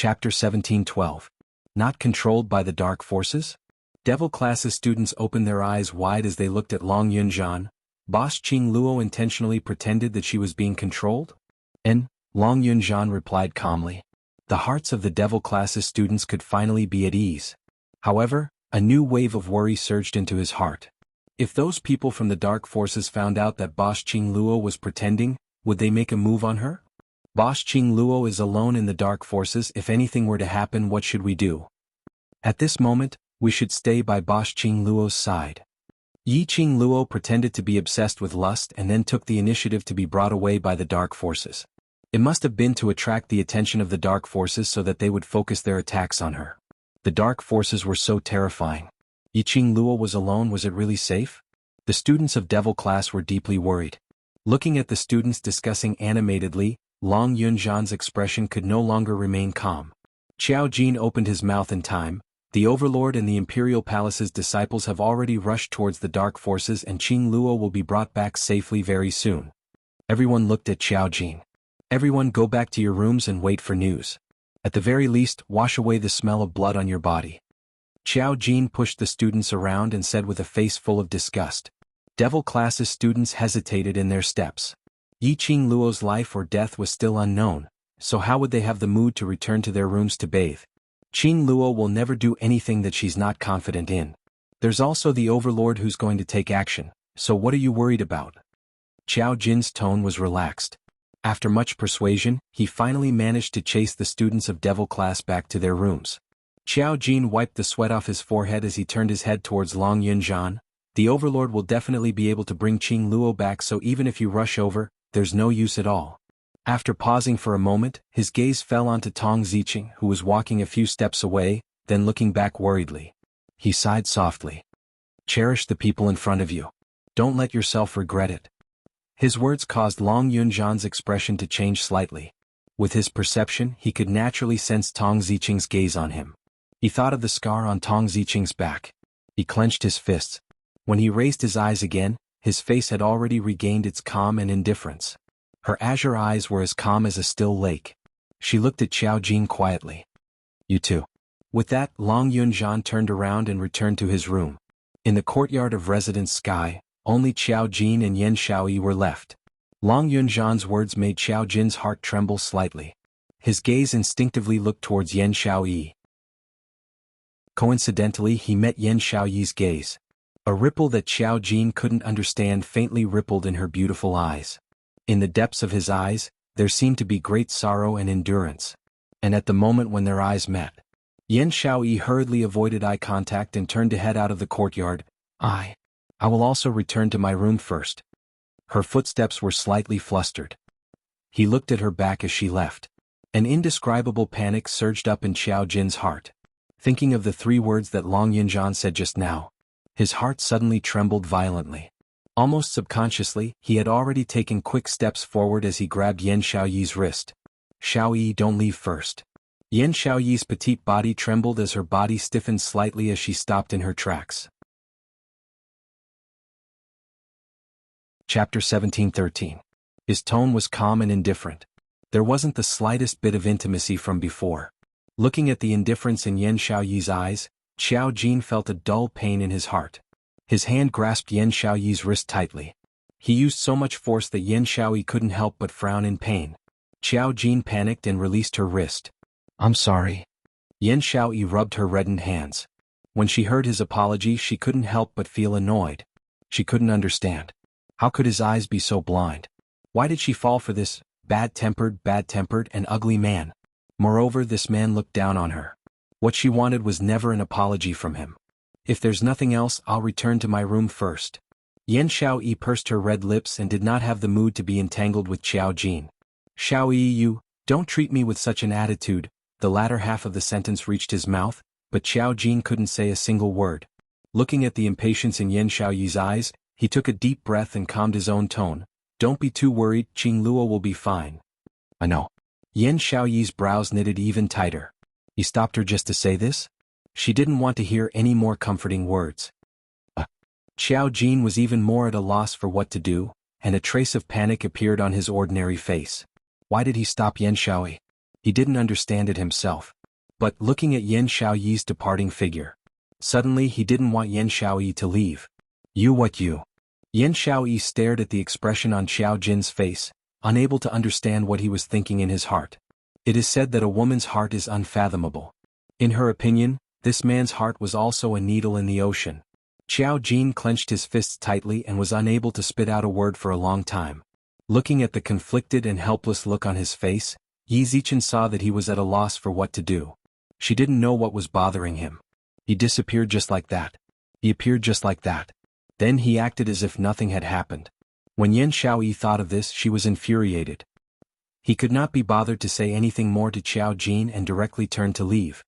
Chapter 1712. Not controlled by the dark forces? Devil classes students opened their eyes wide as they looked at Long Yunjian. Boss Qing Luo intentionally pretended that she was being controlled? And Long Yunjian replied calmly. The hearts of the devil classes students could finally be at ease. However, a new wave of worry surged into his heart. If those people from the dark forces found out that Boss Qing Luo was pretending, would they make a move on her? Boss Qing Luo is alone in the dark forces. If anything were to happen, what should we do? At this moment, we should stay by Boss Qing Luo's side. Yi Qing Luo pretended to be obsessed with lust and then took the initiative to be brought away by the dark forces. It must have been to attract the attention of the dark forces so that they would focus their attacks on her. The dark forces were so terrifying. Yi Qing Luo was alone. Was it really safe? The students of devil class were deeply worried. Looking at the students discussing animatedly, Long Yunjian's expression could no longer remain calm. Qiao Jin opened his mouth in time. The Overlord and the Imperial Palace's disciples have already rushed towards the dark forces, and Qing Luo will be brought back safely very soon. Everyone looked at Qiao Jin. Everyone go back to your rooms and wait for news. At the very least, wash away the smell of blood on your body. Qiao Jin pushed the students around and said with a face full of disgust. Devil classes students hesitated in their steps. Yi Qing Luo's life or death was still unknown, so how would they have the mood to return to their rooms to bathe? Qing Luo will never do anything that she's not confident in. There's also the Overlord who's going to take action, so what are you worried about? Qiao Jin's tone was relaxed. After much persuasion, he finally managed to chase the students of devil class back to their rooms. Qiao Jin wiped the sweat off his forehead as he turned his head towards Long Yunjian. The Overlord will definitely be able to bring Qing Luo back, so even if you rush over, there's no use at all. After pausing for a moment, his gaze fell onto Tong Ziqing, who was walking a few steps away, then looking back worriedly. He sighed softly. Cherish the people in front of you. Don't let yourself regret it. His words caused Long Yunjian's expression to change slightly. With his perception, he could naturally sense Tong Ziqing's gaze on him. He thought of the scar on Tong Ziqing's back. He clenched his fists. When he raised his eyes again, his face had already regained its calm and indifference. Her azure eyes were as calm as a still lake. She looked at Qiao Jin quietly. You too. With that, Long Yunjian turned around and returned to his room. In the courtyard of Residence Sky, only Qiao Jin and Yan Shaoyi were left. Long Yunjian's words made Qiao Jin's heart tremble slightly. His gaze instinctively looked towards Yan Shaoyi. Coincidentally, he met Yan Shaoyi's gaze. A ripple that Qiao Jin couldn't understand faintly rippled in her beautiful eyes. In the depths of his eyes, there seemed to be great sorrow and endurance. And at the moment when their eyes met, Yan Shaoyi hurriedly avoided eye contact and turned to head out of the courtyard. I will also return to my room first. Her footsteps were slightly flustered. He looked at her back as she left. An indescribable panic surged up in Qiao Jin's heart. Thinking of the 3 words that Long Yunjian said just now, his heart suddenly trembled violently. Almost subconsciously, he had already taken quick steps forward as he grabbed Yan Shaoyi's wrist. Shaoyi, don't leave first. Yan Shaoyi's petite body trembled as her body stiffened slightly as she stopped in her tracks. Chapter 1713. His tone was calm and indifferent. There wasn't the slightest bit of intimacy from before. Looking at the indifference in Yan Shaoyi's eyes, Qiao Jin felt a dull pain in his heart. His hand grasped Yan Shaoyi's wrist tightly. He used so much force that Yan Shaoyi couldn't help but frown in pain. Qiao Jin panicked and released her wrist. I'm sorry. Yan Shaoyi rubbed her reddened hands. When she heard his apology, she couldn't help but feel annoyed. She couldn't understand. How could his eyes be so blind? Why did she fall for this bad-tempered, and ugly man? Moreover, this man looked down on her. What she wanted was never an apology from him. If there's nothing else, I'll return to my room first. Yan Shaoyi pursed her red lips and did not have the mood to be entangled with Qiao Jin. Shaoyi, you don't treat me with such an attitude. The latter half of the sentence reached his mouth, but Qiao Jin couldn't say a single word. Looking at the impatience in Yan Shaoyi's eyes, he took a deep breath and calmed his own tone. Don't be too worried, Qing Luo will be fine. I know. Yan Shaoyi's brows knitted even tighter. He stopped her just to say this? She didn't want to hear any more comforting words. Qiao Jin was even more at a loss for what to do, and a trace of panic appeared on his ordinary face. Why did he stop Yan Shaoyi? He didn't understand it himself. But looking at Yan Xiaoyi's departing figure, suddenly he didn't want Yan Xiaoyi to leave. You what you? Yan Xiaoyi stared at the expression on Xiao Jin's face, unable to understand what he was thinking in his heart. It is said that a woman's heart is unfathomable. In her opinion, this man's heart was also a needle in the ocean. Xiao Jin clenched his fists tightly and was unable to spit out a word for a long time. Looking at the conflicted and helpless look on his face, Yi Zichen saw that he was at a loss for what to do. She didn't know what was bothering him. He disappeared just like that. He appeared just like that. Then he acted as if nothing had happened. When Yan Xiaoyi thought of this, she was infuriated. He could not be bothered to say anything more to Xiao Jin and directly turned to leave.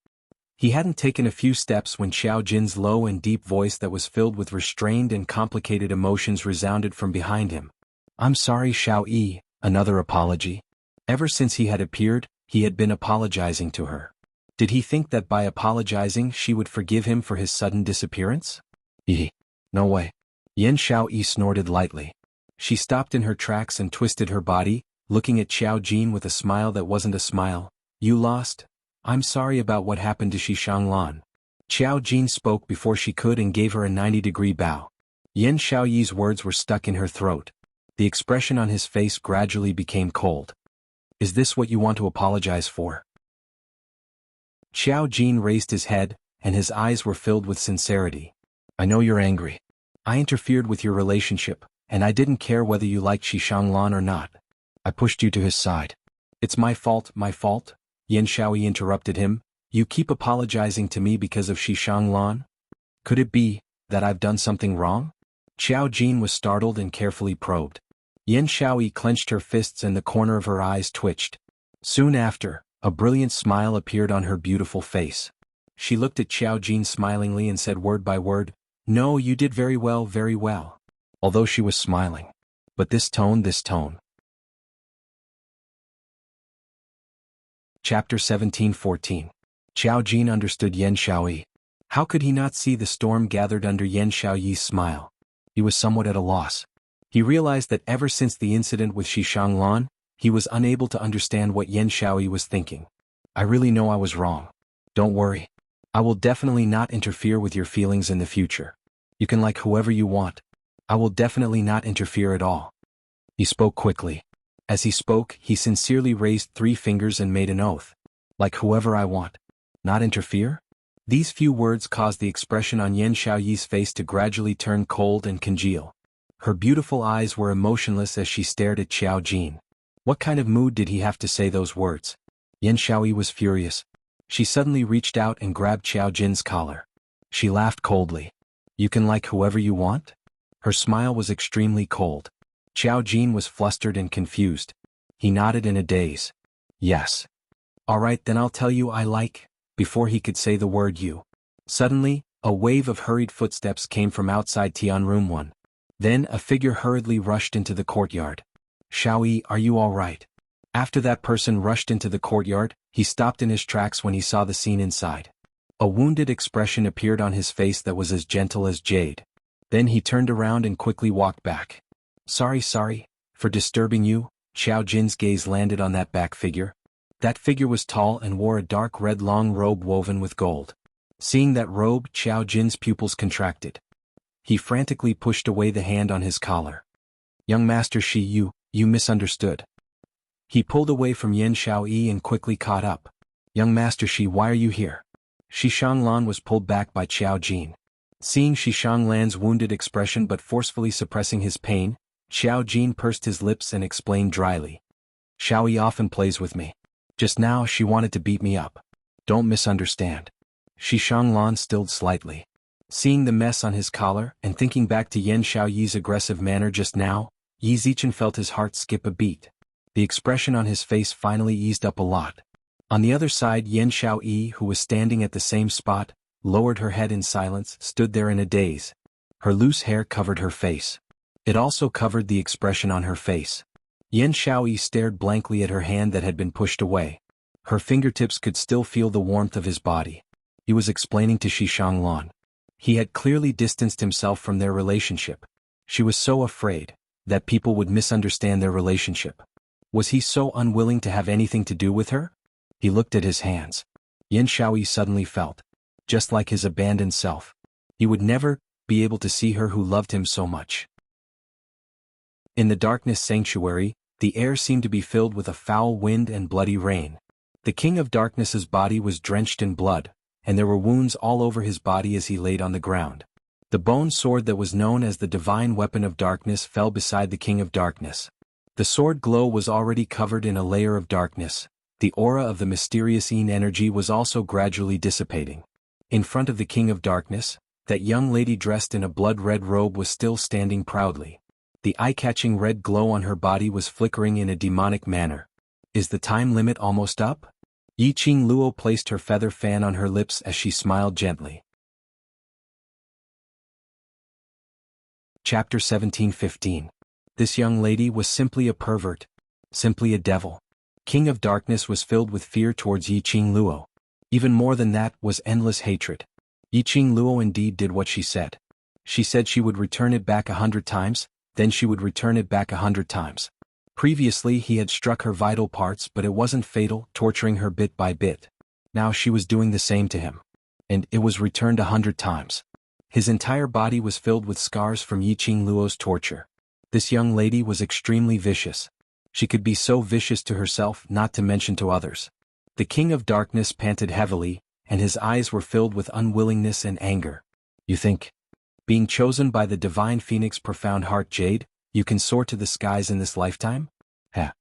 He hadn't taken a few steps when Xiao Jin's low and deep voice that was filled with restrained and complicated emotions resounded from behind him. I'm sorry, Xiao Yi, another apology. Ever since he had appeared, he had been apologizing to her. Did he think that by apologizing she would forgive him for his sudden disappearance? No way. Yan Xiaoyi snorted lightly. She stopped in her tracks and twisted her body, looking at Xiao Jin with a smile that wasn't a smile. You lost? I'm sorry about what happened to Shishanglan. Xiao Jin spoke before she could and gave her a 90-degree bow. Yan Xiaoyi's words were stuck in her throat. The expression on his face gradually became cold. Is this what you want to apologize for? Xiao Jin raised his head, and his eyes were filled with sincerity. I know you're angry. I interfered with your relationship, and I didn't care whether you liked Shishanglan or not. I pushed you to his side. It's my fault, my fault? Yan Xiaoyi interrupted him. You keep apologizing to me because of Shishanglan? Could it be that I've done something wrong? Xiao Jin was startled and carefully probed. Yan Xiaoyi clenched her fists and the corner of her eyes twitched. Soon after, a brilliant smile appeared on her beautiful face. She looked at Xiao Jin smilingly and said word by word, No, you did very well, very well. Although she was smiling. But this tone. Chapter 17-14. Xiao Jin understood Yan Xiaoyi. How could he not see the storm gathered under Yan Xiaoyi's smile? He was somewhat at a loss. He realized that ever since the incident with Shishanglan, he was unable to understand what Yan Xiaoyi was thinking. I really know I was wrong. Don't worry. I will definitely not interfere with your feelings in the future. You can like whoever you want. I will definitely not interfere at all. He spoke quickly. As he spoke, he sincerely raised 3 fingers and made an oath. Like whoever I want. Not interfere? These few words caused the expression on Yan Xiaoyi's face to gradually turn cold and congeal. Her beautiful eyes were emotionless as she stared at Xiao Jin. What kind of mood did he have to say those words? Yan Xiaoyi was furious. She suddenly reached out and grabbed Xiao Jin's collar. She laughed coldly. You can like whoever you want? Her smile was extremely cold. Xiao Jin was flustered and confused. He nodded in a daze. Yes. All right, then I'll tell you I like. Before he could say the word you. Suddenly, a wave of hurried footsteps came from outside Tian Room 1. Then a figure hurriedly rushed into the courtyard. Xiaoyi, are you all right? After that person rushed into the courtyard, he stopped in his tracks when he saw the scene inside. A wounded expression appeared on his face that was as gentle as jade. Then he turned around and quickly walked back. Sorry, for disturbing you. Xiao Jin's gaze landed on that back figure. That figure was tall and wore a dark red long robe woven with gold. Seeing that robe, Xiao Jin's pupils contracted. He frantically pushed away the hand on his collar. Young Master Shi, you misunderstood. He pulled away from Yan Xiaoyi and quickly caught up. Young Master Shi, why are you here? Shishanglan was pulled back by Xiao Jin. Seeing Shishanglan's wounded expression but forcefully suppressing his pain, Xiao Jin pursed his lips and explained dryly. Xiaoyi often plays with me. Just now she wanted to beat me up. Don't misunderstand. Shishanglan stilled slightly. Seeing the mess on his collar and thinking back to Yan Xiaoyi's aggressive manner just now, Yi Zichen felt his heart skip a beat. The expression on his face finally eased up a lot. On the other side, Yan Xiaoyi, who was standing at the same spot, lowered her head in silence, stood there in a daze. Her loose hair covered her face. It also covered the expression on her face. Yan Xiaoyi stared blankly at her hand that had been pushed away. Her fingertips could still feel the warmth of his body. He was explaining to Shishanglan. He had clearly distanced himself from their relationship. She was so afraid that people would misunderstand their relationship. Was he so unwilling to have anything to do with her? He looked at his hands. Yin Shaoyi suddenly felt, just like his abandoned self, he would never be able to see her who loved him so much. In the darkness sanctuary, the air seemed to be filled with a foul wind and bloody rain. The King of Darkness's body was drenched in blood, and there were wounds all over his body as he laid on the ground. The bone sword that was known as the divine weapon of darkness fell beside the King of Darkness. The sword glow was already covered in a layer of darkness. The aura of the mysterious Yin energy was also gradually dissipating. In front of the King of Darkness, that young lady dressed in a blood-red robe was still standing proudly. The eye-catching red glow on her body was flickering in a demonic manner. Is the time limit almost up? Yi Qing Luo placed her feather fan on her lips as she smiled gently. Chapter 17:15. This young lady was simply a pervert. Simply a devil. King of Darkness was filled with fear towards Yi Qing Luo. Even more than that was endless hatred. Yi Qing Luo indeed did what she said. She said she would return it back 100 times, then she would return it back 100 times. Previously he had struck her vital parts, but it wasn't fatal, torturing her bit by bit. Now she was doing the same to him. And it was returned 100 times. His entire body was filled with scars from Yi Qing Luo's torture. This young lady was extremely vicious. She could be so vicious to herself, not to mention to others. The King of Darkness panted heavily, and his eyes were filled with unwillingness and anger. You think, being chosen by the divine phoenix profound heart jade, you can soar to the skies in this lifetime? Ha!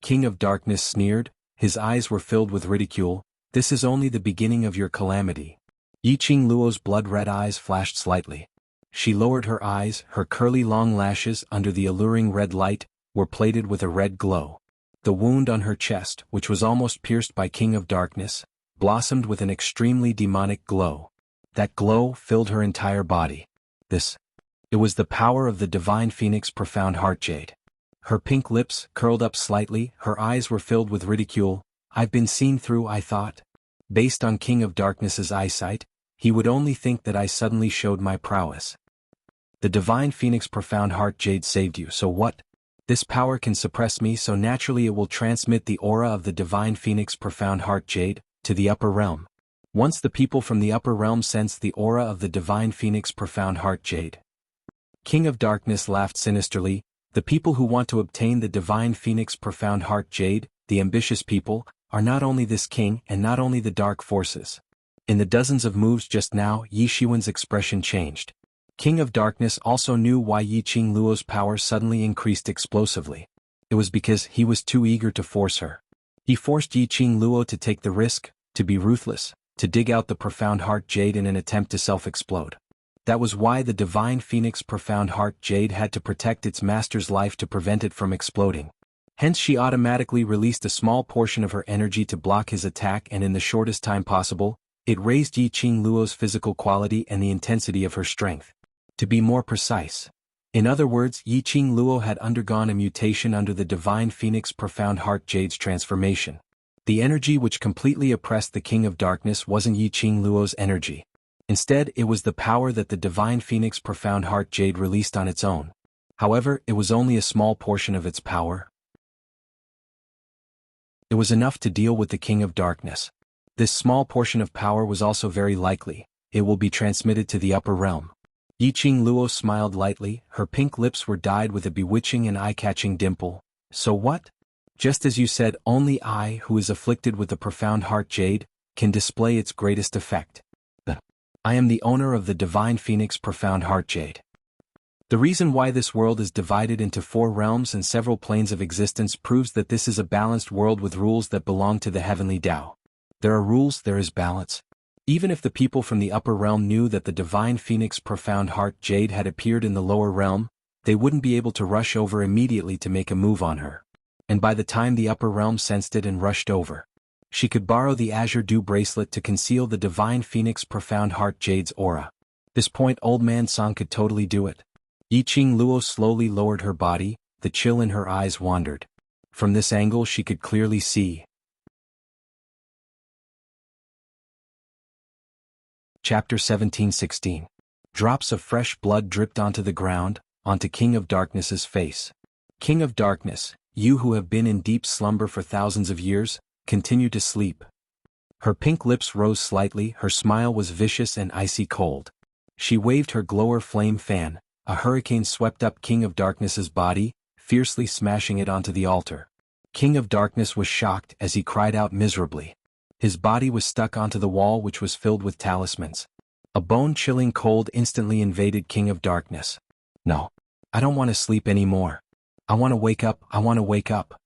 King of Darkness sneered, his eyes were filled with ridicule. This is only the beginning of your calamity. Yi Qing Luo's blood-red eyes flashed slightly. She lowered her eyes, her curly long lashes under the alluring red light were plated with a red glow. The wound on her chest, which was almost pierced by King of Darkness, blossomed with an extremely demonic glow. That glow filled her entire body. It was the power of the divine phoenix profound heart jade. Her pink lips curled up slightly, her eyes were filled with ridicule. I've been seen through, I thought. Based on King of Darkness's eyesight, he would only think that I suddenly showed my prowess. The divine phoenix profound heart jade saved you, so what? This power can suppress me, so naturally it will transmit the aura of the divine phoenix profound heart jade to the upper realm. Once the people from the upper realm sense the aura of the divine phoenix profound heart jade. King of Darkness laughed sinisterly. The people who want to obtain the divine phoenix profound heart jade, the ambitious people, are not only this king and not only the dark forces. In the dozens of moves just now, Yi Shiwen's expression changed. King of Darkness also knew why Yi Qing Luo's power suddenly increased explosively. It was because he was too eager to force her. He forced Yi Qing Luo to take the risk, to be ruthless, to dig out the profound heart jade in an attempt to self-explode. That was why the divine phoenix profound heart jade had to protect its master's life to prevent it from exploding. Hence she automatically released a small portion of her energy to block his attack, and in the shortest time possible, it raised Yi Qing Luo's physical quality and the intensity of her strength. To be more precise. In other words, Yi Qing Luo had undergone a mutation under the divine phoenix profound heart jade's transformation. The energy which completely oppressed the King of Darkness wasn't Yi Qing Luo's energy. Instead, it was the power that the divine phoenix profound heart jade released on its own. However, it was only a small portion of its power. It was enough to deal with the King of Darkness. This small portion of power was also very likely, it will be transmitted to the upper realm. Yi Qing Luo smiled lightly, her pink lips were dyed with a bewitching and eye-catching dimple. So what? Just as you said, only I, who is afflicted with the profound heart jade, can display its greatest effect. I am the owner of the divine phoenix profound heart jade. The reason why this world is divided into 4 realms and several planes of existence proves that this is a balanced world with rules that belong to the heavenly Tao. There are rules, there is balance. Even if the people from the upper realm knew that the divine phoenix profound heart jade had appeared in the lower realm, they wouldn't be able to rush over immediately to make a move on her. And by the time the upper realm sensed it and rushed over, she could borrow the Azure Dew bracelet to conceal the divine phoenix profound heart jade's aura. This point old man Song could totally do it. Yi Qing Luo slowly lowered her body, the chill in her eyes wandered. From this angle she could clearly see. Chapter 17:16. Drops of fresh blood dripped onto the ground, onto King of Darkness's face. King of Darkness, you who have been in deep slumber for thousands of years, continue to sleep. Her pink lips rose slightly, her smile was vicious and icy cold. She waved her glower flame fan, a hurricane swept up King of Darkness's body, fiercely smashing it onto the altar. King of Darkness was shocked as he cried out miserably. His body was stuck onto the wall which was filled with talismans. A bone-chilling cold instantly invaded King of Darkness. No. I don't want to sleep anymore. I want to wake up, I want to wake up.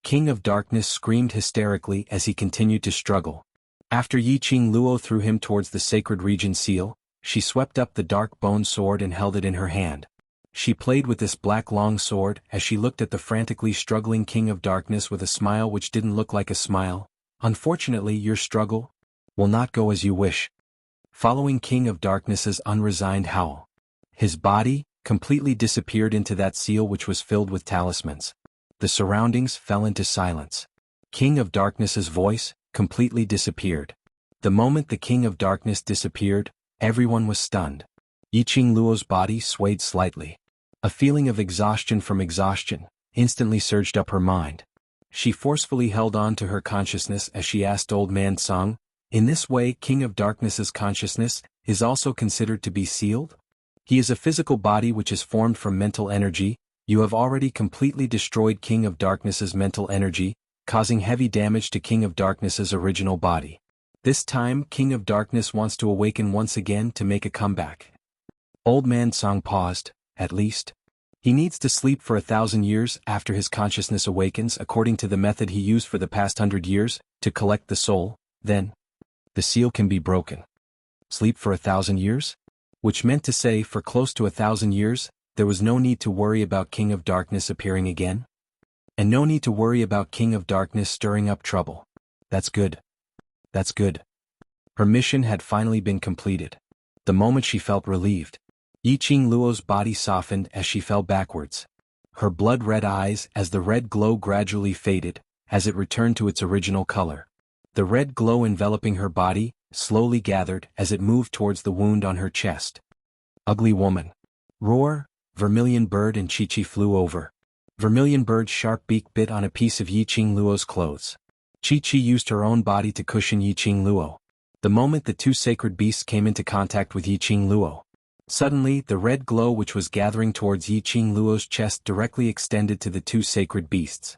King of Darkness screamed hysterically as he continued to struggle. After Yiqing Luo threw him towards the sacred region seal, she swept up the dark bone sword and held it in her hand. She played with this black long sword as she looked at the frantically struggling King of Darkness with a smile which didn't look like a smile. Unfortunately, your struggle will not go as you wish. Following King of Darkness's unresigned howl, his body completely disappeared into that seal which was filled with talismans. The surroundings fell into silence. King of Darkness's voice completely disappeared. The moment the King of Darkness disappeared, everyone was stunned. Yiqing Luo's body swayed slightly. A feeling of exhaustion from exhaustion instantly surged up her mind. She forcefully held on to her consciousness as she asked Old Man Song, "In this way, King of Darkness's consciousness is also considered to be sealed? He is a physical body which is formed from mental energy. You have already completely destroyed King of Darkness's mental energy, causing heavy damage to King of Darkness's original body. This time, King of Darkness wants to awaken once again to make a comeback." Old Man Song paused. At least, he needs to sleep for 1,000 years after his consciousness awakens according to the method he used for the past 100 years, to collect the soul, then the seal can be broken. Sleep for 1,000 years? Which meant to say for close to 1,000 years, there was no need to worry about King of Darkness appearing again? And no need to worry about King of Darkness stirring up trouble. That's good. That's good. Her mission had finally been completed. The moment she felt relieved, Yiqing Luo's body softened as she fell backwards. Her blood-red eyes as the red glow gradually faded, as it returned to its original color. The red glow enveloping her body slowly gathered as it moved towards the wound on her chest. Ugly woman. Roar, Vermilion Bird and Chi-Chi flew over. Vermilion Bird's sharp beak bit on a piece of Yiqing Luo's clothes. Chi-Chi used her own body to cushion Yiqing Luo. The moment the two sacred beasts came into contact with Yiqing Luo, suddenly the red glow which was gathering towards Yiqing Luo's chest directly extended to the two sacred beasts.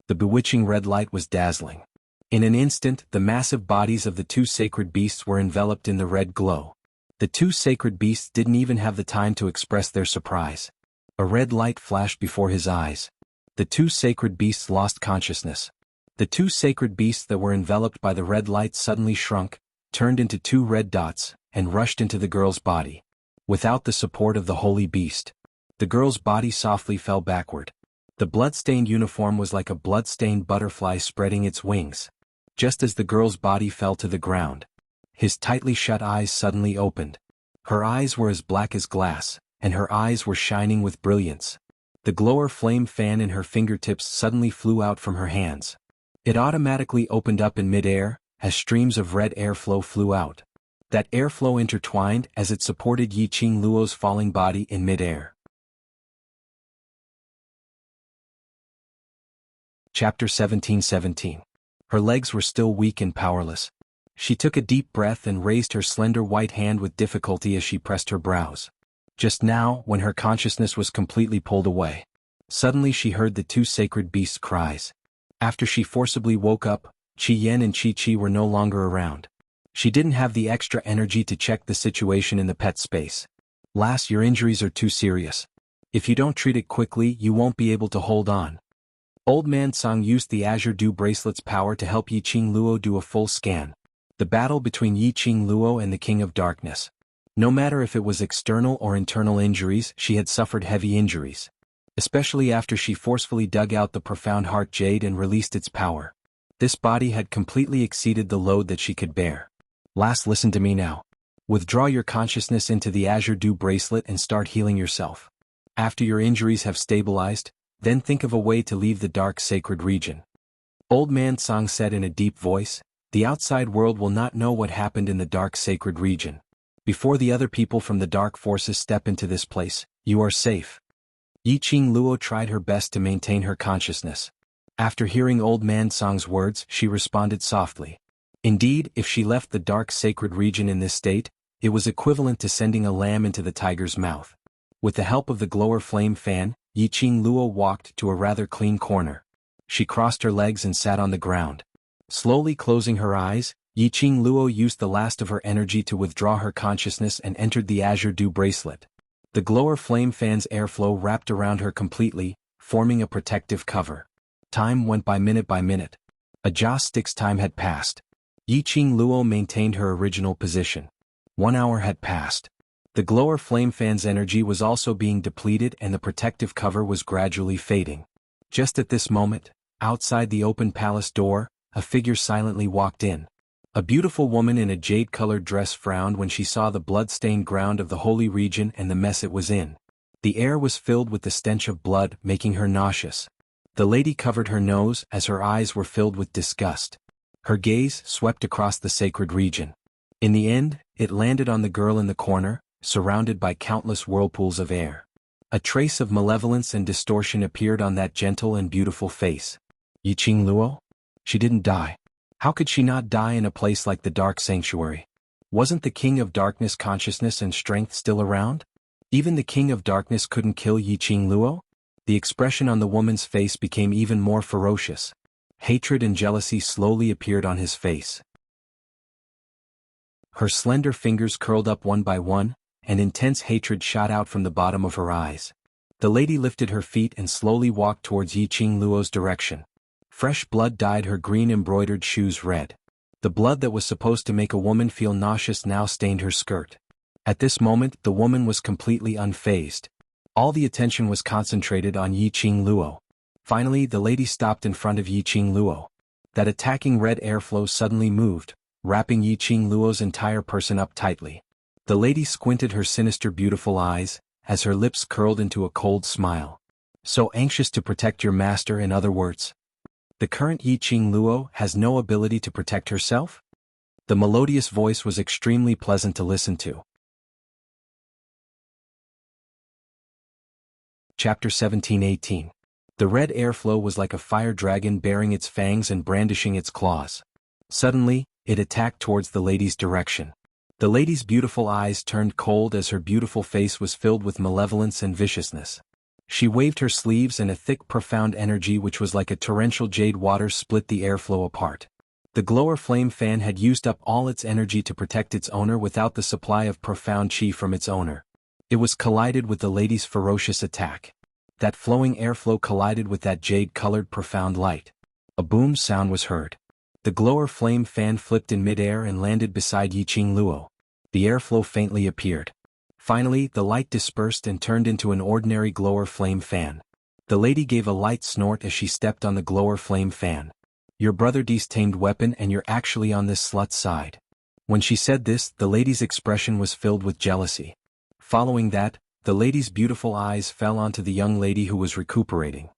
The bewitching red light was dazzling. In an instant, the massive bodies of the two sacred beasts were enveloped in the red glow. The two sacred beasts didn't even have the time to express their surprise. A red light flashed before his eyes. The two sacred beasts lost consciousness. The two sacred beasts that were enveloped by the red light suddenly shrunk, turned into two red dots, and rushed into the girl's body. Without the support of the holy beast, the girl's body softly fell backward. The blood-stained uniform was like a blood-stained butterfly spreading its wings. Just as the girl's body fell to the ground, his tightly shut eyes suddenly opened. Her eyes were as black as glass, and her eyes were shining with brilliance. The glower flame fan in her fingertips suddenly flew out from her hands. It automatically opened up in mid-air, as streams of red airflow flew out. That airflow intertwined as it supported Yiqing Luo's falling body in mid-air. Chapter 17:17. Her legs were still weak and powerless. She took a deep breath and raised her slender white hand with difficulty as she pressed her brows. Just now, when her consciousness was completely pulled away, suddenly she heard the two sacred beasts' cries. After she forcibly woke up, Qi Yan and Chi-Chi were no longer around. She didn't have the extra energy to check the situation in the pet space. Lass, your injuries are too serious. If you don't treat it quickly, you won't be able to hold on. Old Man Song used the Azure Dew Bracelet's power to help Yiqing Luo do a full scan. The battle between Yiqing Luo and the King of Darkness. No matter if it was external or internal injuries, she had suffered heavy injuries. Especially after she forcefully dug out the profound heart jade and released its power. This body had completely exceeded the load that she could bear. Lass, listen to me now. Withdraw your consciousness into the Azure Dew Bracelet and start healing yourself. After your injuries have stabilized, then think of a way to leave the dark sacred region. Old Man Song said in a deep voice, the outside world will not know what happened in the dark sacred region. Before the other people from the dark forces step into this place, you are safe. Yiqing Luo tried her best to maintain her consciousness. After hearing Old Man Song's words, she responded softly. Indeed, if she left the dark sacred region in this state, it was equivalent to sending a lamb into the tiger's mouth. With the help of the glower flame fan, Yiqing Luo walked to a rather clean corner. She crossed her legs and sat on the ground. Slowly closing her eyes, Yiqing Luo used the last of her energy to withdraw her consciousness and entered the azure dew bracelet. The glower flame fan's airflow wrapped around her completely, forming a protective cover. Time went by minute by minute. A joss stick's time had passed. Yiqing Luo maintained her original position. 1 hour had passed. The glower flame fan's energy was also being depleted and the protective cover was gradually fading. Just at this moment, outside the open palace door, a figure silently walked in. A beautiful woman in a jade-colored dress frowned when she saw the blood-stained ground of the holy region and the mess it was in. The air was filled with the stench of blood, making her nauseous. The lady covered her nose as her eyes were filled with disgust. Her gaze swept across the sacred region. In the end, it landed on the girl in the corner, surrounded by countless whirlpools of air. A trace of malevolence and distortion appeared on that gentle and beautiful face. Yiqing Luo? She didn't die. How could she not die in a place like the Dark Sanctuary? Wasn't the King of Darkness consciousness and strength still around? Even the King of Darkness couldn't kill Yiqing Luo? The expression on the woman's face became even more ferocious. Hatred and jealousy slowly appeared on his face. Her slender fingers curled up one by one, and intense hatred shot out from the bottom of her eyes. The lady lifted her feet and slowly walked towards Yiqing Luo's direction. Fresh blood dyed her green embroidered shoes red. The blood that was supposed to make a woman feel nauseous now stained her skirt. At this moment, the woman was completely unfazed. All the attention was concentrated on Yiqing Luo. Finally, the lady stopped in front of Yiqing Luo. That attacking red airflow suddenly moved, wrapping Yiqing Luo's entire person up tightly. The lady squinted her sinister beautiful eyes, as her lips curled into a cold smile. So anxious to protect your master, in other words? The current Yiqing Luo has no ability to protect herself? The melodious voice was extremely pleasant to listen to. Chapter 17-18. The red airflow was like a fire dragon baring its fangs and brandishing its claws. Suddenly, it attacked towards the lady's direction. The lady's beautiful eyes turned cold as her beautiful face was filled with malevolence and viciousness. She waved her sleeves and a thick profound energy which was like a torrential jade water split the airflow apart. The glower flame fan had used up all its energy to protect its owner without the supply of profound chi from its owner. It was collided with the lady's ferocious attack. That flowing airflow collided with that jade-colored profound light. A boom sound was heard. The glower flame fan flipped in midair and landed beside Yiqing Luo. The airflow faintly appeared. Finally, the light dispersed and turned into an ordinary glower flame fan. The lady gave a light snort as she stepped on the glower flame fan. Your brother D's tamed weapon and you're actually on this slut's side. When she said this, the lady's expression was filled with jealousy. Following that, the lady's beautiful eyes fell onto the young lady who was recuperating.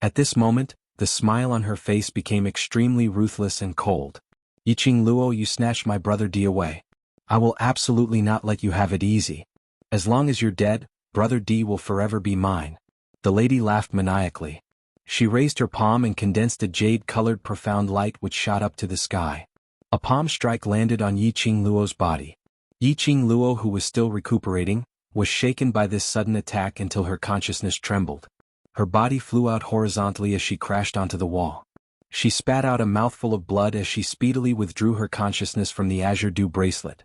At this moment, the smile on her face became extremely ruthless and cold. Yiqing Luo, you snatched my brother D away. I will absolutely not let you have it easy. As long as you're dead, brother D will forever be mine. The lady laughed maniacally. She raised her palm and condensed a jade-colored profound light which shot up to the sky. A palm strike landed on Yiqing Luo's body. Yiqing Luo, who was still recuperating, was shaken by this sudden attack until her consciousness trembled. Her body flew out horizontally as she crashed onto the wall. She spat out a mouthful of blood as she speedily withdrew her consciousness from the azure dew bracelet.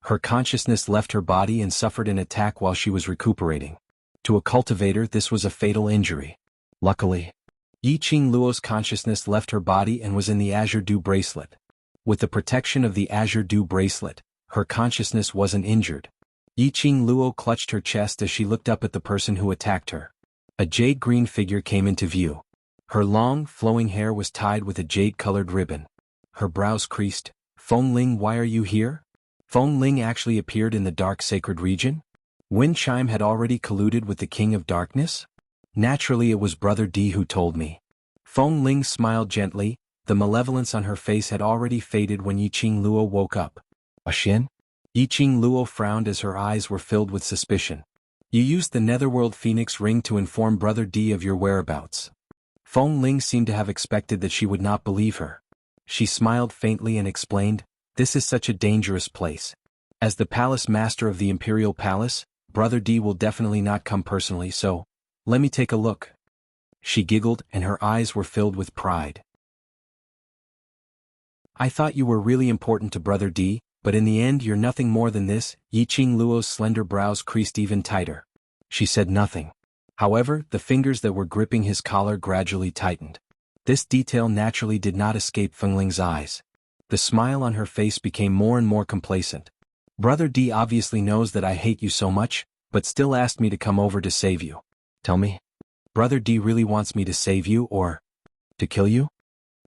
Her consciousness left her body and suffered an attack while she was recuperating. To a cultivator, this was a fatal injury. Luckily, Yiqing Luo's consciousness left her body and was in the azure dew bracelet. With the protection of the azure dew bracelet, her consciousness wasn't injured. Yiqing Luo clutched her chest as she looked up at the person who attacked her. A jade-green figure came into view. Her long, flowing hair was tied with a jade-colored ribbon. Her brows creased. Feng Ling, why are you here? Feng Ling actually appeared in the dark sacred region? Wind Chime had already colluded with the King of Darkness? Naturally it was Brother D who told me. Feng Ling smiled gently. The malevolence on her face had already faded when Yiqing Luo woke up. Ashin? Yiqing Luo frowned as her eyes were filled with suspicion. You used the Netherworld Phoenix ring to inform Brother D of your whereabouts. Feng Ling seemed to have expected that she would not believe her. She smiled faintly and explained, "This is such a dangerous place. As the palace master of the Imperial Palace, Brother D will definitely not come personally, so let me take a look." She giggled and her eyes were filled with pride. "I thought you were really important to Brother D, but in the end you're nothing more than this." Yiqing Luo's slender brows creased even tighter. She said nothing. However, the fingers that were gripping his collar gradually tightened. This detail naturally did not escape Feng Ling's eyes. The smile on her face became more and more complacent. "Brother D obviously knows that I hate you so much, but still asked me to come over to save you. Tell me, Brother D really wants me to save you or to kill you?"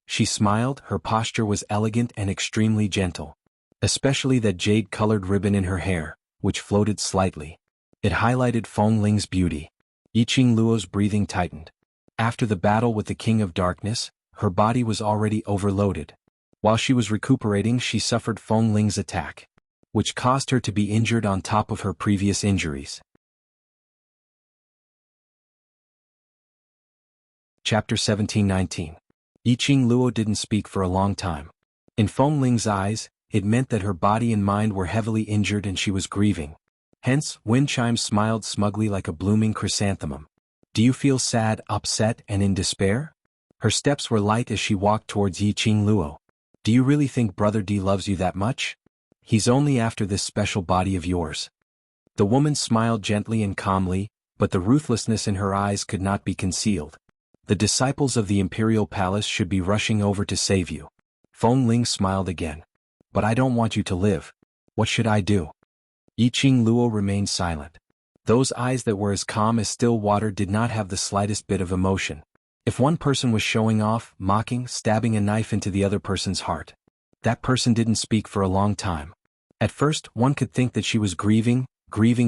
She smiled, her posture was elegant and extremely gentle. Especially that jade-colored ribbon in her hair, which floated slightly. It highlighted Feng Ling's beauty. Yiqing Luo's breathing tightened. After the battle with the King of Darkness, her body was already overloaded. While she was recuperating, she suffered Feng Ling's attack, which caused her to be injured on top of her previous injuries. Chapter 17-19. Yiqing Luo didn't speak for a long time. In Feng Ling's eyes, it meant that her body and mind were heavily injured and she was grieving. Hence, wind chimes smiled smugly like a blooming chrysanthemum. "Do you feel sad, upset, and in despair?" Her steps were light as she walked towards Yiqing Luo. "Do you really think Brother D loves you that much? He's only after this special body of yours." The woman smiled gently and calmly, but the ruthlessness in her eyes could not be concealed. "The disciples of the Imperial Palace should be rushing over to save you." Feng Ling smiled again. "But I don't want you to live. What should I do?" Yiqing Luo remained silent. Those eyes that were as calm as still water did not have the slightest bit of emotion. If one person was showing off, mocking, stabbing a knife into the other person's heart, that person didn't speak for a long time. At first, one could think that she was grieving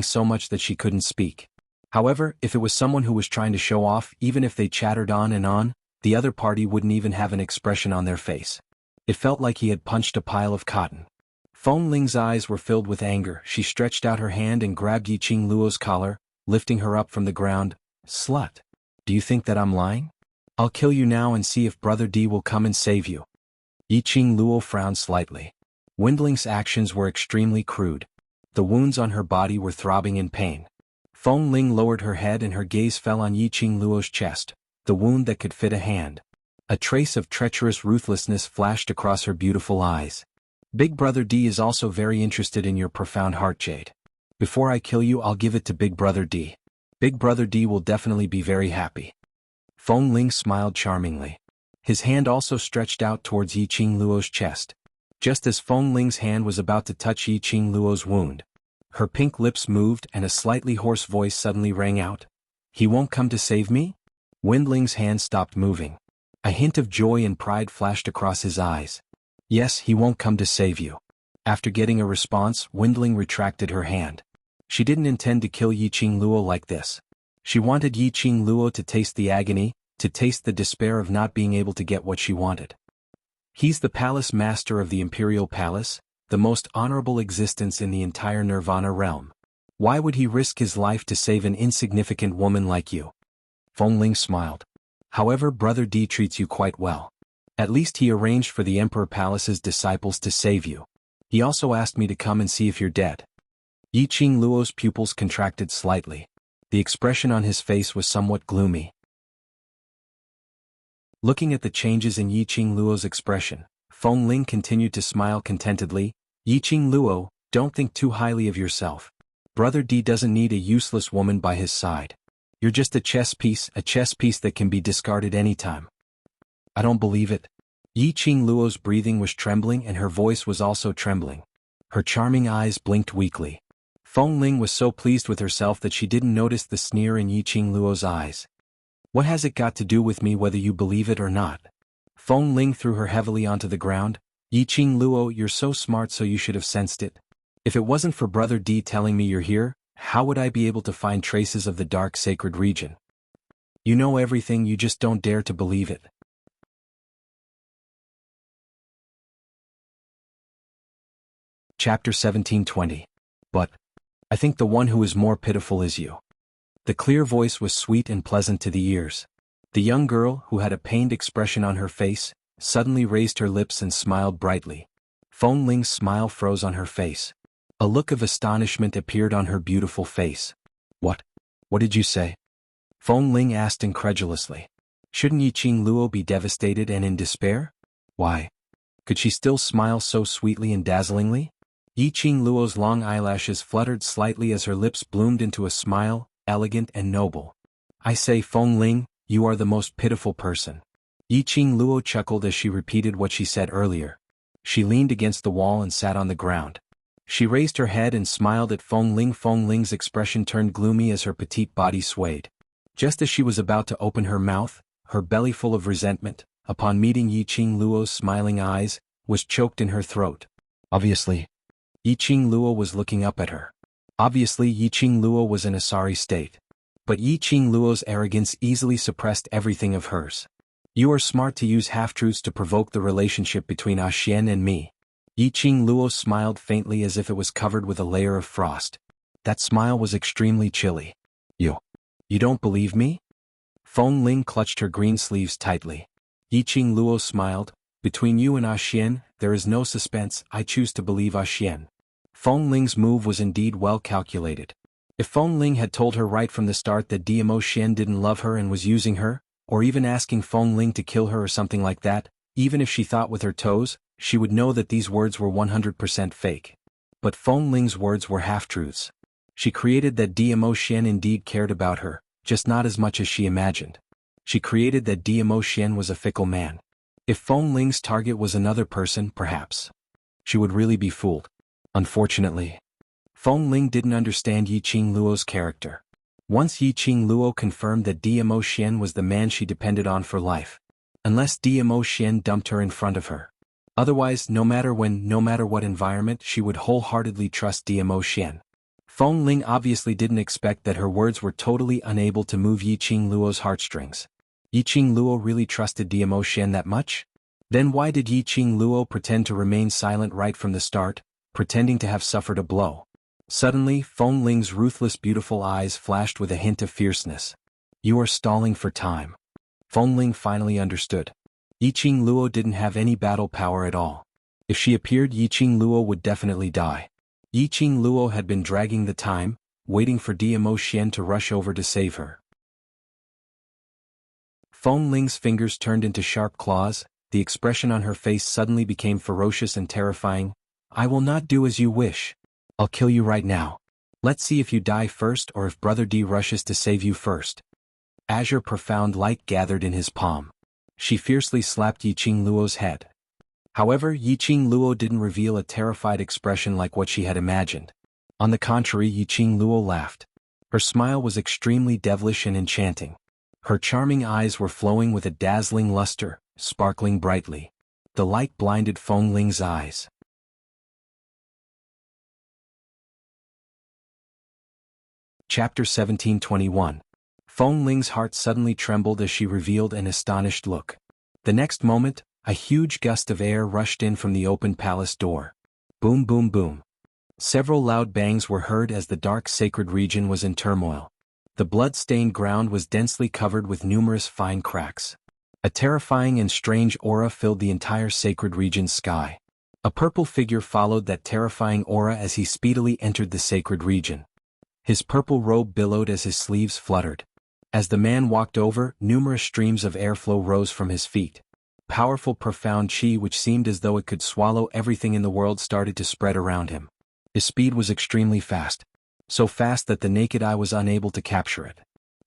so much that she couldn't speak. However, if it was someone who was trying to show off, even if they chattered on and on, the other party wouldn't even have an expression on their face. It felt like he had punched a pile of cotton. Feng Ling's eyes were filled with anger. She stretched out her hand and grabbed Yiqing Luo's collar, lifting her up from the ground. "Slut! Do you think that I'm lying? I'll kill you now and see if Brother D will come and save you." Yiqing Luo frowned slightly. Windling's actions were extremely crude. The wounds on her body were throbbing in pain. Feng Ling lowered her head and her gaze fell on Yiqing Luo's chest, the wound that could fit a hand. A trace of treacherous ruthlessness flashed across her beautiful eyes. "Big Brother D is also very interested in your profound heart, Jade. Before I kill you, I'll give it to Big Brother D. Big Brother D will definitely be very happy." Feng Ling smiled charmingly. His hand also stretched out towards Yiqing Luo's chest. Just as Feng Ling's hand was about to touch Yiqing Luo's wound, her pink lips moved and a slightly hoarse voice suddenly rang out. "He won't come to save me?" Windling's hand stopped moving. A hint of joy and pride flashed across his eyes. "Yes, he won't come to save you." After getting a response, Windling retracted her hand. She didn't intend to kill Yiqing Luo like this. She wanted Yiqing Luo to taste the agony, to taste the despair of not being able to get what she wanted. He's the palace master of the Imperial Palace, the most honorable existence in the entire Nirvana realm. Why would he risk his life to save an insignificant woman like you? Feng Ling smiled. "However, Brother D treats you quite well. At least he arranged for the Emperor Palace's disciples to save you. He also asked me to come and see if you're dead." Yiqing Luo's pupils contracted slightly. The expression on his face was somewhat gloomy. Looking at the changes in Yiqing Luo's expression, Feng Ling continued to smile contentedly. "Yiqing Luo, don't think too highly of yourself. Brother D doesn't need a useless woman by his side. You're just a chess piece that can be discarded anytime." "I don't believe it." Yiqing Luo's breathing was trembling and her voice was also trembling. Her charming eyes blinked weakly. Feng Ling was so pleased with herself that she didn't notice the sneer in Yiqing Luo's eyes. "What has it got to do with me whether you believe it or not?" Feng Ling threw her heavily onto the ground. "Yiqing Luo, you're so smart, so you should have sensed it. If it wasn't for Brother D telling me you're here, how would I be able to find traces of the dark sacred region? You know everything, you just don't dare to believe it." Chapter 17-20. "But I think the one who is more pitiful is you." The clear voice was sweet and pleasant to the ears. The young girl, who had a pained expression on her face, suddenly raised her lips and smiled brightly. Feng Ling's smile froze on her face. A look of astonishment appeared on her beautiful face. What? What did you say? Feng Ling asked incredulously. Shouldn't Yiqing Luo be devastated and in despair? Why? Could she still smile so sweetly and dazzlingly? Yiqing Luo's long eyelashes fluttered slightly as her lips bloomed into a smile, elegant and noble. I say, Feng Ling, you are the most pitiful person. Yiqing Luo chuckled as she repeated what she said earlier. She leaned against the wall and sat on the ground. She raised her head and smiled at Feng Ling. Feng Ling's expression turned gloomy as her petite body swayed. Just as she was about to open her mouth, her belly full of resentment, upon meeting Yiqing Luo's smiling eyes, was choked in her throat. Obviously, Yiqing Luo was looking up at her. Obviously, Yiqing Luo was in a sorry state. But Yiqing Luo's arrogance easily suppressed everything of hers. You are smart to use half-truths to provoke the relationship between Xian and me. Yiqing Luo smiled faintly as if it was covered with a layer of frost. That smile was extremely chilly. You don't believe me? Feng Ling clutched her green sleeves tightly. Yiqing Luo smiled. Between you and Xian, there is no suspense. I choose to believe Xian. Feng Ling's move was indeed well calculated. If Feng Ling had told her right from the start that Xian didn't love her and was using her, or even asking Feng Ling to kill her or something like that, even if she thought with her toes, she would know that these words were 100% fake. But Feng Ling's words were half-truths. She created that Xian indeed cared about her, just not as much as she imagined. She created that Xian was a fickle man. If Feng Ling's target was another person, perhaps she would really be fooled. Unfortunately, Feng Ling didn't understand Yiqing Luo's character. Once Yiqing Luo confirmed that Xian was the man she depended on for life. Unless Xian dumped her in front of her. Otherwise, no matter when, no matter what environment, she would wholeheartedly trust Xian. Feng Ling obviously didn't expect that her words were totally unable to move Yiqing Luo's heartstrings. Yiqing Luo really trusted Xian that much? Then why did Yiqing Luo pretend to remain silent right from the start, pretending to have suffered a blow? Suddenly, Feng Ling's ruthless beautiful eyes flashed with a hint of fierceness. You are stalling for time. Feng Ling finally understood. Yiqing Luo didn't have any battle power at all. If she appeared, Yiqing Luo would definitely die. Yiqing Luo had been dragging the time, waiting for Xian to rush over to save her. Feng Ling's fingers turned into sharp claws, the expression on her face suddenly became ferocious and terrifying. I will not do as you wish. I'll kill you right now. Let's see if you die first or if Brother D rushes to save you first. Azure profound light gathered in his palm. She fiercely slapped Yiqing Luo's head. However, Yiqing Luo didn't reveal a terrified expression like what she had imagined. On the contrary, Yiqing Luo laughed. Her smile was extremely devilish and enchanting. Her charming eyes were flowing with a dazzling luster, sparkling brightly. The light blinded Feng Ling's eyes. Chapter 1721. Feng Ling's heart suddenly trembled as she revealed an astonished look. The next moment, a huge gust of air rushed in from the open palace door. Boom boom boom. Several loud bangs were heard as the dark sacred region was in turmoil. The blood-stained ground was densely covered with numerous fine cracks. A terrifying and strange aura filled the entire sacred region's sky. A purple figure followed that terrifying aura as he speedily entered the sacred region. His purple robe billowed as his sleeves fluttered. As the man walked over, numerous streams of airflow rose from his feet. Powerful profound chi which seemed as though it could swallow everything in the world started to spread around him. His speed was extremely fast. So fast that the naked eye was unable to capture it.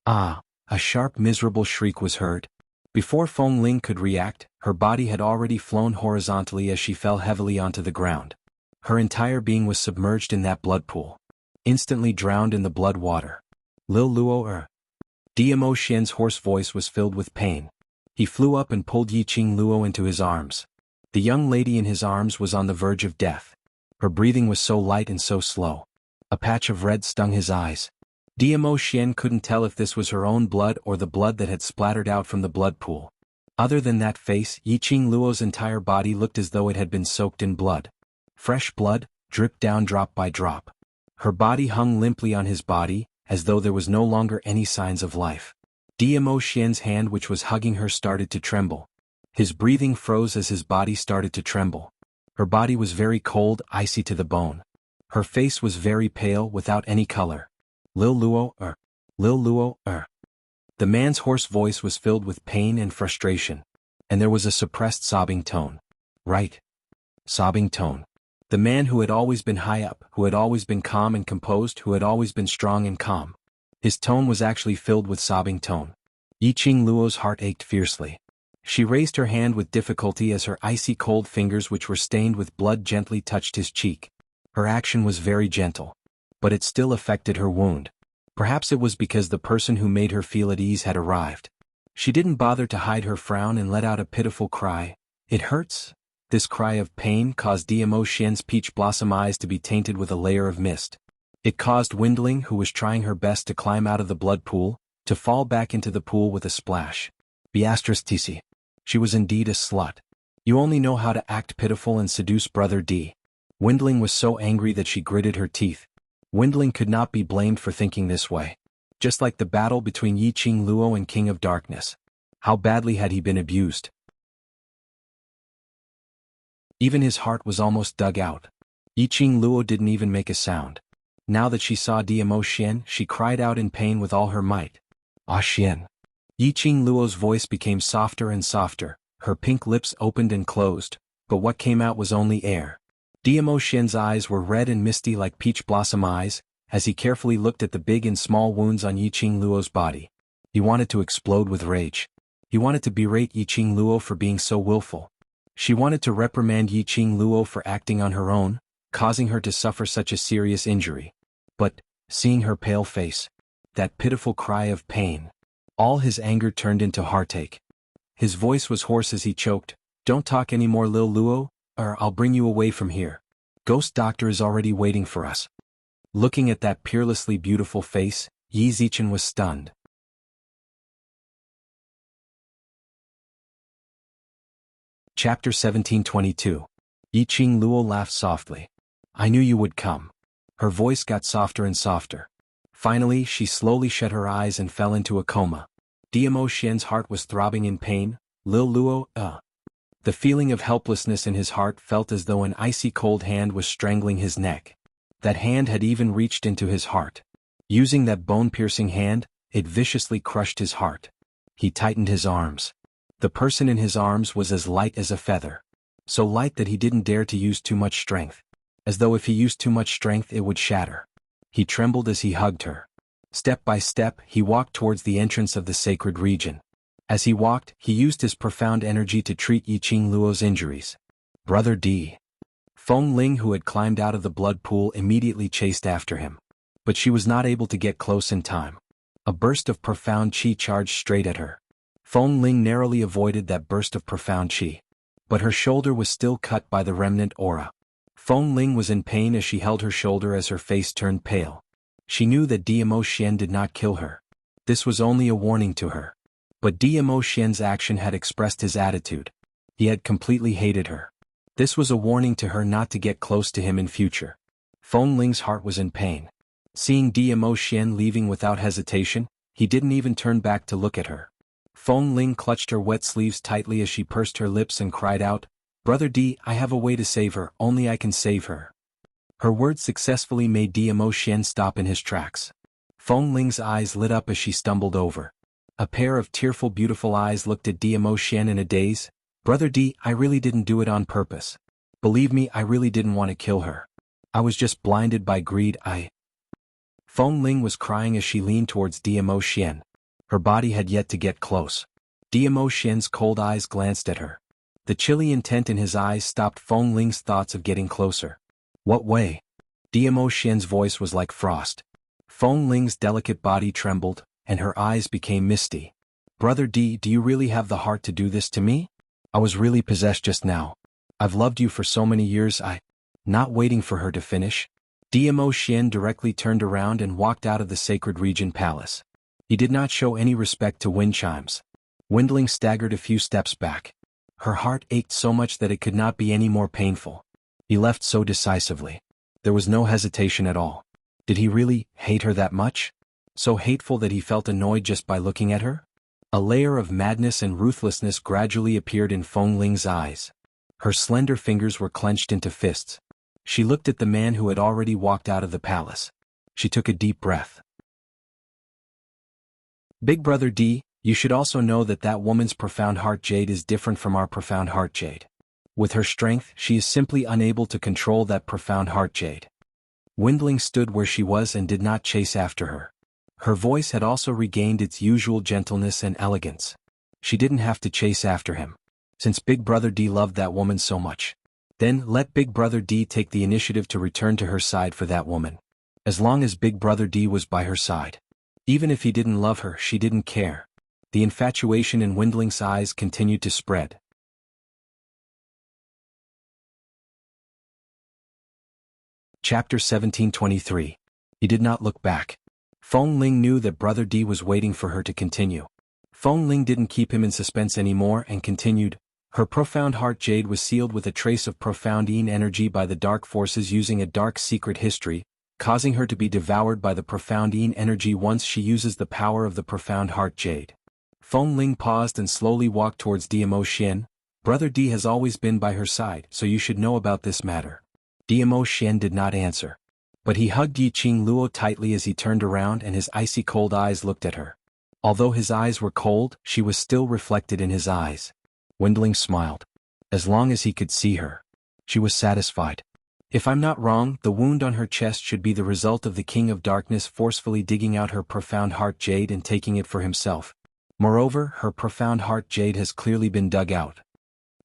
Ah! A sharp miserable shriek was heard. Before Feng Ling could react, her body had already flown horizontally as she fell heavily onto the ground. Her entire being was submerged in that blood pool. Instantly drowned in the blood water. Lil Luo Xian's hoarse voice was filled with pain. He flew up and pulled Yiqing Luo into his arms. The young lady in his arms was on the verge of death. Her breathing was so light and so slow. A patch of red stung his eyes. Xian couldn't tell if this was her own blood or the blood that had splattered out from the blood pool. Other than that face, Yiqing Luo's entire body looked as though it had been soaked in blood. Fresh blood, dripped down drop by drop. Her body hung limply on his body, as though there was no longer any signs of life. Dimo Xian's hand which was hugging her started to tremble. His breathing froze as his body started to tremble. Her body was very cold, icy to the bone. Her face was very pale without any color. Lil Luo, Lil Luo, The man's hoarse voice was filled with pain and frustration. And there was a suppressed sobbing tone. Right. Sobbing tone. The man who had always been high up, who had always been calm and composed, who had always been strong and calm. His tone was actually filled with sobbing tone. Yiqing Luo's heart ached fiercely. She raised her hand with difficulty as her icy cold fingers which were stained with blood gently touched his cheek. Her action was very gentle. But it still affected her wound. Perhaps it was because the person who made her feel at ease had arrived. She didn't bother to hide her frown and let out a pitiful cry. It hurts? This cry of pain caused Dimo Xian's peach blossom eyes to be tainted with a layer of mist. It caused Windling, who was trying her best to climb out of the blood pool, to fall back into the pool with a splash. Beatrice Tisi. She was indeed a slut. You only know how to act pitiful and seduce Brother D. Windling was so angry that she gritted her teeth. Windling could not be blamed for thinking this way. Just like the battle between Yiqing Luo and King of Darkness. How badly had he been abused? Even his heart was almost dug out. Yiqing Luo didn't even make a sound. Now that she saw Dimo Xian, she cried out in pain with all her might. Ah Xian. Yiqing Luo's voice became softer and softer, her pink lips opened and closed, but what came out was only air. Dimo Xian's eyes were red and misty like peach blossom eyes, as he carefully looked at the big and small wounds on Yiqing Luo's body. He wanted to explode with rage. He wanted to berate Yiqing Luo for being so willful. She wanted to reprimand Yiqing Luo for acting on her own, causing her to suffer such a serious injury. But, seeing her pale face, that pitiful cry of pain, all his anger turned into heartache. His voice was hoarse as he choked, "Don't talk anymore, Lil Luo, or I'll bring you away from here. Ghost Doctor is already waiting for us." Looking at that peerlessly beautiful face, Yi Zichen was stunned. Chapter 1722. Yiqing Luo laughed softly. "I knew you would come." Her voice got softer and softer. Finally, she slowly shut her eyes and fell into a coma. Dimo Xian's heart was throbbing in pain. Lil Luo, The feeling of helplessness in his heart felt as though an icy cold hand was strangling his neck. That hand had even reached into his heart. Using that bone-piercing hand, it viciously crushed his heart. He tightened his arms. The person in his arms was as light as a feather. So light that he didn't dare to use too much strength. As though if he used too much strength it would shatter. He trembled as he hugged her. Step by step, he walked towards the entrance of the sacred region. As he walked, he used his profound energy to treat Yiqing Luo's injuries. Brother D. Feng Ling, who had climbed out of the blood pool, immediately chased after him. But she was not able to get close in time. A burst of profound qi charged straight at her. Feng Ling narrowly avoided that burst of profound qi. But her shoulder was still cut by the remnant aura. Feng Ling was in pain as she held her shoulder as her face turned pale. She knew that Dimo Xian did not kill her. This was only a warning to her. But Dimo Xian's action had expressed his attitude. He had completely hated her. This was a warning to her not to get close to him in future. Feng Ling's heart was in pain. Seeing Dimo Xian leaving without hesitation, he didn't even turn back to look at her. Feng Ling clutched her wet sleeves tightly as she pursed her lips and cried out, "Brother D, I have a way to save her, only I can save her." Her words successfully made Dimo Xian stop in his tracks. Feng Ling's eyes lit up as she stumbled over. A pair of tearful beautiful eyes looked at Dimo Xian in a daze. "Brother D, I really didn't do it on purpose. Believe me, I really didn't want to kill her. I was just blinded by greed, Feng Ling was crying as she leaned towards Dimo Xian. Her body had yet to get close. Dimo Xian's cold eyes glanced at her. The chilly intent in his eyes stopped Feng Ling's thoughts of getting closer. "What way?" Dimo Xian's voice was like frost. Feng Ling's delicate body trembled, and her eyes became misty. "Brother D, do you really have the heart to do this to me? I was really possessed just now. I've loved you for so many years, Not waiting for her to finish, Dimo Xian directly turned around and walked out of the sacred region palace. He did not show any respect to wind chimes. Windling staggered a few steps back. Her heart ached so much that it could not be any more painful. He left so decisively. There was no hesitation at all. Did he really hate her that much? So hateful that he felt annoyed just by looking at her? A layer of madness and ruthlessness gradually appeared in Feng Ling's eyes. Her slender fingers were clenched into fists. She looked at the man who had already walked out of the palace. She took a deep breath. Big Brother D, you should also know that that woman's profound heart jade is different from our profound heart jade. With her strength, she is simply unable to control that profound heart jade. Windling stood where she was and did not chase after her. Her voice had also regained its usual gentleness and elegance. She didn't have to chase after him, since Big Brother D loved that woman so much. Then let Big Brother D take the initiative to return to her side for that woman. As long as Big Brother D was by her side. Even if he didn't love her, she didn't care. The infatuation in Windling's eyes continued to spread. Chapter 1723. He did not look back. Feng Ling knew that Brother D was waiting for her to continue. Feng Ling didn't keep him in suspense anymore and continued. Her profound heart jade was sealed with a trace of profound Yin energy by the dark forces using a dark secret history, causing her to be devoured by the profound Yin energy once she uses the power of the profound heart jade. Feng Ling paused and slowly walked towards Diamo Xian. Brother D has always been by her side, so you should know about this matter. Diamo Xian did not answer. But he hugged Yiqing Luo tightly as he turned around and his icy cold eyes looked at her. Although his eyes were cold, she was still reflected in his eyes. Windling smiled. As long as he could see her, she was satisfied. If I'm not wrong, the wound on her chest should be the result of the King of Darkness forcefully digging out her profound heart jade and taking it for himself. Moreover, her profound heart jade has clearly been dug out.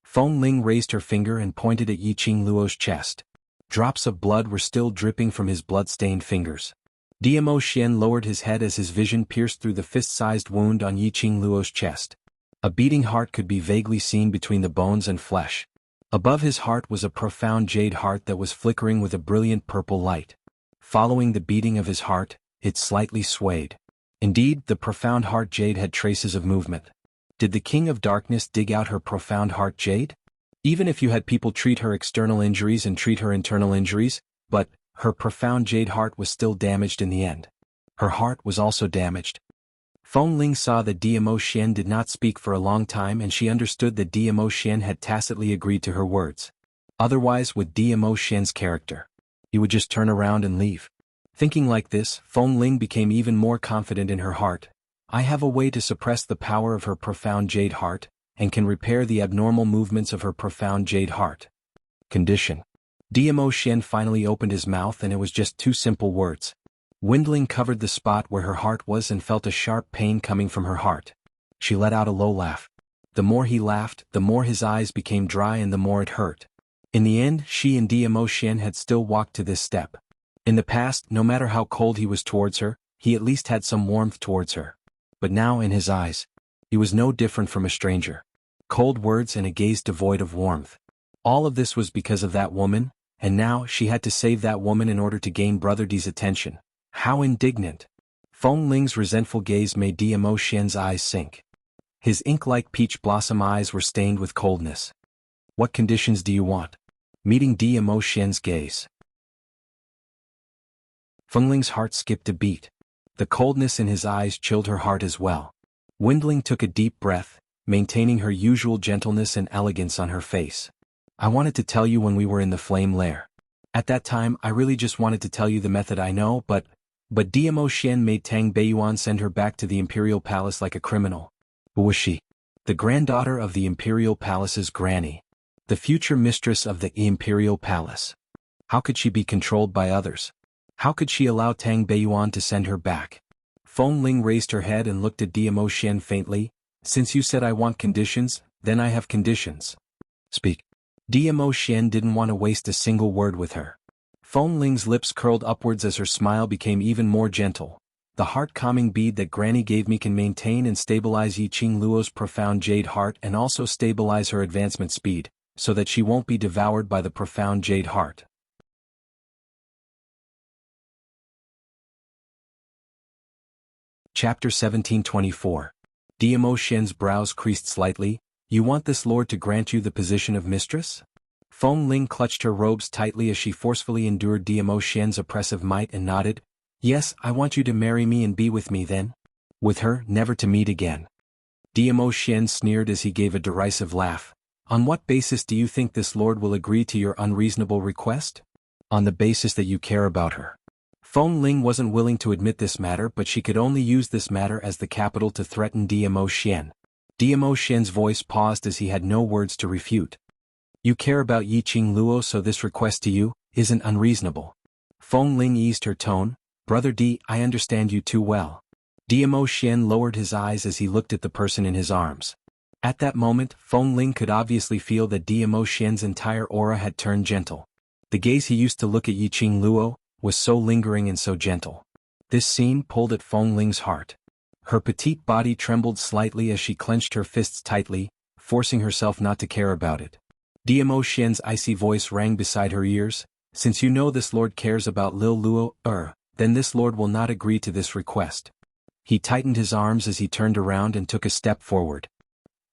Feng Ling raised her finger and pointed at Yiqing Luo's chest. Drops of blood were still dripping from his blood-stained fingers. Diamo Xian lowered his head as his vision pierced through the fist-sized wound on Yiqing Luo's chest. A beating heart could be vaguely seen between the bones and flesh. Above his heart was a profound jade heart that was flickering with a brilliant purple light. Following the beating of his heart, it slightly swayed. Indeed, the profound heart jade had traces of movement. Did the King of Darkness dig out her profound heart jade? Even if you had people treat her external injuries and treat her internal injuries, but her profound jade heart was still damaged in the end. Her heart was also damaged. Feng Ling saw that Diamo Xian did not speak for a long time and she understood that Diamo Xian had tacitly agreed to her words. Otherwise, with Diamo Xian's character, he would just turn around and leave. Thinking like this, Feng Ling became even more confident in her heart. I have a way to suppress the power of her profound jade heart, and can repair the abnormal movements of her profound jade heart. Condition. Diamo Xian finally opened his mouth and it was just two simple words. Windling covered the spot where her heart was and felt a sharp pain coming from her heart. She let out a low laugh. The more he laughed, the more his eyes became dry and the more it hurt. In the end, she and Diamo Xian had still walked to this step. In the past, no matter how cold he was towards her, he at least had some warmth towards her. But now in his eyes, he was no different from a stranger. Cold words and a gaze devoid of warmth. All of this was because of that woman, and now she had to save that woman in order to gain Brother D's attention. How indignant! Feng Ling's resentful gaze made Diamo Xian's eyes sink. His ink-like peach blossom eyes were stained with coldness. What conditions do you want? Meeting Diamo Xian's gaze. Feng Ling's heart skipped a beat. The coldness in his eyes chilled her heart as well. Windling took a deep breath, maintaining her usual gentleness and elegance on her face. I wanted to tell you when we were in the flame lair. At that time I really just wanted to tell you the method I know, but Diamo Xian made Tang Beiyuan send her back to the Imperial Palace like a criminal. Who was she? The granddaughter of the Imperial Palace's granny. The future mistress of the Imperial Palace. How could she be controlled by others? How could she allow Tang Beiyuan to send her back? Feng Ling raised her head and looked at Diamo Xian faintly. Since you said I want conditions, then I have conditions. Speak. Diamo Xian didn't want to waste a single word with her. Feng Ling's lips curled upwards as her smile became even more gentle. The heart-calming bead that Granny gave me can maintain and stabilize Yiqing Luo's profound jade heart and also stabilize her advancement speed, so that she won't be devoured by the profound jade heart. Chapter 1724. Diamo Xian's brows creased slightly. You want this lord to grant you the position of mistress? Feng Ling clutched her robes tightly as she forcefully endured Diamo Xian's oppressive might and nodded. Yes, I want you to marry me and be with me then. With her, never to meet again. Diamo Xian sneered as he gave a derisive laugh. On what basis do you think this lord will agree to your unreasonable request? On the basis that you care about her. Feng Ling wasn't willing to admit this matter, but she could only use this matter as the capital to threaten Diamo Xian. Diamo Xian's voice paused as he had no words to refute. You care about Yiqing Luo, so this request to you isn't unreasonable. Feng Ling eased her tone. Brother Di, I understand you too well. Diamo Xian lowered his eyes as he looked at the person in his arms. At that moment, Feng Ling could obviously feel that Diamo Xian's entire aura had turned gentle. The gaze he used to look at Yiqing Luo was so lingering and so gentle. This scene pulled at Feng Ling's heart. Her petite body trembled slightly as she clenched her fists tightly, forcing herself not to care about it. Diamo Xian's icy voice rang beside her ears. Since you know this lord cares about Lil Luo, then this lord will not agree to this request. He tightened his arms as he turned around and took a step forward.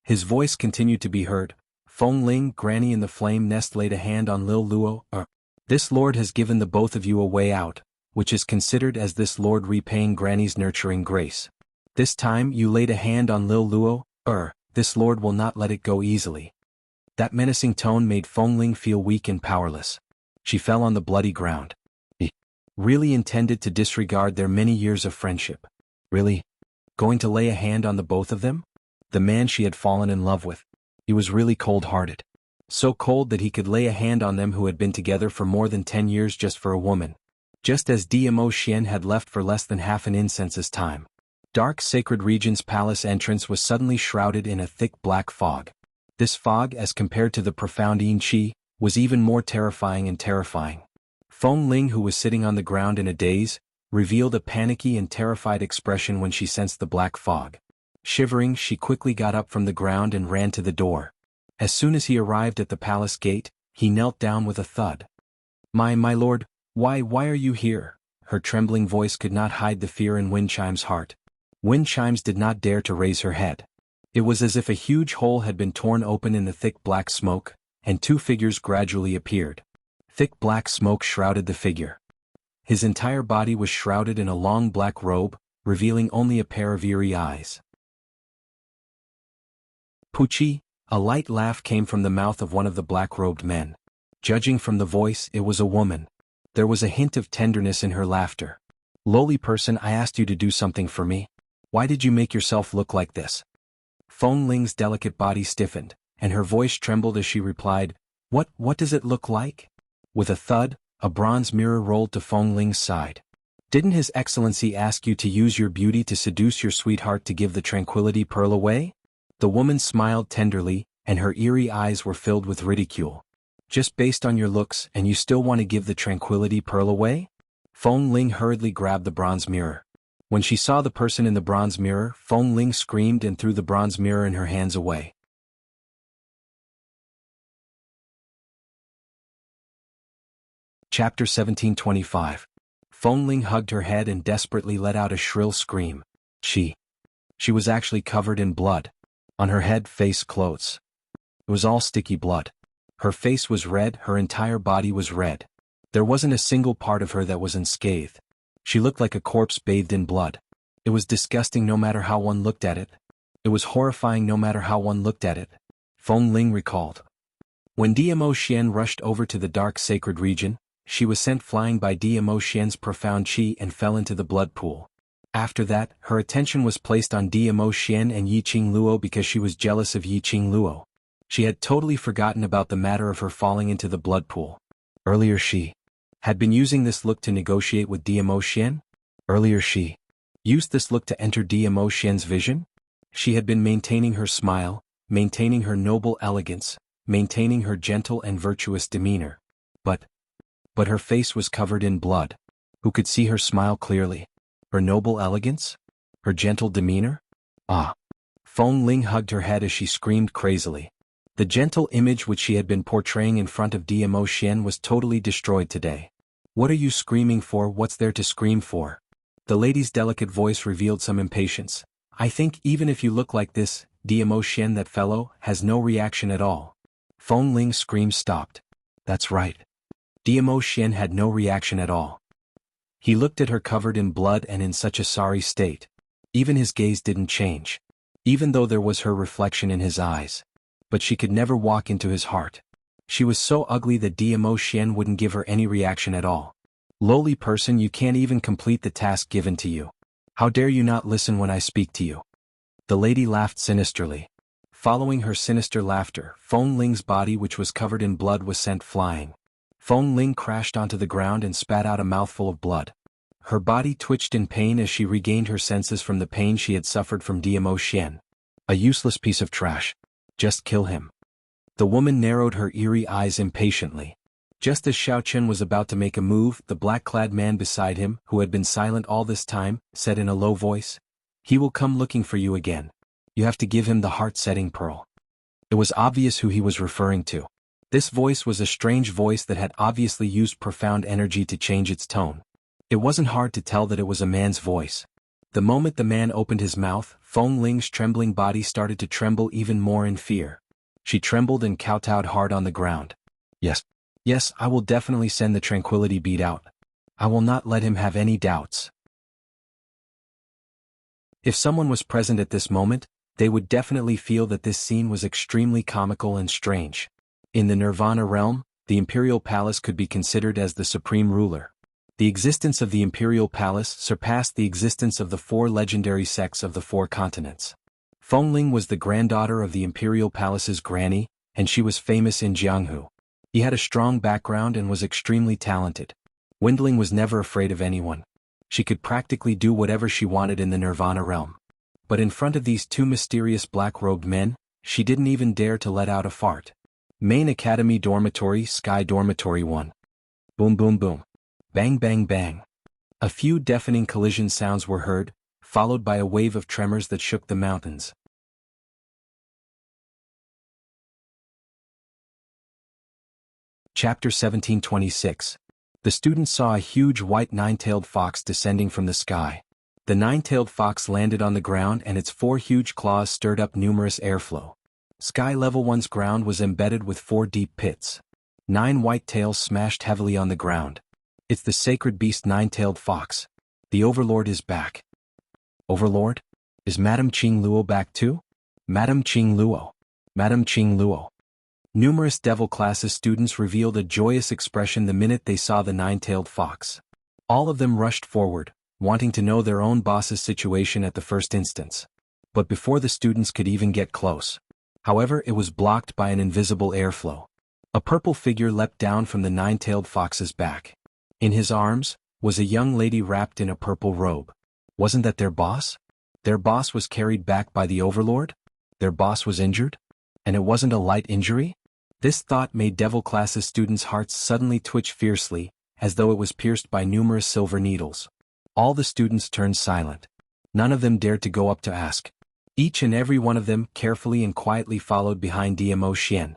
His voice continued to be heard. Feng Ling, Granny in the Flame Nest laid a hand on Lil Luo. This lord has given the both of you a way out, which is considered as this lord repaying Granny's nurturing grace. This time you laid a hand on Lil Luo, this lord will not let it go easily. That menacing tone made Feng Ling feel weak and powerless. She fell on the bloody ground. He really intended to disregard their many years of friendship. Really? Going to lay a hand on the both of them? The man she had fallen in love with. He was really cold-hearted. So cold that he could lay a hand on them who had been together for more than 10 years just for a woman. Just as Diamo Xian had left for less than half an incense's time. Dark Sacred Region's palace entrance was suddenly shrouded in a thick black fog. This fog, as compared to the profound Yin Qi, was even more terrifying and terrifying. Feng Ling, who was sitting on the ground in a daze, revealed a panicky and terrified expression when she sensed the black fog. Shivering, she quickly got up from the ground and ran to the door. As soon as he arrived at the palace gate, he knelt down with a thud. My lord, why are you here? Her trembling voice could not hide the fear in Wind Chime's heart. Wind Chimes did not dare to raise her head. It was as if a huge hole had been torn open in the thick black smoke, and two figures gradually appeared. Thick black smoke shrouded the figure. His entire body was shrouded in a long black robe, revealing only a pair of eerie eyes. Puchi, a light laugh came from the mouth of one of the black-robed men. Judging from the voice, it was a woman. There was a hint of tenderness in her laughter. Lowly person, I asked you to do something for me. Why did you make yourself look like this? Feng Ling's delicate body stiffened, and her voice trembled as she replied, What does it look like? With a thud, a bronze mirror rolled to Feng Ling's side. Didn't His Excellency ask you to use your beauty to seduce your sweetheart to give the Tranquility Pearl away? The woman smiled tenderly, and her eerie eyes were filled with ridicule. Just based on your looks, and you still want to give the Tranquility Pearl away? Feng Ling hurriedly grabbed the bronze mirror. When she saw the person in the bronze mirror, Feng Ling screamed and threw the bronze mirror in her hands away. Chapter 1725. Feng Ling hugged her head and desperately let out a shrill scream. She was actually covered in blood. On her head, face, clothes. It was all sticky blood. Her face was red, her entire body was red. There wasn't a single part of her that was unscathed. She looked like a corpse bathed in blood. It was disgusting no matter how one looked at it. It was horrifying no matter how one looked at it. Feng Ling recalled. When Diamo Xian rushed over to the dark sacred region, she was sent flying by Diamo Xian's profound qi and fell into the blood pool. After that, her attention was placed on Diamo Xian and Yiqing Luo because she was jealous of Yiqing Luo. She had totally forgotten about the matter of her falling into the blood pool. Earlier she had been using this look to negotiate with Diamo Xian. Earlier she used this look to enter Diamo Xian's vision. She had been maintaining her smile, maintaining her noble elegance, maintaining her gentle and virtuous demeanor. But her face was covered in blood. Who could see her smile clearly? Her noble elegance? Her gentle demeanor? Ah! Feng Ling hugged her head as she screamed crazily. The gentle image which she had been portraying in front of Diamo Xian was totally destroyed today. What are you screaming for? What's there to scream for? The lady's delicate voice revealed some impatience. I think even if you look like this, Diamo Xian, that fellow, has no reaction at all. Feng Ling's scream stopped. That's right. Diamo Xian had no reaction at all. He looked at her covered in blood and in such a sorry state. Even his gaze didn't change. even though there was her reflection in his eyes. But she could never walk into his heart. She was so ugly that Dmo Xian wouldn't give her any reaction at all. Lowly person, you can't even complete the task given to you. How dare you not listen when I speak to you? The lady laughed sinisterly. Following her sinister laughter, Feng Ling's body, which was covered in blood, was sent flying. Feng Ling crashed onto the ground and spat out a mouthful of blood. Her body twitched in pain as she regained her senses from the pain she had suffered from Dmo Xian. A useless piece of trash. Just kill him. The woman narrowed her eerie eyes impatiently. Just as Xiao Chen was about to make a move, the black-clad man beside him, who had been silent all this time, said in a low voice, "He will come looking for you again. You have to give him the heart-setting pearl." It was obvious who he was referring to. This voice was a strange voice that had obviously used profound energy to change its tone. It wasn't hard to tell that it was a man's voice. The moment the man opened his mouth, Feng Ling's trembling body started to tremble even more in fear. She trembled and kowtowed hard on the ground. Yes, I will definitely send the tranquility bead out. I will not let him have any doubts. If someone was present at this moment, they would definitely feel that this scene was extremely comical and strange. In the Nirvana realm, the Imperial Palace could be considered as the supreme ruler. The existence of the Imperial Palace surpassed the existence of the 4 legendary sects of the 4 continents. Feng Ling was the granddaughter of the Imperial Palace's granny, and she was famous in Jianghu. He had a strong background and was extremely talented. Windling was never afraid of anyone. She could practically do whatever she wanted in the Nirvana realm. But in front of these 2 mysterious black-robed men, she didn't even dare to let out a fart. Main Academy Dormitory, Sky Dormitory 1. Boom boom boom. Bang bang bang. A few deafening collision sounds were heard, followed by a wave of tremors that shook the mountains. Chapter 1726. The students saw a huge white 9-tailed fox descending from the sky. The 9-tailed fox landed on the ground and its 4 huge claws stirred up numerous airflow. Sky Level 1's ground was embedded with 4 deep pits. 9 white tails smashed heavily on the ground. It's the sacred beast 9-tailed fox. The Overlord is back. Overlord? Is Madame Qing Luo back too? Madame Qing Luo. Madame Qing Luo. Numerous Devil Classes students revealed a joyous expression the minute they saw the 9-tailed fox. All of them rushed forward, wanting to know their own boss's situation at the first instance. But before the students could even get close. However, it was blocked by an invisible airflow. A purple figure leapt down from the 9-tailed fox's back. In his arms was a young lady wrapped in a purple robe. Wasn't that their boss? Their boss was carried back by the Overlord? Their boss was injured? And it wasn't a light injury? This thought made Devil Classes students' hearts suddenly twitch fiercely, as though it was pierced by numerous silver needles. All the students turned silent. None of them dared to go up to ask. Each and every one of them carefully and quietly followed behind Dmo Xian.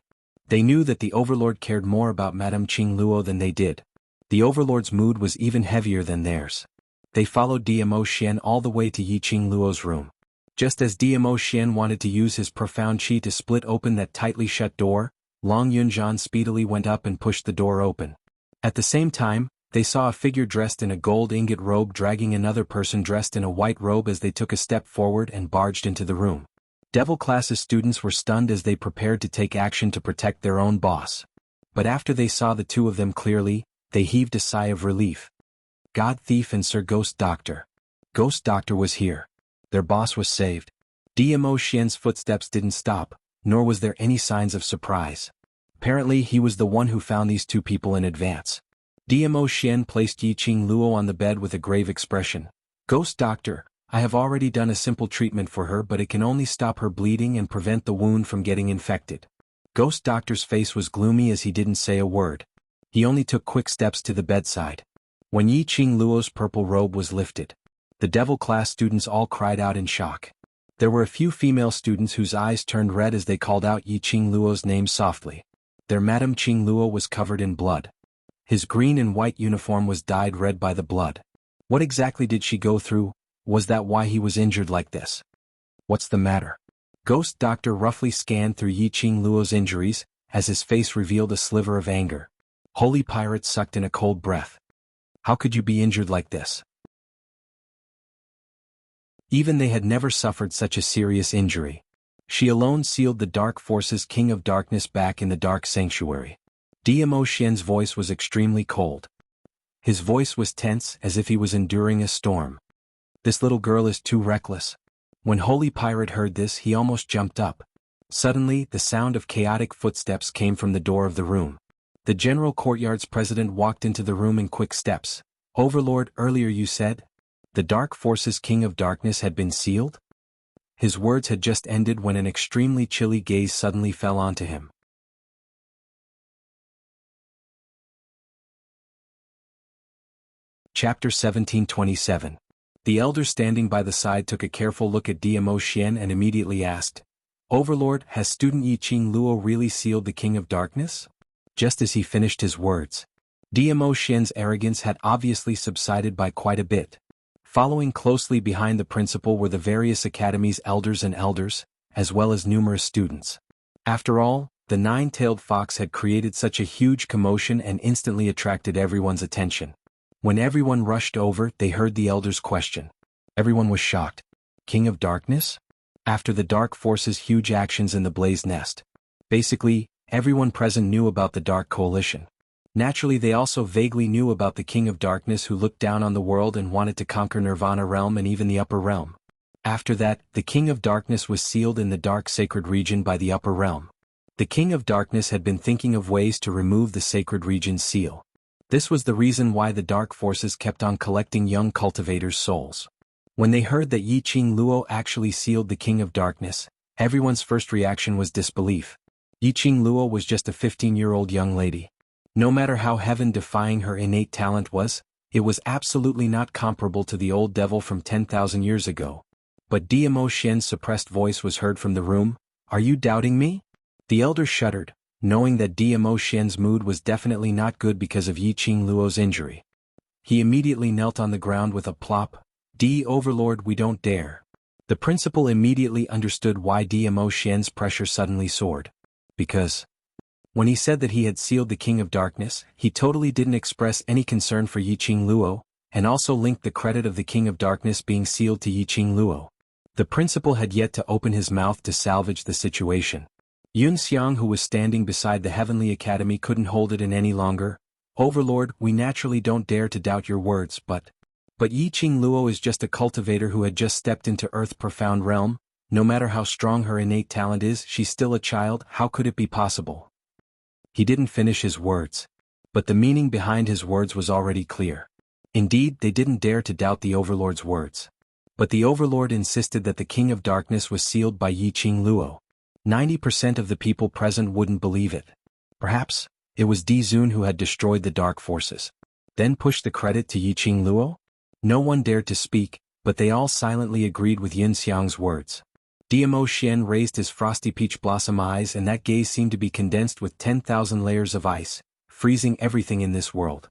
They knew that the Overlord cared more about Madame Qing Luo than they did. The Overlord's mood was even heavier than theirs. They followed Dmo Xian all the way to Yi Qing Luo's room. Just as Dmo Xian wanted to use his profound qi to split open that tightly shut door, Long Yunjian speedily went up and pushed the door open. At the same time, they saw a figure dressed in a gold ingot robe dragging another person dressed in a white robe as they took a step forward and barged into the room. Devil Classes students were stunned as they prepared to take action to protect their own boss. But after they saw the 2 of them clearly, they heaved a sigh of relief. God Thief and Sir Ghost Doctor. Ghost Doctor was here. Their boss was saved. Dmo Xian's footsteps didn't stop, nor was there any signs of surprise. Apparently he was the one who found these 2 people in advance. Dmo Xian placed Yi Qing Luo on the bed with a grave expression. Ghost Doctor, I have already done a simple treatment for her, but it can only stop her bleeding and prevent the wound from getting infected. Ghost Doctor's face was gloomy as he didn't say a word. He only took quick steps to the bedside. When Yi Qing Luo's purple robe was lifted, the Devil Class students all cried out in shock. There were a few female students whose eyes turned red as they called out Yi Qing Luo's name softly. Their Madame Qing Luo was covered in blood. His green and white uniform was dyed red by the blood. What exactly did she go through? Was that why he was injured like this? What's the matter? Ghost Doctor roughly scanned through Yi Qing Luo's injuries, as his face revealed a sliver of anger. Holy Pirate sucked in a cold breath. How could you be injured like this? Even they had never suffered such a serious injury. She alone sealed the Dark Forces King of Darkness back in the Dark Sanctuary. Dmo Xian's voice was extremely cold. His voice was tense as if he was enduring a storm. This little girl is too reckless. When Holy Pirate heard this, he almost jumped up. Suddenly, the sound of chaotic footsteps came from the door of the room. The General Courtyard's president walked into the room in quick steps. Overlord, earlier you said the Dark Forces King of Darkness had been sealed? His words had just ended when an extremely chilly gaze suddenly fell onto him. Chapter 1727. The elder standing by the side took a careful look at Dmo Xian and immediately asked, Overlord, has student Yiqing Luo really sealed the King of Darkness? Just as he finished his words, Dmo Xian's arrogance had obviously subsided by quite a bit. Following closely behind the principal were the various academies' elders and elders, as well as numerous students. After all, the nine-tailed fox had created such a huge commotion and instantly attracted everyone's attention. When everyone rushed over, they heard the elder's question. Everyone was shocked. King of Darkness? After the Dark Force's huge actions in the Blaze Nest. Basically, everyone present knew about the Dark Coalition. Naturally, they also vaguely knew about the King of Darkness who looked down on the world and wanted to conquer Nirvana Realm and even the Upper Realm. After that, the King of Darkness was sealed in the Dark Sacred Region by the Upper Realm. The King of Darkness had been thinking of ways to remove the Sacred Region's seal. This was the reason why the Dark Forces kept on collecting young cultivators' souls. When they heard that Yiqing Luo actually sealed the King of Darkness, everyone's first reaction was disbelief. Yiqing Luo was just a 15-year-old young lady. No matter how heaven-defying her innate talent was, it was absolutely not comparable to the old devil from 10,000 years ago. But Dmo Xian's suppressed voice was heard from the room. Are you doubting me? The elder shuddered, knowing that Dmo Xian's mood was definitely not good because of Yiqing Luo's injury. He immediately knelt on the ground with a plop. Overlord, we don't dare. The principal immediately understood why Dmo Xian's pressure suddenly soared. Because when he said that he had sealed the King of Darkness, he totally didn't express any concern for Yiqing Luo, and also linked the credit of the King of Darkness being sealed to Yiqing Luo. The principal had yet to open his mouth to salvage the situation. Yun Xiang, who was standing beside the Heavenly Academy, couldn't hold it in any longer. Overlord, we naturally don't dare to doubt your words, but Yiqing Luo is just a cultivator who had just stepped into Earth's profound realm. No matter how strong her innate talent is, she's still a child. How could it be possible? He didn't finish his words. But the meaning behind his words was already clear. Indeed, they didn't dare to doubt the Overlord's words. But the Overlord insisted that the King of Darkness was sealed by Yiqing Luo. 90% of the people present wouldn't believe it. Perhaps it was Di Zun who had destroyed the Dark Forces. Then pushed the credit to Yiqing Luo? No one dared to speak, but they all silently agreed with Yun Xiang's words. Dmo Xian raised his frosty peach blossom eyes, and that gaze seemed to be condensed with 10,000 layers of ice, freezing everything in this world.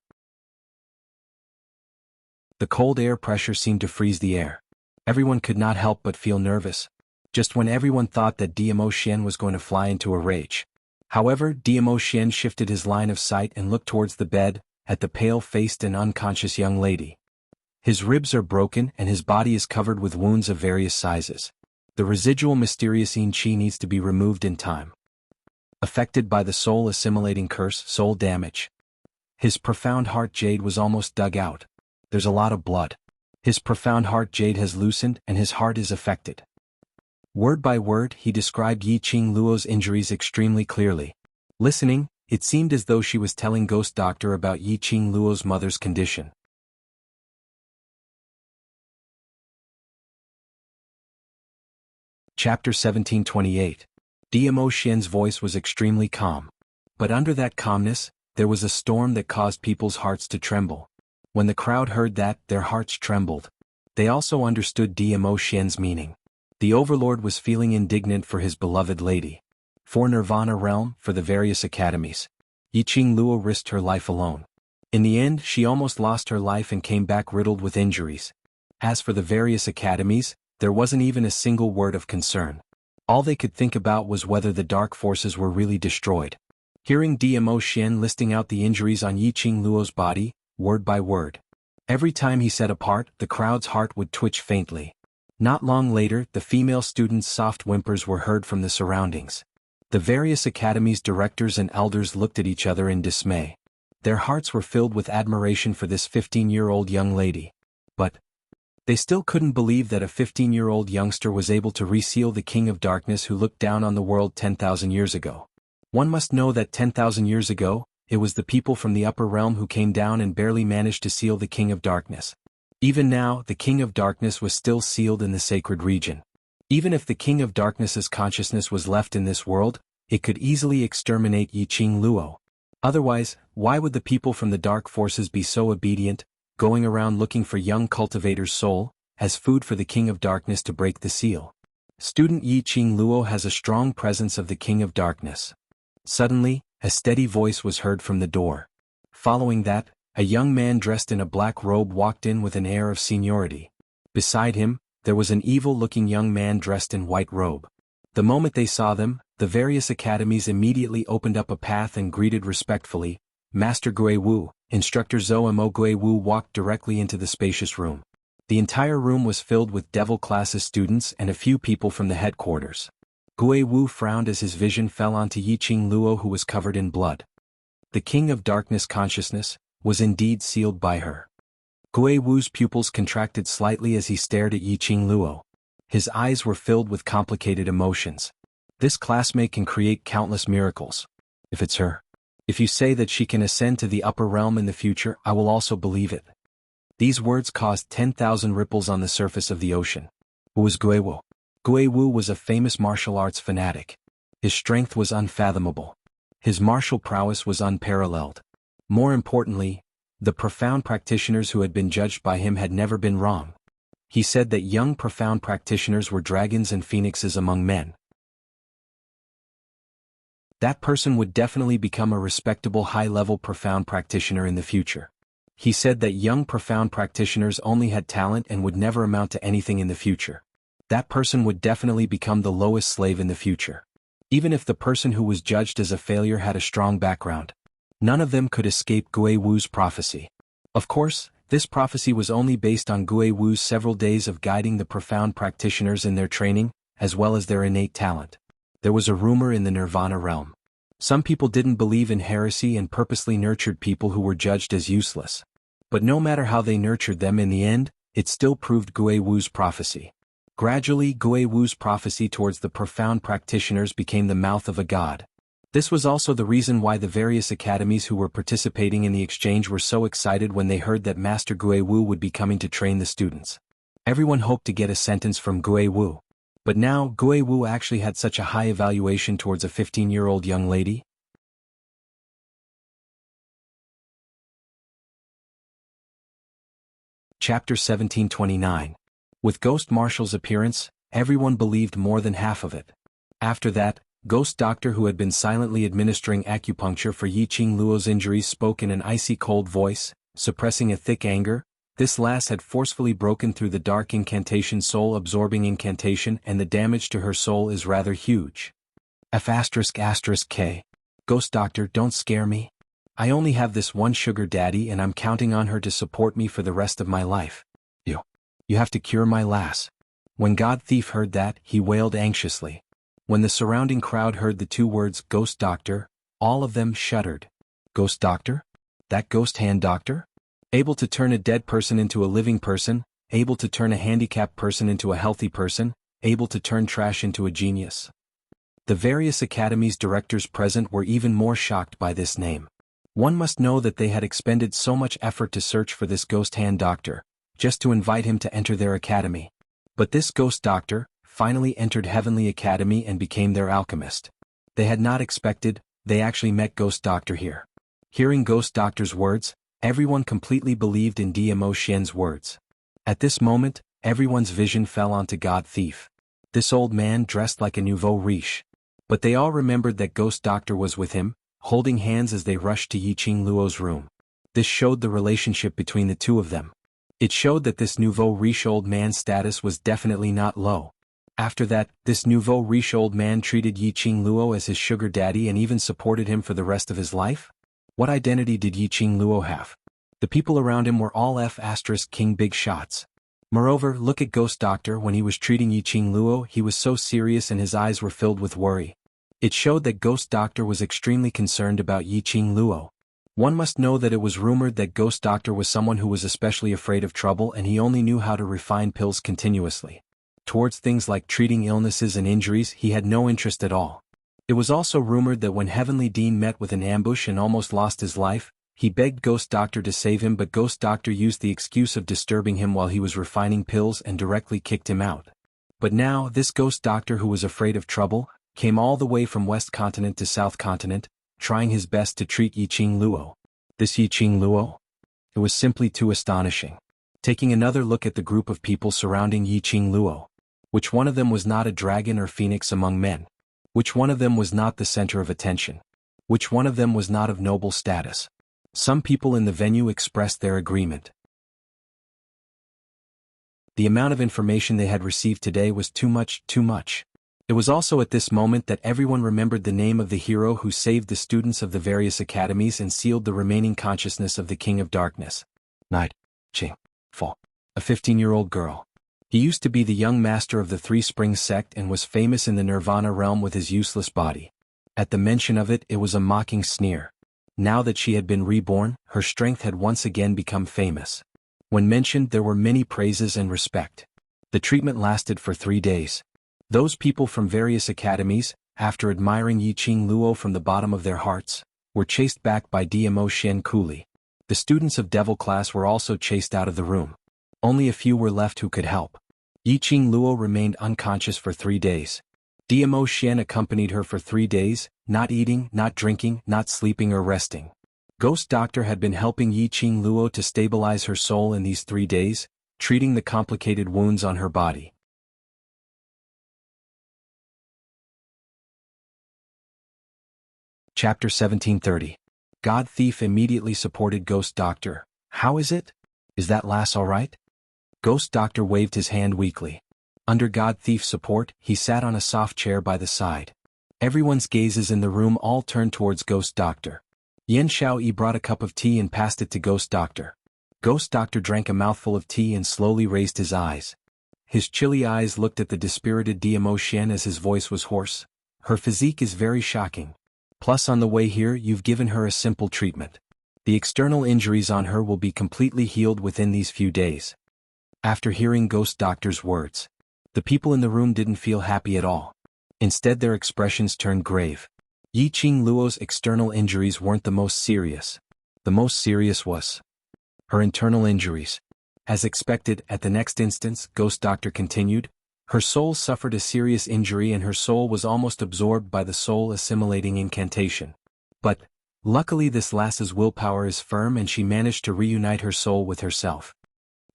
The cold air pressure seemed to freeze the air. Everyone could not help but feel nervous. Just when everyone thought that Dmo Xian was going to fly into a rage. However, Dmo Xian shifted his line of sight and looked towards the bed, at the pale-faced and unconscious young lady. His ribs are broken and his body is covered with wounds of various sizes. The residual mysterious yin qi needs to be removed in time. Affected by the soul-assimilating curse, soul damage. His profound heart jade was almost dug out. There's a lot of blood. His profound heart jade has loosened and his heart is affected. Word by word, he described Yiqing Luo's injuries extremely clearly. Listening, it seemed as though she was telling Ghost Doctor about Yiqing Luo's mother's condition. Chapter 1728. Dmo Xian's voice was extremely calm. But under that calmness, there was a storm that caused people's hearts to tremble. When the crowd heard that, their hearts trembled. They also understood Dmo Xian's meaning. The Overlord was feeling indignant for his beloved lady. For Nirvana Realm, for the various academies. Yiqing Luo risked her life alone. In the end, she almost lost her life and came back riddled with injuries. As for the various academies, there wasn't even a single word of concern. All they could think about was whether the Dark Forces were really destroyed. Hearing Dmo Xian listing out the injuries on Yiqing Luo's body, word by word. Every time he said a part, the crowd's heart would twitch faintly. Not long later, the female students' soft whimpers were heard from the surroundings. The various academies' directors and elders looked at each other in dismay. Their hearts were filled with admiration for this 15-year-old young lady. But they still couldn't believe that a 15-year-old youngster was able to reseal the King of Darkness who looked down on the world 10,000 years ago. One must know that 10,000 years ago, it was the people from the upper realm who came down and barely managed to seal the King of Darkness. Even now, the King of Darkness was still sealed in the sacred region. Even if the King of Darkness's consciousness was left in this world, it could easily exterminate Yiqing Luo. Otherwise, why would the people from the dark forces be so obedient, going around looking for young cultivator's soul, as food for the King of Darkness to break the seal? Student Yiqing Luo has a strong presence of the King of Darkness. Suddenly, a steady voice was heard from the door. Following that, a young man dressed in a black robe walked in with an air of seniority. Beside him, there was an evil-looking young man dressed in white robe. The moment they saw them, the various academies immediately opened up a path and greeted respectfully. Master Gui Wu, Instructor Zhou Mo Gui Wu walked directly into the spacious room. The entire room was filled with devil classes students and a few people from the headquarters. Gui Wu frowned as his vision fell onto Yiqing Luo, who was covered in blood. The King of Darkness consciousness was indeed sealed by her. Gui Wu's pupils contracted slightly as he stared at Yiqing Luo. His eyes were filled with complicated emotions. This classmate can create countless miracles. If it's her. If you say that she can ascend to the upper realm in the future, I will also believe it. These words caused 10,000 ripples on the surface of the ocean. Who was Gui Wu? Gui Wu was a famous martial arts fanatic. His strength was unfathomable. His martial prowess was unparalleled. More importantly, the profound practitioners who had been judged by him had never been wrong. He said that young profound practitioners were dragons and phoenixes among men. That person would definitely become a respectable high-level profound practitioner in the future. He said that young profound practitioners only had talent and would never amount to anything in the future. That person would definitely become the lowest slave in the future. Even if the person who was judged as a failure had a strong background, none of them could escape Gui Wu's prophecy. Of course, this prophecy was only based on Gui Wu's several days of guiding the profound practitioners in their training, as well as their innate talent. There was a rumor in the Nirvana realm. Some people didn't believe in heresy and purposely nurtured people who were judged as useless. But no matter how they nurtured them, in the end, it still proved Gui Wu's prophecy. Gradually, Gui Wu's prophecy towards the profound practitioners became the mouth of a god. This was also the reason why the various academies who were participating in the exchange were so excited when they heard that Master Gui Wu would be coming to train the students. Everyone hoped to get a sentence from Gui Wu. But now, Gui Wu actually had such a high evaluation towards a 15-year-old young lady. Chapter 1729. With Ghost Marshal's appearance, everyone believed more than half of it. After that, Ghost Doctor, who had been silently administering acupuncture for Yiqing Luo's injuries, spoke in an icy cold voice, suppressing a thick anger. This lass had forcefully broken through the dark incantation soul-absorbing incantation, and the damage to her soul is rather huge. F***K. Ghost Doctor, don't scare me. I only have this one sugar daddy and I'm counting on her to support me for the rest of my life. You have to cure my lass. When God Thief heard that, he wailed anxiously. When the surrounding crowd heard the two words Ghost Doctor, all of them shuddered. Ghost Doctor? That ghost hand doctor? Able to turn a dead person into a living person, able to turn a handicapped person into a healthy person, able to turn trash into a genius. The various academies' directors present were even more shocked by this name. One must know that they had expended so much effort to search for this ghost hand doctor, just to invite him to enter their academy. But this ghost doctor finally entered Heavenly Academy and became their alchemist. They had not expected, they actually met Ghost Doctor here. Hearing Ghost Doctor's words, everyone completely believed in Dmo Xian's words. At this moment, everyone's vision fell onto God Thief. This old man dressed like a nouveau riche. But they all remembered that Ghost Doctor was with him, holding hands as they rushed to Yiqing Luo's room. This showed the relationship between the two of them. It showed that this nouveau riche old man's status was definitely not low. After that, this nouveau riche old man treated Yiqing Luo as his sugar daddy and even supported him for the rest of his life? What identity did Yiqing Luo have? The people around him were all F***King big shots. Moreover, look at Ghost Doctor. When he was treating Yiqing Luo, he was so serious and his eyes were filled with worry. It showed that Ghost Doctor was extremely concerned about Yiqing Luo. One must know that it was rumored that Ghost Doctor was someone who was especially afraid of trouble and he only knew how to refine pills continuously. Towards things like treating illnesses and injuries, he had no interest at all. It was also rumored that when Heavenly Dean met with an ambush and almost lost his life, he begged Ghost Doctor to save him, but Ghost Doctor used the excuse of disturbing him while he was refining pills and directly kicked him out. But now, this Ghost Doctor who was afraid of trouble, came all the way from West Continent to South Continent, trying his best to treat Yiqing Luo. This Yiqing Luo? It was simply too astonishing. Taking another look at the group of people surrounding Yiqing Luo. Which one of them was not a dragon or phoenix among men? Which one of them was not the center of attention? Which one of them was not of noble status? Some people in the venue expressed their agreement. The amount of information they had received today was too much, too much. It was also at this moment that everyone remembered the name of the hero who saved the students of the various academies and sealed the remaining consciousness of the King of Darkness. Night. Ching. Fall. A 15-year-old girl. He used to be the young master of the Three Springs sect and was famous in the Nirvana realm with his useless body. At the mention of it, it was a mocking sneer. Now that she had been reborn, her strength had once again become famous. When mentioned, there were many praises and respect. The treatment lasted for 3 days. Those people from various academies, after admiring Yiqing Luo from the bottom of their hearts, were chased back by DMO Shen Kuli. The students of Devil class were also chased out of the room. Only a few were left who could help. Yiqing Luo remained unconscious for 3 days. DMO Shen accompanied her for 3 days, not eating, not drinking, not sleeping or resting. Ghost Doctor had been helping Yiqing Luo to stabilize her soul in these 3 days, treating the complicated wounds on her body. Chapter 1730. God Thief immediately supported Ghost Doctor. How is it? Is that lass all right? Ghost Doctor waved his hand weakly. Under God Thief's support, he sat on a soft chair by the side. Everyone's gazes in the room all turned towards Ghost Doctor. Yen Xiaoyi brought a cup of tea and passed it to Ghost Doctor. Ghost Doctor drank a mouthful of tea and slowly raised his eyes. His chilly eyes looked at the dispirited DMO Shen as his voice was hoarse. Her physique is very shocking. Plus on the way here you've given her a simple treatment. The external injuries on her will be completely healed within these few days. After hearing Ghost Doctor's words, the people in the room didn't feel happy at all. Instead their expressions turned grave. Yiqing Luo's external injuries weren't the most serious. The most serious was her internal injuries. As expected, at the next instance, Ghost Doctor continued, her soul suffered a serious injury and her soul was almost absorbed by the soul-assimilating incantation. But, luckily this lass's willpower is firm and she managed to reunite her soul with herself.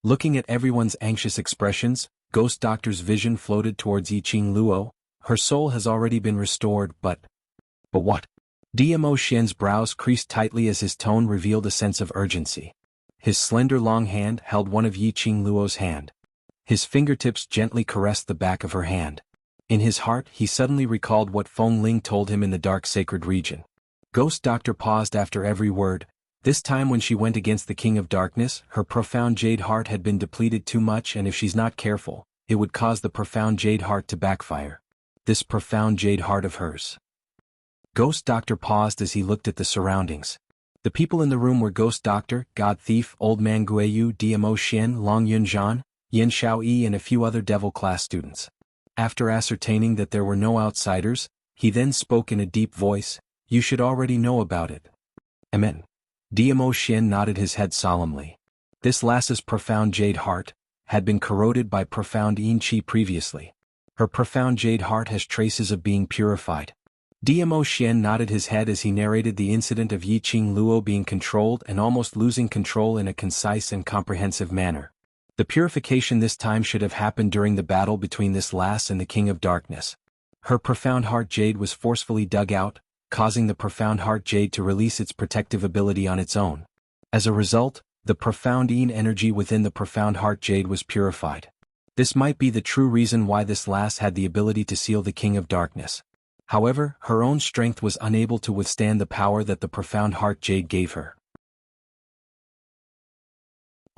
Looking at everyone's anxious expressions, Ghost Doctor's vision floated towards Yiqing Luo. Her soul has already been restored, but what? DMO Shen's brows creased tightly as his tone revealed a sense of urgency. His slender long hand held one of Yiqing Luo's hand. His fingertips gently caressed the back of her hand. In his heart he suddenly recalled what Feng Ling told him in the dark sacred region. Ghost Doctor paused after every word. This time when she went against the King of Darkness, her profound jade heart had been depleted too much and if she's not careful, it would cause the profound jade heart to backfire. This profound jade heart of hers. Ghost Doctor paused as he looked at the surroundings. The people in the room were Ghost Doctor, God Thief, Old Man Guiyu, DMO Shen, Long Yunzhan, Yen Xiaoyi and a few other Devil class students. After ascertaining that there were no outsiders, he then spoke in a deep voice, "You should already know about it." Amen. DMO Shen nodded his head solemnly. This lass's profound jade heart had been corroded by profound yin qi previously. Her profound jade heart has traces of being purified. DMO Shen nodded his head as he narrated the incident of Yiqing Luo being controlled and almost losing control in a concise and comprehensive manner. The purification this time should have happened during the battle between this lass and the King of Darkness. Her profound heart jade was forcefully dug out, causing the profound heart jade to release its protective ability on its own. As a result, the profound yin energy within the profound heart jade was purified. This might be the true reason why this lass had the ability to seal the King of Darkness. However, her own strength was unable to withstand the power that the profound heart jade gave her.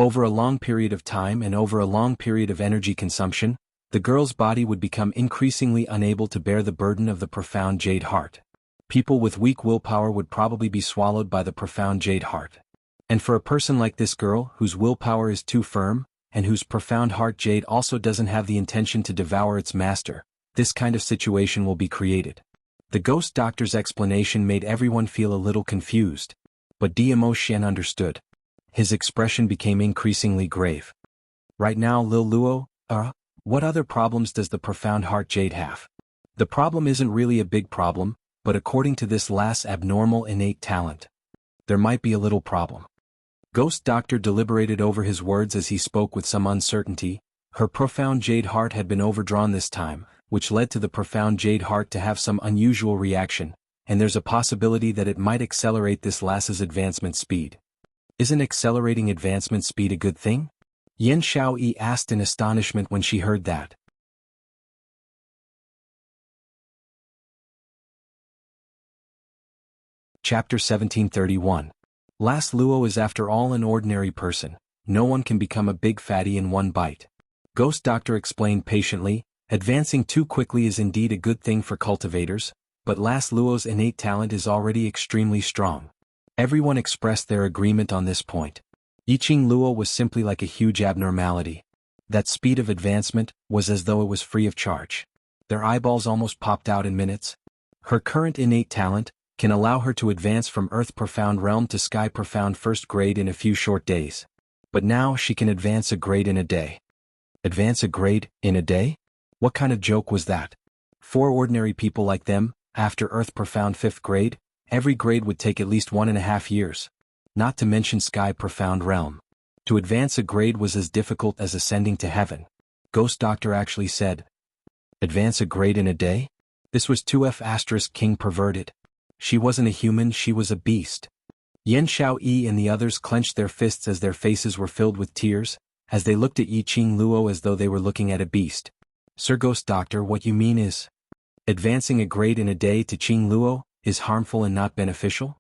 Over a long period of time and over a long period of energy consumption, the girl's body would become increasingly unable to bear the burden of the profound jade heart. People with weak willpower would probably be swallowed by the profound jade heart. And for a person like this girl, whose willpower is too firm, and whose profound heart jade also doesn't have the intention to devour its master, this kind of situation will be created. The ghost doctor's explanation made everyone feel a little confused, but Dimo Xian understood. His expression became increasingly grave. Right now, Lil Luo, what other problems does the profound heart jade have? The problem isn't really a big problem, but according to this last abnormal innate talent, there might be a little problem. Ghost Doctor deliberated over his words as he spoke with some uncertainty. Her profound jade heart had been overdrawn this time, which led to the profound jade heart to have some unusual reaction, and there's a possibility that it might accelerate this lass's advancement speed. Isn't accelerating advancement speed a good thing? Yen Xiaoyi asked in astonishment when she heard that. Chapter 1731. Las Luo is after all an ordinary person. No one can become a big fatty in one bite. Ghost Doctor explained patiently, advancing too quickly is indeed a good thing for cultivators, but Las Luo's innate talent is already extremely strong. Everyone expressed their agreement on this point. Yiqing Luo was simply like a huge abnormality. That speed of advancement was as though it was free of charge. Their eyeballs almost popped out in minutes. Her current innate talent can allow her to advance from Earth Profound Realm to Sky Profound First Grade in a few short days. But now she can advance a grade in a day. Advance a grade in a day? What kind of joke was that? For ordinary people like them, after Earth Profound 5th grade, every grade would take at least 1.5 years. Not to mention Sky Profound Realm. To advance a grade was as difficult as ascending to heaven. Ghost Doctor actually said, advance a grade in a day? This was 2F** King perverted. She wasn't a human, she was a beast. Yen Xiaoyi and the others clenched their fists as their faces were filled with tears, as they looked at Yiqing Luo as though they were looking at a beast. Sir Ghost Doctor, what you mean is, advancing a grade in a day to Qing Luo is harmful and not beneficial?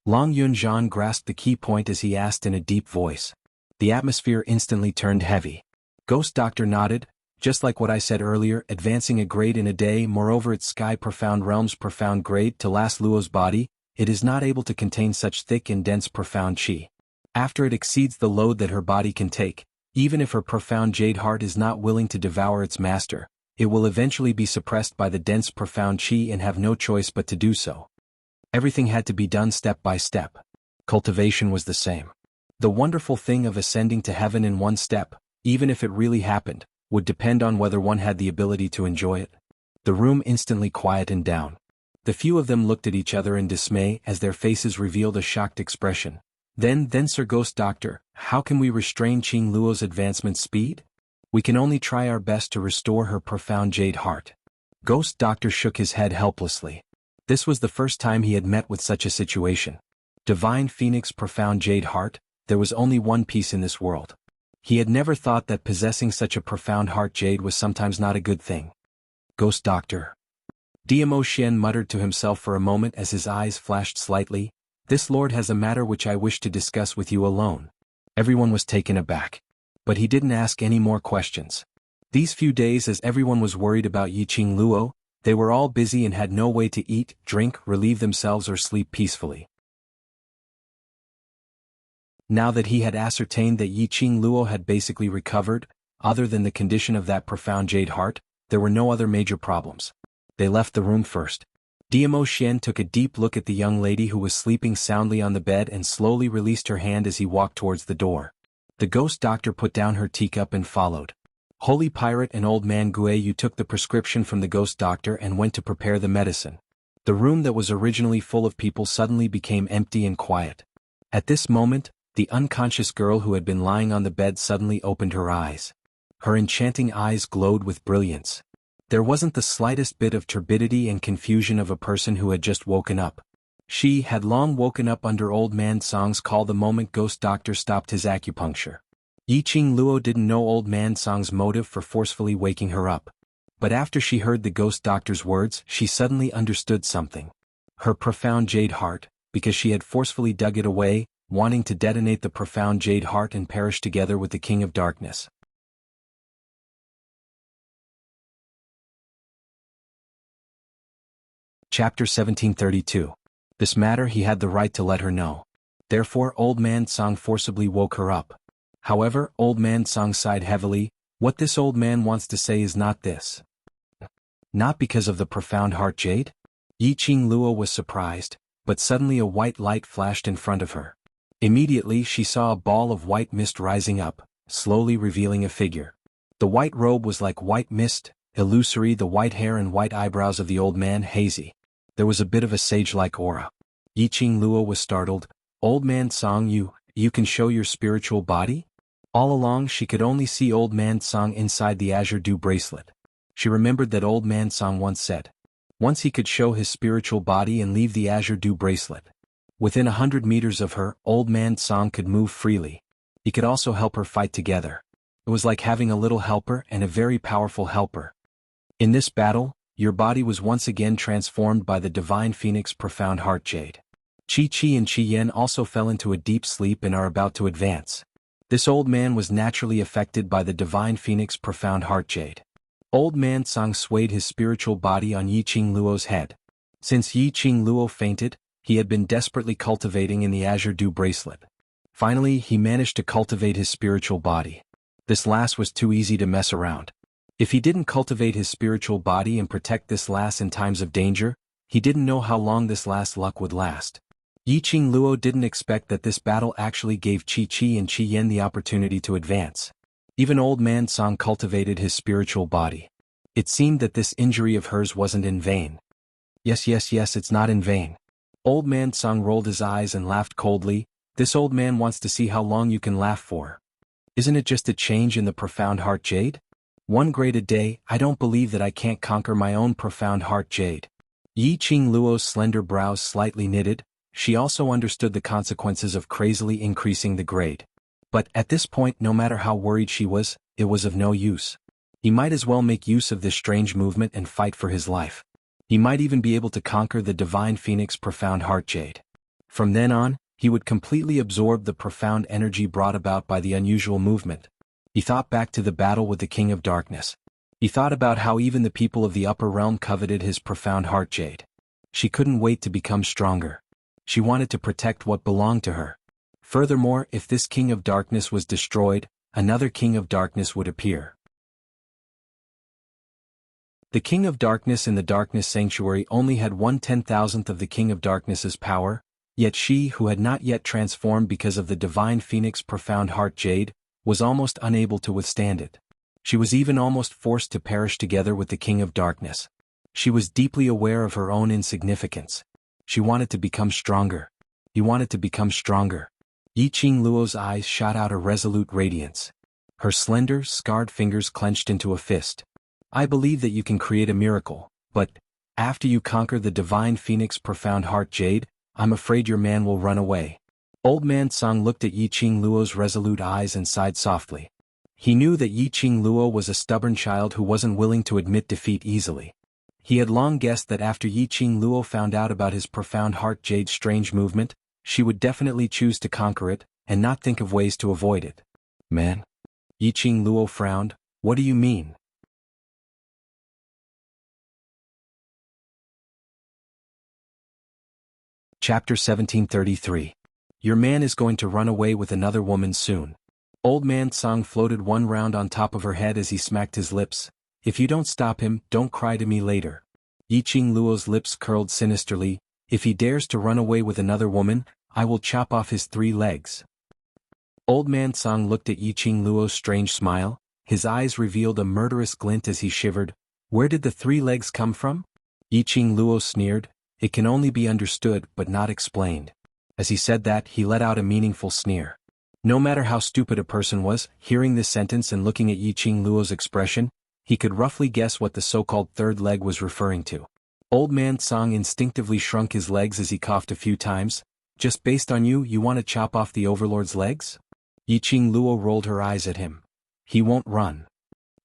Long Yunzhan grasped the key point as he asked in a deep voice. The atmosphere instantly turned heavy. Ghost Doctor nodded. Just like what I said earlier, advancing a grade in a day, moreover its Sky Profound Realm's profound grade to Las Luo's body, it is not able to contain such thick and dense profound qi. After it exceeds the load that her body can take, even if her profound jade heart is not willing to devour its master, it will eventually be suppressed by the dense profound qi and have no choice but to do so. Everything had to be done step by step. Cultivation was the same. The wonderful thing of ascending to heaven in one step, even if it really happened, would depend on whether one had the ability to enjoy it. The room instantly quietened down. The few of them looked at each other in dismay as their faces revealed a shocked expression. Then Sir Ghost Doctor, how can we restrain Qing Luo's advancement speed? We can only try our best to restore her profound jade heart. Ghost Doctor shook his head helplessly. This was the first time he had met with such a situation. Divine Phoenix profound jade heart, there was only one piece in this world. He had never thought that possessing such a profound heart jade was sometimes not a good thing. Ghost Doctor. Dimo Xian muttered to himself for a moment as his eyes flashed slightly. This lord has a matter which I wish to discuss with you alone. Everyone was taken aback. But he didn't ask any more questions. These few days as everyone was worried about Yiqing Luo, they were all busy and had no way to eat, drink, relieve themselves or sleep peacefully. Now that he had ascertained that Yiqing Luo had basically recovered, other than the condition of that profound jade heart, there were no other major problems. They left the room first. Dimo Xian took a deep look at the young lady who was sleeping soundly on the bed and slowly released her hand as he walked towards the door. The Ghost Doctor put down her teacup and followed. Holy Pirate and Old Man Guiyu took the prescription from the Ghost Doctor and went to prepare the medicine. The room that was originally full of people suddenly became empty and quiet. At this moment, the unconscious girl who had been lying on the bed suddenly opened her eyes. Her enchanting eyes glowed with brilliance. There wasn't the slightest bit of turbidity and confusion of a person who had just woken up. She had long woken up under Old Man Song's call the moment Ghost Doctor stopped his acupuncture. Yiqing Luo didn't know Old Man Song's motive for forcefully waking her up. But after she heard the Ghost Doctor's words, she suddenly understood something. Her profound jade heart, because she had forcefully dug it away, wanting to detonate the profound jade heart and perish together with the King of Darkness. Chapter 1732. This matter he had the right to let her know. Therefore Old Man Song forcibly woke her up. However, Old Man Song sighed heavily. What this old man wants to say is not this. Not because of the profound heart jade? Yi Qing Luo was surprised, but suddenly a white light flashed in front of her. Immediately she saw a ball of white mist rising up, slowly revealing a figure. The white robe was like white mist, illusory, the white hair and white eyebrows of the old man hazy. There was a bit of a sage-like aura. Yi Qing Luo was startled. Old Man Song, you can show your spiritual body? All along she could only see Old Man Song inside the azure dew bracelet. She remembered that Old Man Song once said, once he could show his spiritual body and leave the azure dew bracelet. Within 100 meters of her, Old Man Song could move freely. He could also help her fight together. It was like having a little helper and a very powerful helper. In this battle, your body was once again transformed by the divine phoenix profound heart jade. Qi Qi and Qi Yan also fell into a deep sleep and are about to advance. This old man was naturally affected by the divine phoenix profound heart jade. Old Man Song swayed his spiritual body on Yi Qing Luo's head. Since Yi Qing Luo fainted, he had been desperately cultivating in the azure dew bracelet. Finally, he managed to cultivate his spiritual body. This lass was too easy to mess around. If he didn't cultivate his spiritual body and protect this lass in times of danger, he didn't know how long this lass luck would last. Yi Qing Luo didn't expect that this battle actually gave Qi Qi and Qi Yan the opportunity to advance. Even Old Man Song cultivated his spiritual body. It seemed that this injury of hers wasn't in vain. Yes, it's not in vain. Old Man Song rolled his eyes and laughed coldly. This old man wants to see how long you can laugh for. Isn't it just a change in the profound heart jade? One grade a day, I don't believe that I can't conquer my own profound heart jade. Yi Qing Luo's slender brows slightly knitted. She also understood the consequences of crazily increasing the grade. But at this point, no matter how worried she was, it was of no use. He might as well make use of this strange movement and fight for his life. He might even be able to conquer the divine phoenix profound heart jade. From then on, he would completely absorb the profound energy brought about by the unusual movement. He thought back to the battle with the King of Darkness. He thought about how even the people of the upper realm coveted his profound heart jade. She couldn't wait to become stronger. She wanted to protect what belonged to her. Furthermore, if this King of Darkness was destroyed, another King of Darkness would appear. The King of Darkness in the Darkness Sanctuary only had 1/10,000th of the King of Darkness's power, yet she, who had not yet transformed because of the divine phoenix profound heart jade, was almost unable to withstand it. She was even almost forced to perish together with the King of Darkness. She was deeply aware of her own insignificance. She wanted to become stronger. He wanted to become stronger. Yi Qing Luo's eyes shot out a resolute radiance. Her slender, scarred fingers clenched into a fist. I believe that you can create a miracle, but, after you conquer the divine phoenix profound heart jade, I'm afraid your man will run away. Old Man Song looked at Yi Qing Luo's resolute eyes and sighed softly. He knew that Yi Qing Luo was a stubborn child who wasn't willing to admit defeat easily. He had long guessed that after Yi Qing Luo found out about his profound heart jade's strange movement, she would definitely choose to conquer it, and not think of ways to avoid it. Man? Yi Qing Luo frowned. What do you mean? Chapter 1733. Your man is going to run away with another woman soon. Old Man Song floated one round on top of her head as he smacked his lips. If you don't stop him, don't cry to me later. Yi Qing Luo's lips curled sinisterly. If he dares to run away with another woman, I will chop off his 3 legs. Old Man Song looked at Yi Qing Luo's strange smile. His eyes revealed a murderous glint as he shivered. Where did the 3 legs come from? Yi Qing Luo sneered. It can only be understood but not explained. As he said that, he let out a meaningful sneer. No matter how stupid a person was, hearing this sentence and looking at Yi Qing Luo's expression, he could roughly guess what the so-called 3rd leg was referring to. Old Man Song instinctively shrunk his legs as he coughed a few times. Just based on you want to chop off the Overlord's legs? Yi Qing Luo rolled her eyes at him. He won't run.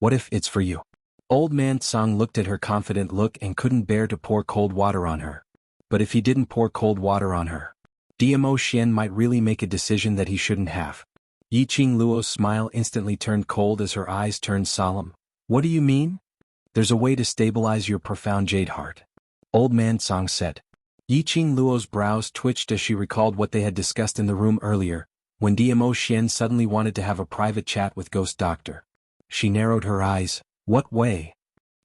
What if it's for you? Old Man Song looked at her confident look and couldn't bear to pour cold water on her. But if he didn't pour cold water on her? Diamo Xian might really make a decision that he shouldn't have. Yiqing Luo's smile instantly turned cold as her eyes turned solemn. What do you mean? There's a way to stabilize your profound jade heart. Old Man Song said. Yiqing Luo's brows twitched as she recalled what they had discussed in the room earlier, when Diamo Xian suddenly wanted to have a private chat with Ghost Doctor. She narrowed her eyes. What way?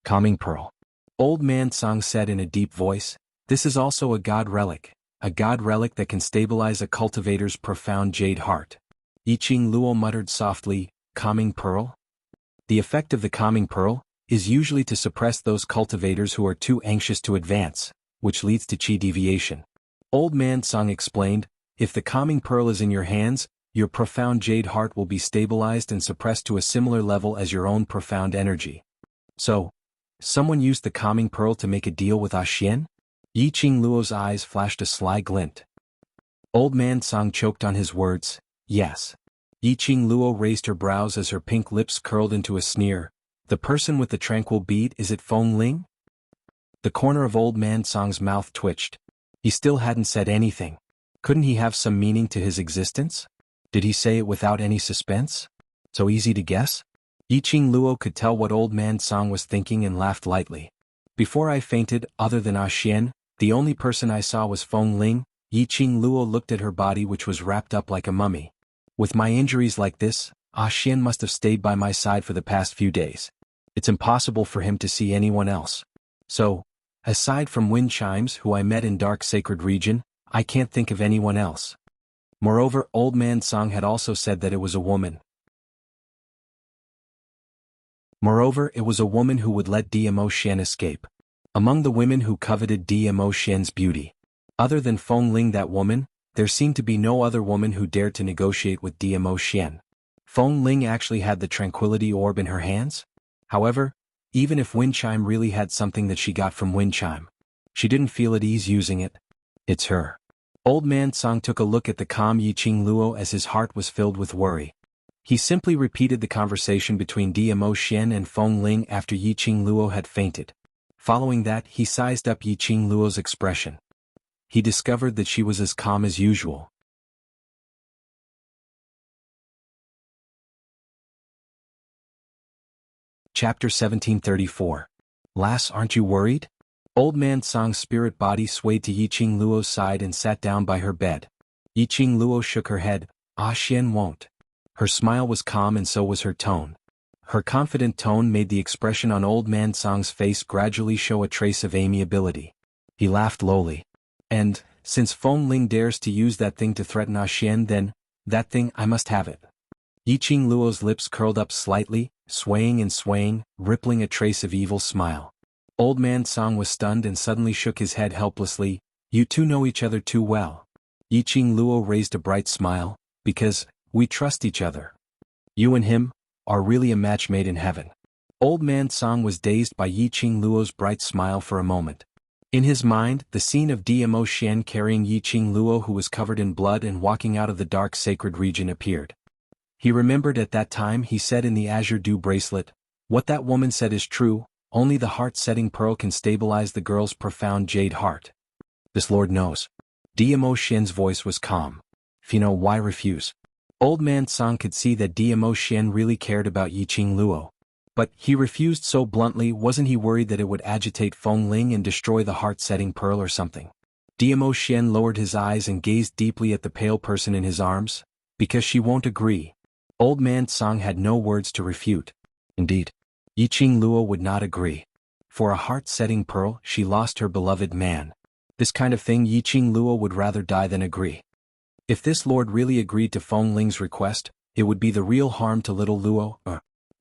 Calming Pearl. Old Man Song said in a deep voice. This is also a god relic that can stabilize a cultivator's profound jade heart. Yiqing Luo muttered softly, Calming Pearl? The effect of the Calming Pearl is usually to suppress those cultivators who are too anxious to advance, which leads to chi deviation. Old Man Song explained, if the Calming Pearl is in your hands, your profound jade heart will be stabilized and suppressed to a similar level as your own profound energy. So, someone used the Calming Pearl to make a deal with Xian? Yiqing Luo's eyes flashed a sly glint. Old Man Song choked on his words. Yes. Yiqing Luo raised her brows as her pink lips curled into a sneer. The person with the tranquil bead, is it Feng Ling? The corner of Old Man Song's mouth twitched. He still hadn't said anything. Couldn't he have some meaning to his existence? Did he say it without any suspense? So easy to guess? Yiqing Luo could tell what Old Man Song was thinking and laughed lightly. Before I fainted, other than Xian, the only person I saw was Feng Ling. Yiqing Luo looked at her body, which was wrapped up like a mummy. With my injuries like this, Xian must have stayed by my side for the past few days. It's impossible for him to see anyone else. So, aside from wind chimes who I met in Dark Sacred Region, I can't think of anyone else. Moreover, Old Man Song had also said that it was a woman. Moreover, it was a woman who would let Diamo Xian escape. Among the women who coveted Diamo Xian's beauty, other than Feng Ling, that woman, there seemed to be no other woman who dared to negotiate with Diamo Xian. Feng Ling actually had the Tranquility Orb in her hands? However, even if Wind Chime really had something that she got from Wind Chime, she didn't feel at ease using it. It's her. Old Man Song took a look at the calm Yiqing Luo as his heart was filled with worry. He simply repeated the conversation between Diamo Xian and Feng Ling after Yiqing Luo had fainted. Following that, he sized up Yiqing Luo's expression. He discovered that she was as calm as usual. Chapter 1734. Lass, aren't you worried? Old Man Song's spirit body swayed to Yiqing Luo's side and sat down by her bed. Yiqing Luo shook her head. Xian won't. Her smile was calm and so was her tone. Her confident tone made the expression on Old Man Song's face gradually show a trace of amiability. He laughed lowly. And, since Feng Ling dares to use that thing to threaten Xian, then, that thing, I must have it. Yiqing Luo's lips curled up slightly, swaying and swaying, rippling a trace of evil smile. Old Man Song was stunned and suddenly shook his head helplessly. You two know each other too well. Yiqing Luo raised a bright smile. Because, we trust each other. You and him are really a match made in heaven. Old Man Song was dazed by Yiqing Luo's bright smile for a moment. In his mind, the scene of Diamo Xian carrying Yiqing Luo, who was covered in blood and walking out of the Dark Sacred Region, appeared. He remembered at that time he said in the Azure Dew bracelet, what that woman said is true, only the heart-setting pearl can stabilize the girl's profound jade heart. This Lord knows. Diamo Xian's voice was calm. If you know, why refuse? Old Man Song could see that Diamo Xian really cared about Yiqing Luo. But he refused so bluntly. Wasn't he worried that it would agitate Feng Ling and destroy the heart-setting pearl or something? Diamo Xian lowered his eyes and gazed deeply at the pale person in his arms. Because she won't agree. Old Man Song had no words to refute. Indeed, Yiqing Luo would not agree. For a heart-setting pearl, she lost her beloved man. This kind of thing, Yiqing Luo would rather die than agree. If this lord really agreed to Feng Ling's request, it would be the real harm to little Luo.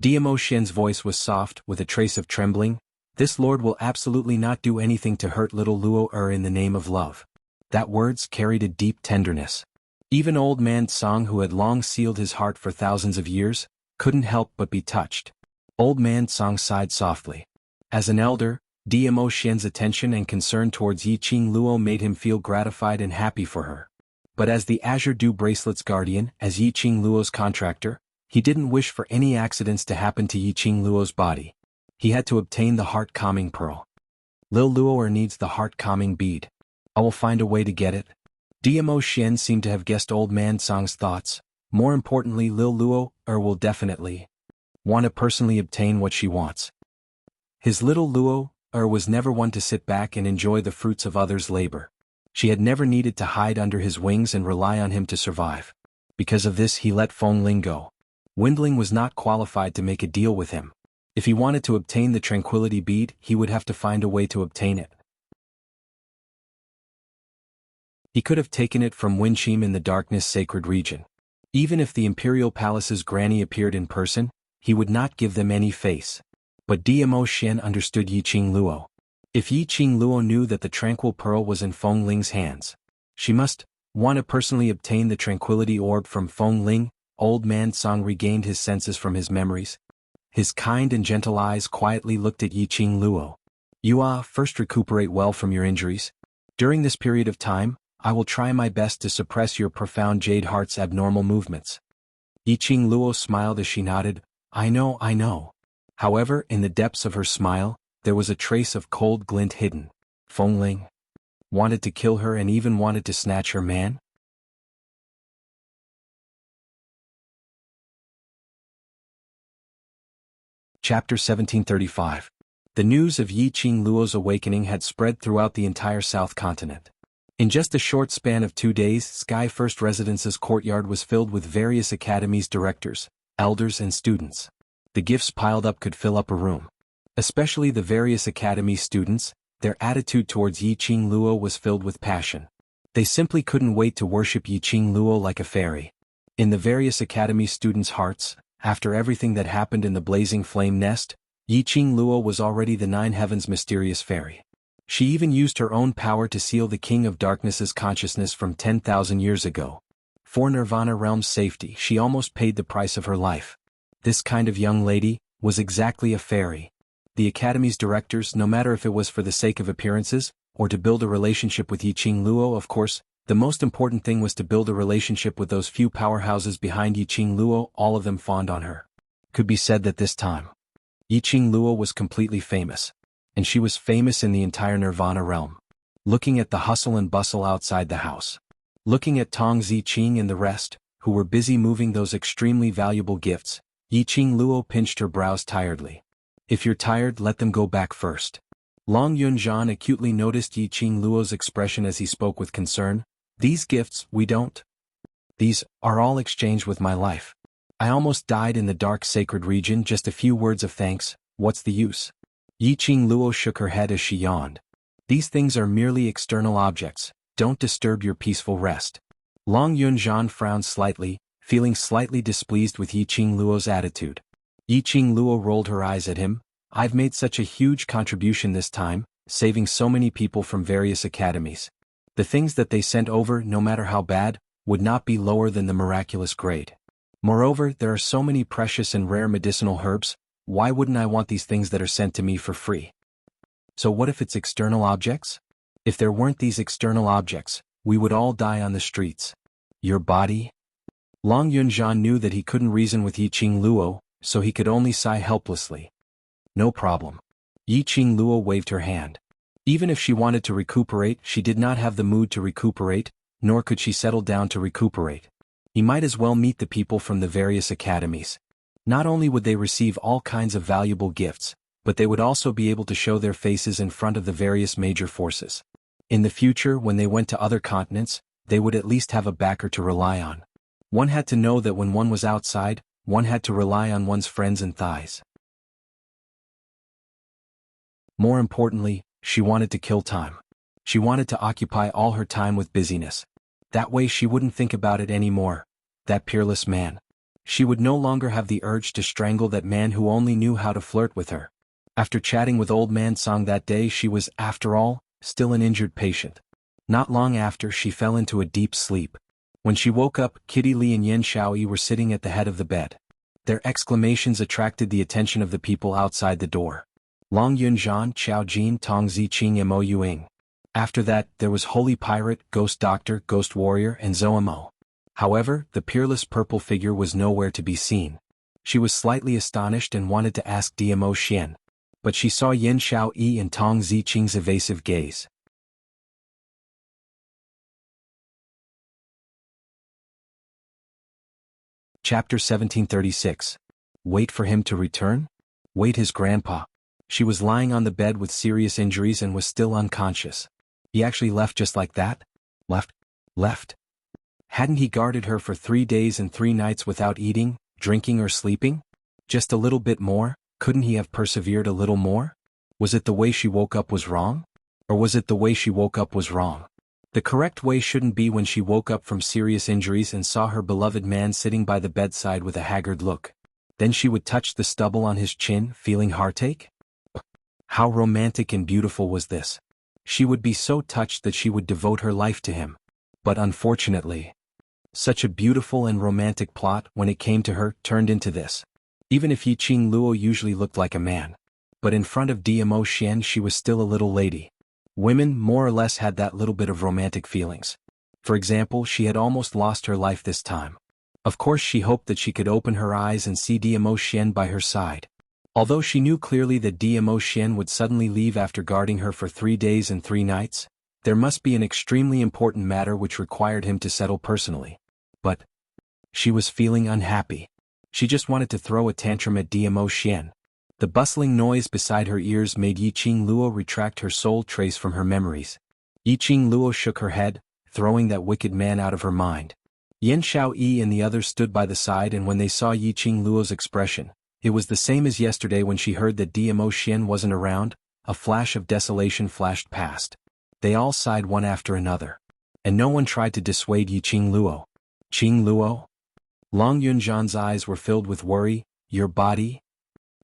Diamo Xian's voice was soft, with a trace of trembling. This lord will absolutely not do anything to hurt little Luo in the name of love. That words carried a deep tenderness. Even Old Man Song, who had long sealed his heart for thousands of years, couldn't help but be touched. Old Man Song sighed softly. As an elder, Diamo Xian's attention and concern towards Yiqing Luo made him feel gratified and happy for her. But as the Azure Dew bracelet's guardian, as Yiqing Luo's contractor, he didn't wish for any accidents to happen to Yiqing Luo's body. He had to obtain the heart-calming pearl. Lil Luo needs the heart-calming bead. I will find a way to get it. Dmo Xian seemed to have guessed old man Song's thoughts. More importantly, Lil Luo will definitely want to personally obtain what she wants. His little Luo was never one to sit back and enjoy the fruits of others' labor. She had never needed to hide under his wings and rely on him to survive. Because of this, he let Feng Ling go. Windling was not qualified to make a deal with him. If he wanted to obtain the tranquility bead, he would have to find a way to obtain it. He could have taken it from Winchim in the darkness sacred region. Even if the imperial palace's granny appeared in person, he would not give them any face. But Dmo Xian understood Yiqing Luo. If Yiqing Luo knew that the tranquil pearl was in Feng Ling's hands, she must want to personally obtain the tranquility orb from Feng Ling. Old man Song regained his senses from his memories. His kind and gentle eyes quietly looked at Yiqing Luo. You first recuperate well from your injuries. During this period of time, I will try my best to suppress your profound jade heart's abnormal movements. Yiqing Luo smiled as she nodded. I know. However, in the depths of her smile, there was a trace of cold glint hidden. Feng Ling wanted to kill her and even wanted to snatch her man? Chapter 1735. The news of Yiqing Luo's awakening had spread throughout the entire South Continent. In just a short span of 2 days, Sky First Residence's courtyard was filled with various academies' directors, elders and students. The gifts piled up could fill up a room. Especially the various academy students, their attitude towards Yiqing Luo was filled with passion. They simply couldn't wait to worship Yiqing Luo like a fairy. In the various academy students' hearts, after everything that happened in the blazing flame nest, Yiqing Luo was already the Nine Heavens' mysterious fairy. She even used her own power to seal the King of Darkness's consciousness from 10,000 years ago. For Nirvana Realm's safety, she almost paid the price of her life. This kind of young lady was exactly a fairy. The Academy's directors, no matter if it was for the sake of appearances, or to build a relationship with Yiqing Luo, of course, the most important thing was to build a relationship with those few powerhouses behind Yiqing Luo. All of them fawned on her. Could be said that this time, Yiqing Luo was completely famous. And she was famous in the entire Nirvana realm. Looking at the hustle and bustle outside the house. Looking at Tong Ziqing and the rest, who were busy moving those extremely valuable gifts, Yiqing Luo pinched her brows tiredly. If you're tired, let them go back first. Long Yunzhan acutely noticed Yiqing Luo's expression as he spoke with concern. These gifts, we don't. These are all exchanged with my life. I almost died in the dark sacred region, just a few words of thanks, what's the use? Yiqing Luo shook her head as she yawned. These things are merely external objects, don't disturb your peaceful rest. Long Yunzhan frowned slightly, feeling slightly displeased with Yiqing Luo's attitude. Yiqing Luo rolled her eyes at him. I've made such a huge contribution this time, saving so many people from various academies. The things that they sent over, no matter how bad, would not be lower than the miraculous grade. Moreover, there are so many precious and rare medicinal herbs, why wouldn't I want these things that are sent to me for free? So what if it's external objects? If there weren't these external objects, we would all die on the streets. Your body? Long Yunzhan knew that he couldn't reason with Yiqing Luo, so he could only sigh helplessly. No problem. Yiqing Luo waved her hand. Even if she wanted to recuperate, she did not have the mood to recuperate, nor could she settle down to recuperate. He might as well meet the people from the various academies. Not only would they receive all kinds of valuable gifts, but they would also be able to show their faces in front of the various major forces. In the future, when they went to other continents, they would at least have a backer to rely on. One had to know that when one was outside, one had to rely on one's friends and thighs. More importantly, she wanted to kill time. She wanted to occupy all her time with busyness. That way she wouldn't think about it anymore. That peerless man. She would no longer have the urge to strangle that man who only knew how to flirt with her. After chatting with old man Song that day, she was, after all, still an injured patient. Not long after, she fell into a deep sleep. When she woke up, Kitty Li and Yen Xiaoyi were sitting at the head of the bed. Their exclamations attracted the attention of the people outside the door. Long Yunzhan, Qiao Jin, Tong Ziqing, Mo Yuing. After that, there was Holy Pirate, Ghost Doctor, Ghost Warrior, and Zoamo. However, the peerless purple figure was nowhere to be seen. She was slightly astonished and wanted to ask Dmo Xian. But she saw Yen Xiaoyi and Tong Ziqing's evasive gaze. Chapter 1736. Wait for him to return? Wait his grandpa. She was lying on the bed with serious injuries and was still unconscious. He actually left just like that? Left? Hadn't he guarded her for 3 days and 3 nights without eating, drinking or sleeping? Just a little bit more? Couldn't he have persevered a little more? Was it the way she woke up was wrong? Or was it the way she woke up was wrong? The correct way shouldn't be when she woke up from serious injuries and saw her beloved man sitting by the bedside with a haggard look. Then she would touch the stubble on his chin, feeling heartache? How romantic and beautiful was this? She would be so touched that she would devote her life to him. But unfortunately, such a beautiful and romantic plot, when it came to her, turned into this. Even if Yiqing Luo usually looked like a man. But in front of Dmo Xian she was still a little lady. Women more or less had that little bit of romantic feelings. For example, she had almost lost her life this time. Of course she hoped that she could open her eyes and see Dmo Xian by her side. Although she knew clearly that Dmo Xian would suddenly leave after guarding her for 3 days and 3 nights, there must be an extremely important matter which required him to settle personally. But she was feeling unhappy. She just wanted to throw a tantrum at Dmo Xian. The bustling noise beside her ears made Yiqing Luo retract her soul trace from her memories. Yiqing Luo shook her head, throwing that wicked man out of her mind. Yan Xiaoyi and the others stood by the side, and when they saw Yiqing Luo's expression, it was the same as yesterday when she heard that Dmo Xian wasn't around. A flash of desolation flashed past. They all sighed one after another. And no one tried to dissuade Yiqing Luo. Qing Luo? Long Yunzhan's eyes were filled with worry. Your body?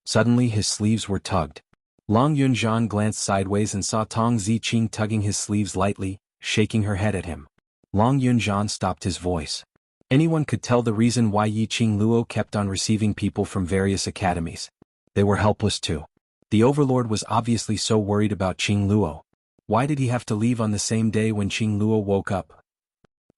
Suddenly his sleeves were tugged. Long Yunzhan glanced sideways and saw Tong Ziqing tugging his sleeves lightly, shaking her head at him. Long Yunzhan stopped his voice. Anyone could tell the reason why Yiqing Luo kept on receiving people from various academies. They were helpless too. The overlord was obviously so worried about Qing Luo. Why did he have to leave on the same day when Qing Luo woke up?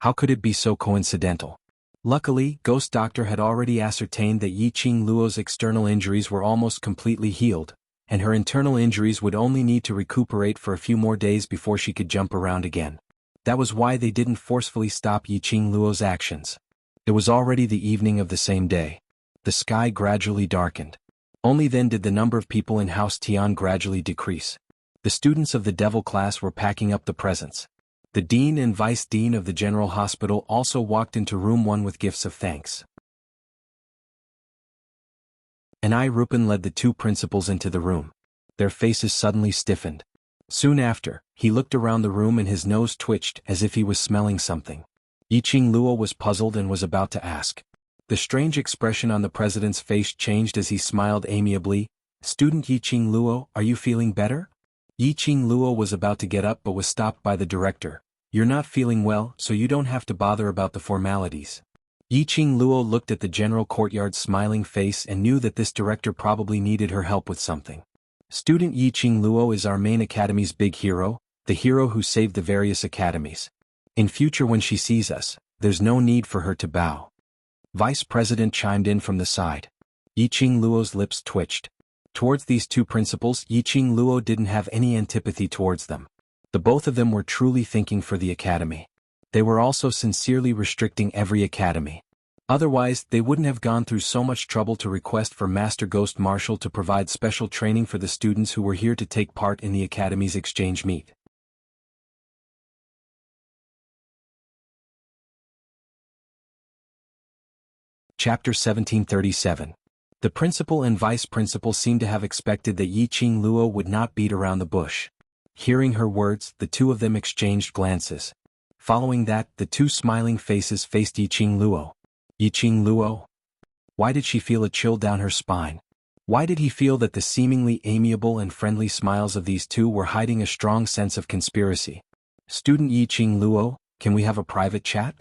How could it be so coincidental? Luckily, Ghost Doctor had already ascertained that Yiqing Luo's external injuries were almost completely healed, and her internal injuries would only need to recuperate for a few more days before she could jump around again. That was why they didn't forcefully stop Yiqing Luo's actions. It was already the evening of the same day. The sky gradually darkened. Only then did the number of people in House Tian gradually decrease. The students of the devil class were packing up the presents. The dean and vice dean of the general hospital also walked into room 1 with gifts of thanks. Rupin led the 2 principals into the room. Their faces suddenly stiffened. Soon after, he looked around the room and his nose twitched as if he was smelling something. Yiqing Luo was puzzled and was about to ask. The strange expression on the president's face changed as he smiled amiably. Student Yiqing Luo, are you feeling better? Yiqing Luo was about to get up but was stopped by the director. You're not feeling well, so you don't have to bother about the formalities. Yiqing Luo looked at the general courtyard's smiling face and knew that this director probably needed her help with something. Student Yiqing Luo is our main academy's big hero, the hero who saved the various academies. In future when she sees us, there's no need for her to bow. Vice President chimed in from the side. Yiqing Luo's lips twitched. Towards these 2 principals, Yiqing Luo didn't have any antipathy towards them. The both of them were truly thinking for the academy. They were also sincerely restricting every academy. Otherwise, they wouldn't have gone through so much trouble to request for Master Ghost Marshal to provide special training for the students who were here to take part in the academy's exchange meet. Chapter 1737. The principal and vice principal seemed to have expected that Yiqing Luo would not beat around the bush. Hearing her words, the 2 of them exchanged glances. Following that, the 2 smiling faces faced Yiqing Luo. Yiqing Luo? Why did she feel a chill down her spine? Why did he feel that the seemingly amiable and friendly smiles of these 2 were hiding a strong sense of conspiracy? Student Yiqing Luo, can we have a private chat?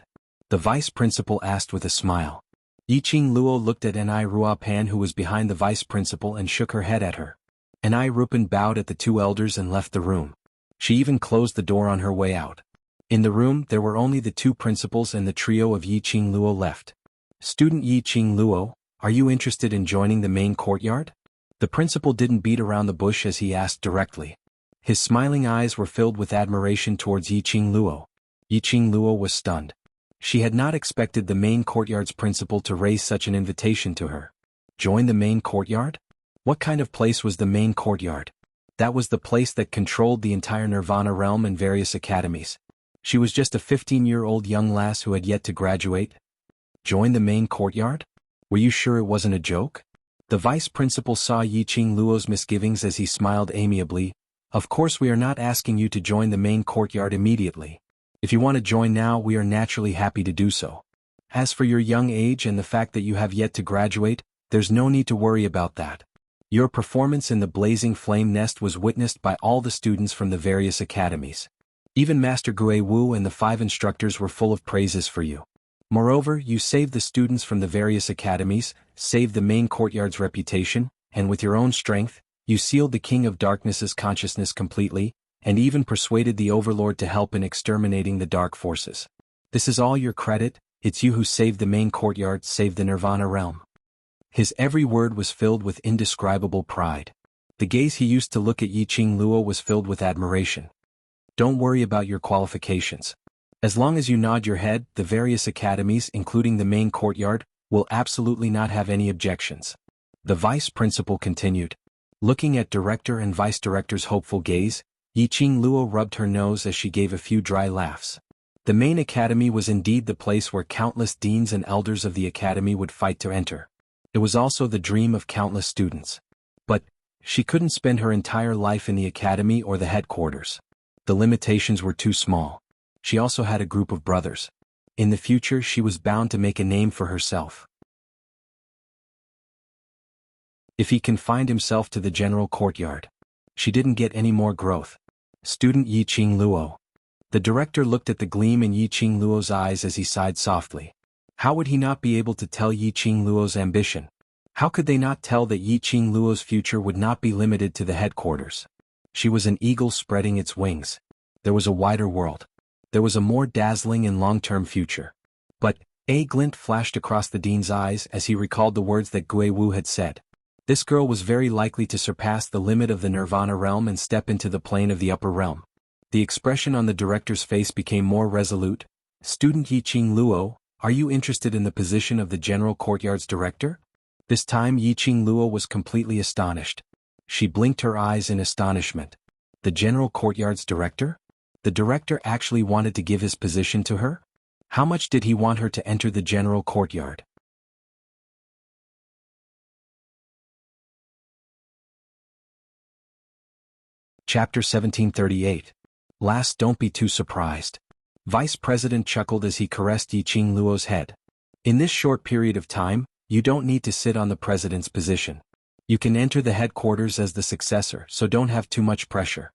The vice principal asked with a smile. Yiqing Luo looked at Ni Ruopan who was behind the vice principal and shook her head at her. Ni Rupin bowed at the 2 elders and left the room. She even closed the door on her way out. In the room there were only the 2 principals and the trio of Yiqing Luo left. Student Yiqing Luo, are you interested in joining the main courtyard? The principal didn't beat around the bush as he asked directly. His smiling eyes were filled with admiration towards Yiqing Luo. Yiqing Luo was stunned. She had not expected the main courtyard's principal to raise such an invitation to her. Join the main courtyard? What kind of place was the main courtyard? That was the place that controlled the entire Nirvana realm and various academies. She was just a 15-year-old young lass who had yet to graduate. Join the main courtyard? Were you sure it wasn't a joke? The vice principal saw Yiqing Luo's misgivings as he smiled amiably. Of course we are not asking you to join the main courtyard immediately. If you want to join now, we are naturally happy to do so. As for your young age and the fact that you have yet to graduate, there's no need to worry about that. Your performance in the Blazing Flame Nest was witnessed by all the students from the various academies. Even Master Gui Wu and the 5 instructors were full of praises for you. Moreover, you saved the students from the various academies, saved the main courtyard's reputation, and with your own strength, you sealed the King of Darkness's consciousness completely, and even persuaded the Overlord to help in exterminating the dark forces. This is all your credit. It's you who saved the main courtyard, saved the Nirvana realm. His every word was filled with indescribable pride. The gaze he used to look at Yiqing Luo was filled with admiration. Don't worry about your qualifications. As long as you nod your head, the various academies, including the main courtyard, will absolutely not have any objections. The vice principal continued. Looking at director and vice director's hopeful gaze, Yiqing Luo rubbed her nose as she gave a few dry laughs. The main academy was indeed the place where countless deans and elders of the academy would fight to enter. It was also the dream of countless students. But she couldn't spend her entire life in the academy or the headquarters. The limitations were too small. She also had a group of brothers. In the future she was bound to make a name for herself. If he confined himself to the general courtyard, she didn't get any more growth. Student Yiqing Luo. The director looked at the gleam in Yiqing Luo's eyes as he sighed softly. How would he not be able to tell Yiqing Luo's ambition? How could they not tell that Yiqing Luo's future would not be limited to the headquarters? She was an eagle spreading its wings. There was a wider world. There was a more dazzling and long-term future. But a glint flashed across the dean's eyes as he recalled the words that Gui Wu had said. This girl was very likely to surpass the limit of the Nirvana realm and step into the plane of the upper realm. The expression on the director's face became more resolute. Student Yiqing Luo, are you interested in the position of the general courtyard's director? This time Yiqing Luo was completely astonished. She blinked her eyes in astonishment. The general courtyard's director? The director actually wanted to give his position to her? How much did he want her to enter the general courtyard? Chapter 1738. Last, don't be too surprised. Vice President chuckled as he caressed Yiqing Luo's head. In this short period of time, you don't need to sit on the president's position. You can enter the headquarters as the successor, so don't have too much pressure.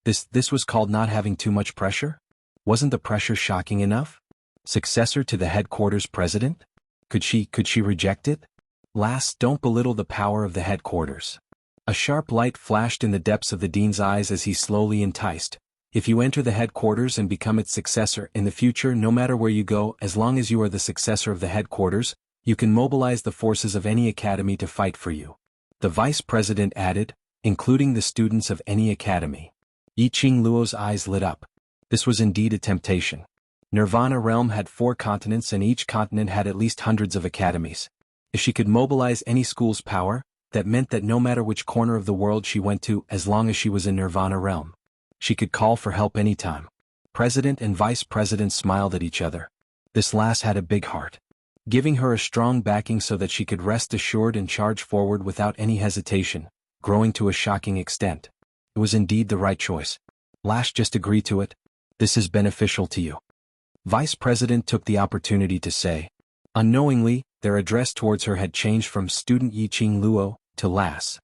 This was called not having too much pressure? Wasn't the pressure shocking enough? Successor to the headquarters president? Could she reject it? Last, don't belittle the power of the headquarters. A sharp light flashed in the depths of the dean's eyes as he slowly enticed. If you enter the headquarters and become its successor in the future, no matter where you go, as long as you are the successor of the headquarters, you can mobilize the forces of any academy to fight for you. The vice president added, including the students of any academy. Yiqing Luo's eyes lit up. This was indeed a temptation. Nirvana realm had 4 continents and each continent had at least hundreds of academies. If she could mobilize any school's power, that meant that no matter which corner of the world she went to, as long as she was in Nirvana realm, she could call for help anytime. President and vice president smiled at each other. This lass had a big heart, giving her a strong backing so that she could rest assured and charge forward without any hesitation, growing to a shocking extent. It was indeed the right choice. Lash, just agree to it. This is beneficial to you. Vice President took the opportunity to say. Unknowingly, their address towards her had changed from student Yiqing Luo to Lass.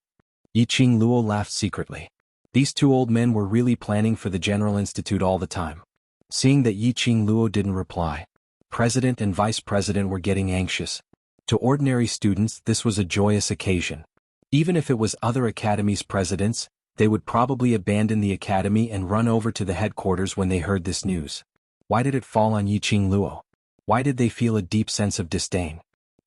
Yiqing Luo laughed secretly. These 2 old men were really planning for the General Institute all the time. Seeing that Yiqing Luo didn't reply, President and Vice President were getting anxious. To ordinary students, this was a joyous occasion. Even if it was other academies' presidents, they would probably abandon the academy and run over to the headquarters when they heard this news. Why did it fall on Yiqing Luo? Why did they feel a deep sense of disdain?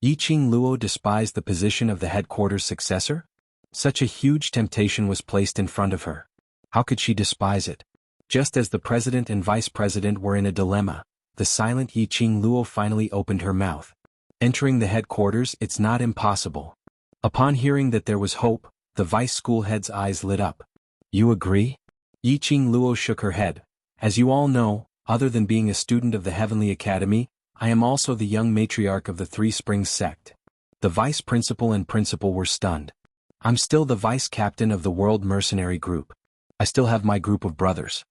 Yiqing Luo despised the position of the headquarters successor? Such a huge temptation was placed in front of her. How could she despise it? Just as the president and vice president were in a dilemma, the silent Yiqing Luo finally opened her mouth. Entering the headquarters, it's not impossible. Upon hearing that there was hope, the vice school head's eyes lit up. You agree? Yiqing Luo shook her head. As you all know, other than being a student of the Heavenly Academy, I am also the young matriarch of the Three Springs sect. The vice principal and principal were stunned. I'm still the vice captain of the World Mercenary Group. I still have my group of brothers.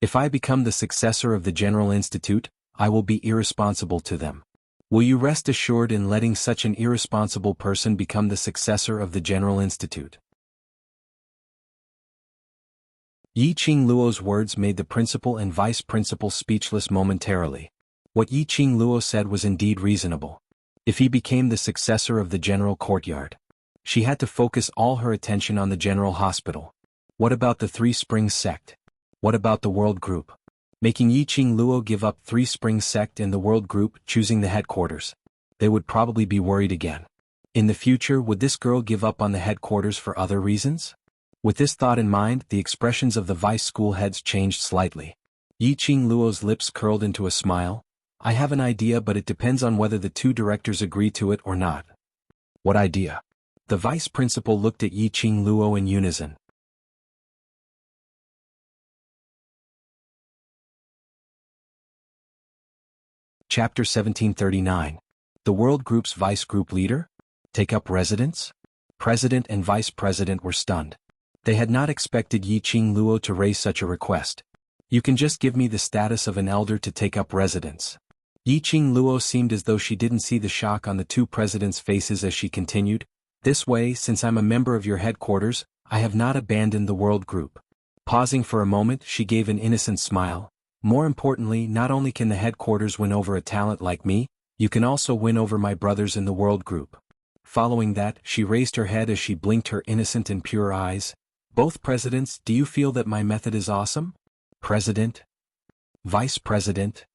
If I become the successor of the General Institute, I will be irresponsible to them. Will you rest assured in letting such an irresponsible person become the successor of the General Institute? Yiqing Luo's words made the principal and vice principal speechless momentarily. What Yiqing Luo said was indeed reasonable. If he became the successor of the General Courtyard, she had to focus all her attention on the General Hospital. What about the Three Springs sect? What about the World Group? Making Yiqing Luo give up Three Springs sect and the World Group, choosing the headquarters. They would probably be worried again. In the future, would this girl give up on the headquarters for other reasons? With this thought in mind, the expressions of the vice school heads changed slightly. Yiqing Luo's lips curled into a smile. I have an idea, but it depends on whether the two directors agree to it or not. What idea? The vice principal looked at Yiqing Luo in unison. Chapter 1739. The World Group's Vice Group Leader? Take up residence? President and Vice President were stunned. They had not expected Yiqing Luo to raise such a request. You can just give me the status of an elder to take up residence. Yiqing Luo seemed as though she didn't see the shock on the two presidents' faces as she continued. This way, since I'm a member of your headquarters, I have not abandoned the World Group. Pausing for a moment, she gave an innocent smile. More importantly, not only can the headquarters win over a talent like me, you can also win over my brothers in the World Group. Following that, she raised her head as she blinked her innocent and pure eyes. Both presidents, do you feel that my method is awesome? President? Vice President?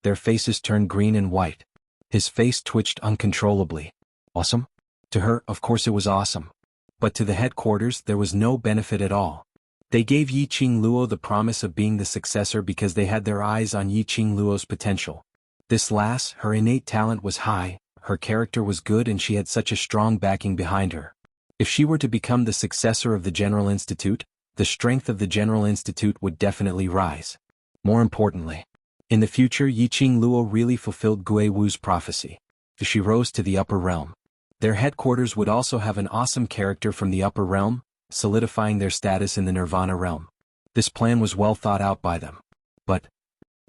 Their faces turned green and white. His face twitched uncontrollably. Awesome? To her, of course it was awesome. But to the headquarters, there was no benefit at all. They gave Yiqing Luo the promise of being the successor because they had their eyes on Yiqing Luo's potential. This lass, her innate talent was high, her character was good, and she had such a strong backing behind her. If she were to become the successor of the General Institute, the strength of the General Institute would definitely rise. More importantly, in the future, Yiqing Luo really fulfilled Gui Wu's prophecy. She rose to the upper realm. Their headquarters would also have an awesome character from the upper realm, solidifying their status in the Nirvana realm. This plan was well thought out by them. But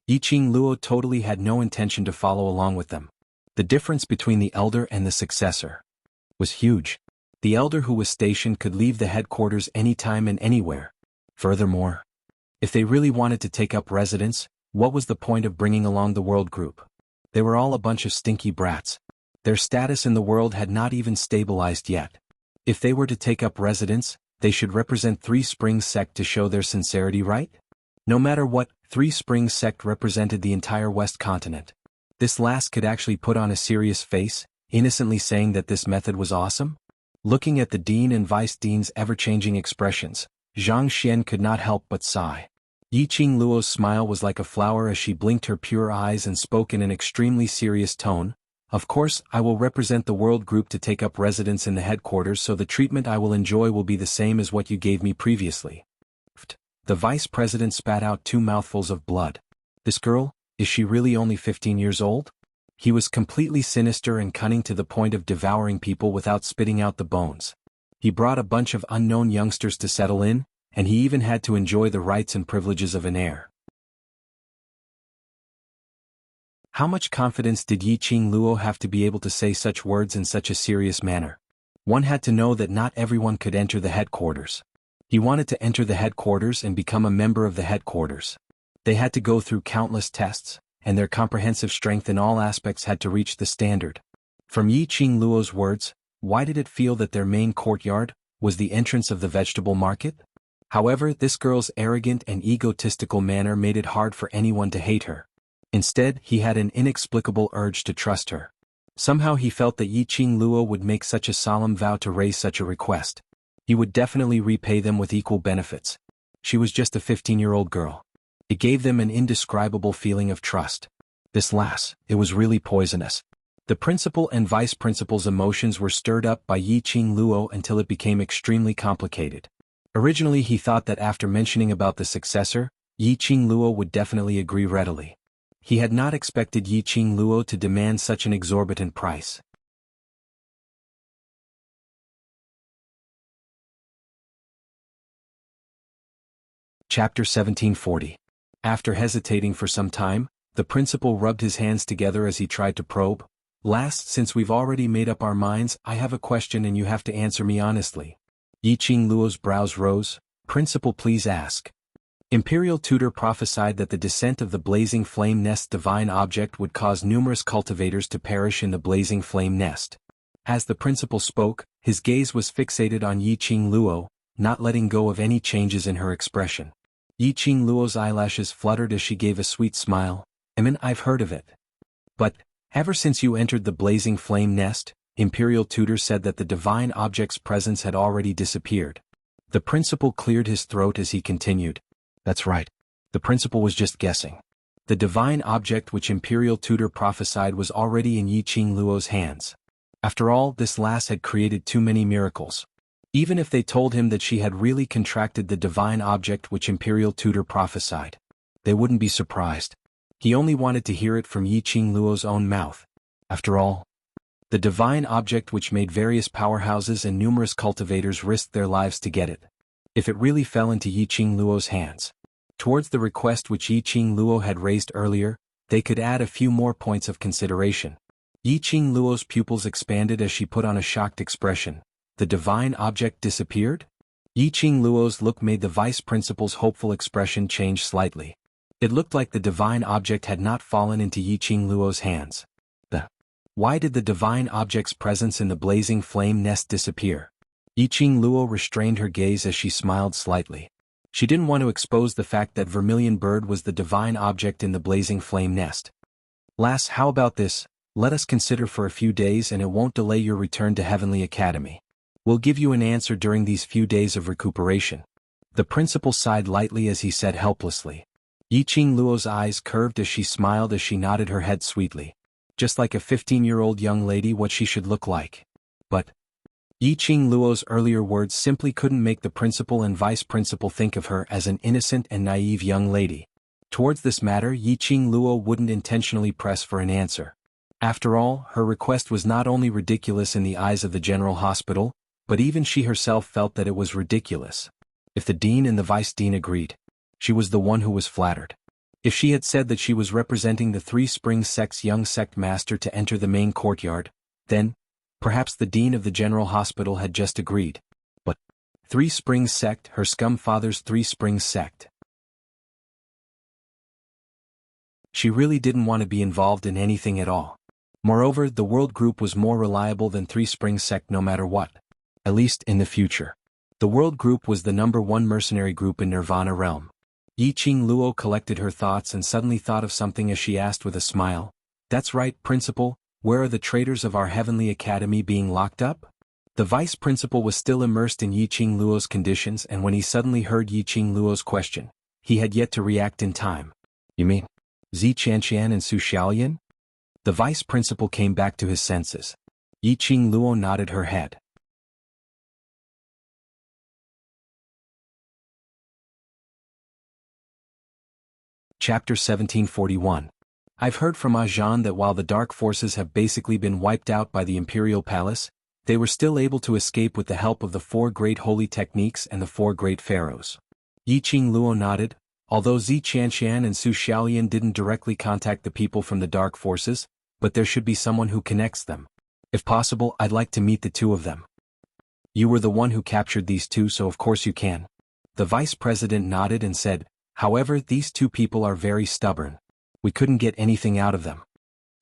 Yiqing Luo totally had no intention to follow along with them. The difference between the elder and the successor was huge. The elder who was stationed could leave the headquarters anytime and anywhere. Furthermore, if they really wanted to take up residence, what was the point of bringing along the World Group? They were all a bunch of stinky brats. Their status in the world had not even stabilized yet. If they were to take up residence, they should represent Three Springs sect to show their sincerity, right? No matter what, Three Springs sect represented the entire West continent. This last could actually put on a serious face, innocently saying that this method was awesome. Looking at the dean and vice dean's ever-changing expressions, Zhang Xian could not help but sigh. Yiqing Luo's smile was like a flower as she blinked her pure eyes and spoke in an extremely serious tone. Of course, I will represent the World Group to take up residence in the headquarters, so the treatment I will enjoy will be the same as what you gave me previously. The vice president spat out 2 mouthfuls of blood. This girl, is she really only 15 years old? He was completely sinister and cunning to the point of devouring people without spitting out the bones. He brought a bunch of unknown youngsters to settle in, and he even had to enjoy the rights and privileges of an heir. How much confidence did Yiqing Luo have to be able to say such words in such a serious manner? One had to know that not everyone could enter the headquarters. He wanted to enter the headquarters and become a member of the headquarters. They had to go through countless tests, and their comprehensive strength in all aspects had to reach the standard. From Yiqing Luo's words, why did it feel that their main courtyard was the entrance of the vegetable market? However, this girl's arrogant and egotistical manner made it hard for anyone to hate her. Instead, he had an inexplicable urge to trust her. Somehow he felt that Yiqing Luo would make such a solemn vow to raise such a request. He would definitely repay them with equal benefits. She was just a 15-year-old girl. It gave them an indescribable feeling of trust. This last, it was really poisonous. The principal and vice principal's emotions were stirred up by Yi Qing Luo until it became extremely complicated. Originally he thought that after mentioning about the successor, Yi Qing Luo would definitely agree readily. He had not expected Yi Qing Luo to demand such an exorbitant price. Chapter 1740. After hesitating for some time, the principal rubbed his hands together as he tried to probe. Last, since we've already made up our minds, I have a question and you have to answer me honestly. Yi Qing Luo's brows rose. Principal, please ask. Imperial Tutor prophesied that the descent of the Blazing Flame Nest divine object would cause numerous cultivators to perish in the Blazing Flame Nest. As the principal spoke, his gaze was fixated on Yi Qing Luo, not letting go of any changes in her expression. Yi Qing Luo's eyelashes fluttered as she gave a sweet smile. I've heard of it. But, ever since you entered the Blazing Flame Nest, Imperial Tutor said that the divine object's presence had already disappeared. The principal cleared his throat as he continued. That's right. The principal was just guessing. The divine object which Imperial Tutor prophesied was already in Yi Qing Luo's hands. After all, this lass had created too many miracles. Even if they told him that she had really contracted the divine object which Imperial Tutor prophesied, they wouldn't be surprised. He only wanted to hear it from Yi Qing Luo's own mouth. After all, the divine object which made various powerhouses and numerous cultivators risk their lives to get it. If it really fell into Yi Qing Luo's hands, towards the request which Yi Qing Luo had raised earlier, they could add a few more points of consideration. Yi Qing Luo's pupils expanded as she put on a shocked expression. The divine object disappeared? Yi Qing Luo's look made the vice principal's hopeful expression change slightly. It looked like the divine object had not fallen into Yi Qing Luo's hands. Why did the divine object's presence in the Blazing Flame Nest disappear? Yi Qing Luo restrained her gaze as she smiled slightly. She didn't want to expose the fact that Vermilion Bird was the divine object in the Blazing Flame Nest. Lass, how about this? Let us consider for a few days and it won't delay your return to Heavenly Academy. We'll give you an answer during these few days of recuperation. The principal sighed lightly as he said helplessly. Yi Qing Luo's eyes curved as she smiled as she nodded her head sweetly. Just like a 15-year-old young lady, what she should look like. But Yi Qing Luo's earlier words simply couldn't make the principal and vice principal think of her as an innocent and naive young lady. Towards this matter, Yi Qing Luo wouldn't intentionally press for an answer. After all, her request was not only ridiculous in the eyes of the General Hospital, but even she herself felt that it was ridiculous. If the dean and the vice dean agreed, she was the one who was flattered. If she had said that she was representing the Three Springs sect's young sect master to enter the main courtyard, then, perhaps the dean of the General Hospital had just agreed. But Three Springs sect, her scum father's Three Springs sect. She really didn't want to be involved in anything at all. Moreover, the World Group was more reliable than Three Springs sect no matter what. At least in the future. The World Group was the #1 mercenary group in Nirvana Realm. Yi Qing Luo collected her thoughts and suddenly thought of something as she asked with a smile. That's right, Principal, where are the traitors of our Heavenly Academy being locked up? The vice principal was still immersed in Yi Qing Luo's conditions, and when he suddenly heard Yi Qing Luo's question, he had yet to react in time. You mean Zi Qianqian and Su Xiaolian? The vice principal came back to his senses. Yi Qing Luo nodded her head. Chapter 1741. I've heard from Ajahn that while the dark forces have basically been wiped out by the Imperial Palace, they were still able to escape with the help of the 4 great holy techniques and the 4 great pharaohs. Yi Qing Luo nodded. Although Zi Qianqian and Su Xiaolian didn't directly contact the people from the dark forces, but there should be someone who connects them. If possible, I'd like to meet the 2 of them. You were the one who captured these 2, so of course you can. The vice president nodded and said, however, these 2 people are very stubborn. We couldn't get anything out of them.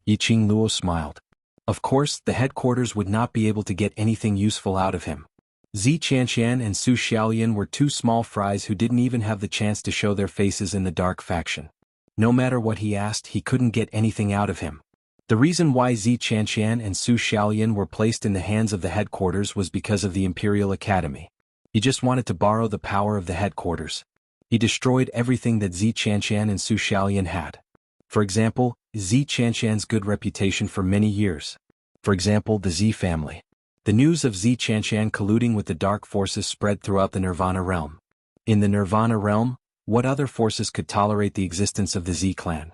Yi Qing Luo smiled. Of course, the headquarters would not be able to get anything useful out of him. Zi Qianqian and Su Xiaolian were 2 small fries who didn't even have the chance to show their faces in the dark faction. No matter what he asked, he couldn't get anything out of him. The reason why Zi Qianqian and Su Xiaolian were placed in the hands of the headquarters was because of the Imperial Academy. He just wanted to borrow the power of the headquarters. He destroyed everything that Zi Qianshan and Su Xiaolian had. For example, Zi Qianshan's good reputation for many years. For example, the Zi family. The news of Zi Qianshan colluding with the dark forces spread throughout the Nirvana realm. In the Nirvana realm, what other forces could tolerate the existence of the Zi clan?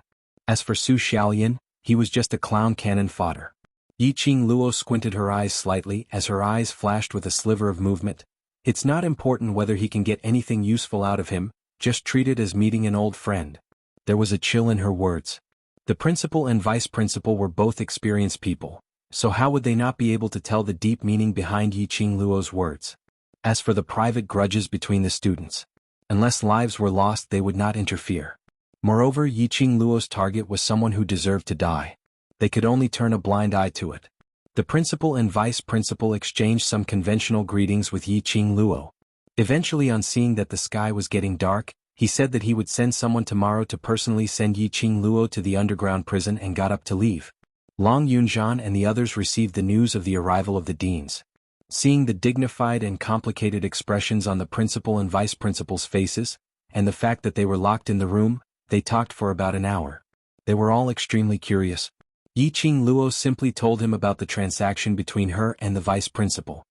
As for Su Xiaolian, he was just a clown cannon fodder. Yiqing Luo squinted her eyes slightly as her eyes flashed with a sliver of movement. It's not important whether he can get anything useful out of him, just treat it as meeting an old friend. There was a chill in her words. The principal and vice principal were both experienced people, so how would they not be able to tell the deep meaning behind Yiqing Luo's words? As for the private grudges between the students, unless lives were lost they would not interfere. Moreover, Yiqing Luo's target was someone who deserved to die. They could only turn a blind eye to it. The principal and vice principal exchanged some conventional greetings with Yiqing Luo. Eventually, on seeing that the sky was getting dark, he said that he would send someone tomorrow to personally send Yiqing Luo to the underground prison and got up to leave. Long Yunzhan and the others received the news of the arrival of the deans. Seeing the dignified and complicated expressions on the principal and vice principal's faces, and the fact that they were locked in the room, they talked for about an hour. They were all extremely curious. Yiqing Luo simply told him about the transaction between her and the vice principal.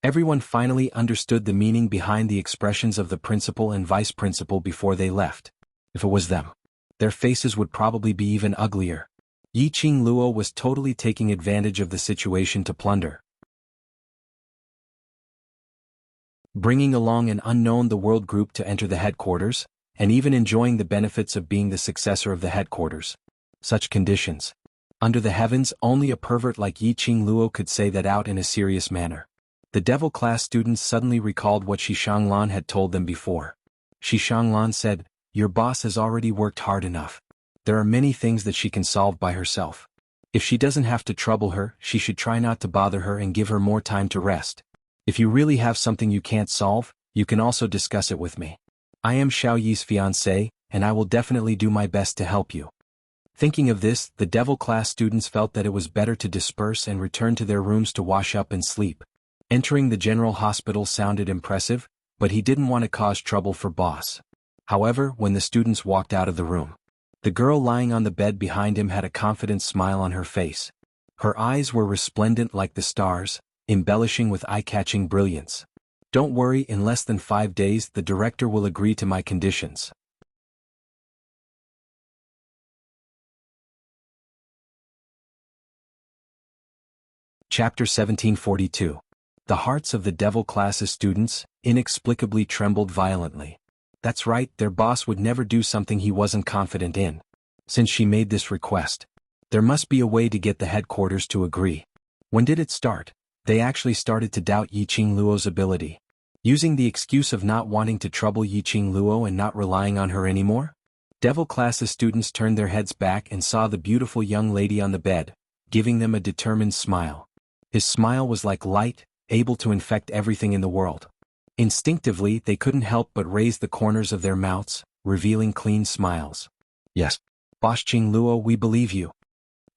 Everyone finally understood the meaning behind the expressions of the principal and vice principal before they left. If it was them, their faces would probably be even uglier. Yiqing Luo was totally taking advantage of the situation to plunder. Bringing along an unknown the world group to enter the headquarters, and even enjoying the benefits of being the successor of the headquarters. Such conditions. Under the heavens, only a pervert like Yiqing Luo could say that out in a serious manner. The devil class students suddenly recalled what Shi Shanglan had told them before. Shi Shanglan said, "Your boss has already worked hard enough. There are many things that she can solve by herself. If she doesn't have to trouble her, she should try not to bother her and give her more time to rest. If you really have something you can't solve, you can also discuss it with me. I am Xiao Yi's fiancé, and I will definitely do my best to help you." Thinking of this, the devil class students felt that it was better to disperse and return to their rooms to wash up and sleep. Entering the general hospital sounded impressive, but he didn't want to cause trouble for boss. However, when the students walked out of the room, the girl lying on the bed behind him had a confident smile on her face. Her eyes were resplendent like the stars, embellishing with eye-catching brilliance. "Don't worry, in less than 5 days the director will agree to my conditions." Chapter 1742. The hearts of the devil class's students inexplicably trembled violently. That's right, their boss would never do something he wasn't confident in. Since she made this request, there must be a way to get the headquarters to agree. When did it start? They actually started to doubt Yiqing Luo's ability. Using the excuse of not wanting to trouble Yiqing Luo and not relying on her anymore? Devil class's students turned their heads back and saw the beautiful young lady on the bed, giving them a determined smile. His smile was like light, able to infect everything in the world. Instinctively, they couldn't help but raise the corners of their mouths, revealing clean smiles. "Yes, Boss Qing Luo, we believe you."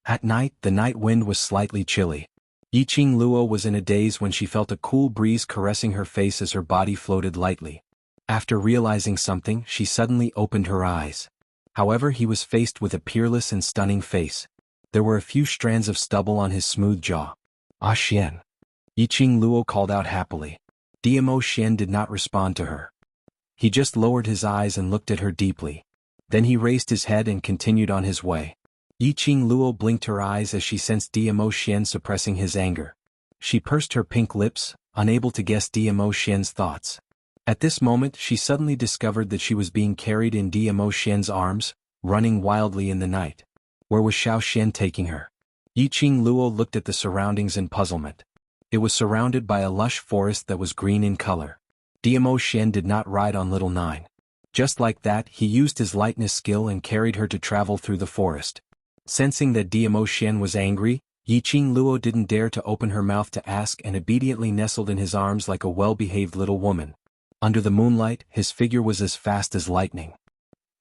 At night, the night wind was slightly chilly. Yiqing Luo was in a daze when she felt a cool breeze caressing her face as her body floated lightly. After realizing something, she suddenly opened her eyes. However, he was faced with a peerless and stunning face. There were a few strands of stubble on his smooth jaw. "Ah Xian." Yiqing Luo called out happily. Diamo Xian did not respond to her. He just lowered his eyes and looked at her deeply. Then he raised his head and continued on his way. Yiqing Luo blinked her eyes as she sensed Diamo Xian suppressing his anger. She pursed her pink lips, unable to guess Diamo Xian's thoughts. At this moment, she suddenly discovered that she was being carried in Diamo Xian's arms, running wildly in the night. Where was Xiao Xian taking her? Yiqing Luo looked at the surroundings in puzzlement. It was surrounded by a lush forest that was green in color. Diamo Xian did not ride on Little Nine. Just like that, he used his lightness skill and carried her to travel through the forest. Sensing that Diamo Xian was angry, Yiqing Luo didn't dare to open her mouth to ask and obediently nestled in his arms like a well-behaved little woman. Under the moonlight, his figure was as fast as lightning.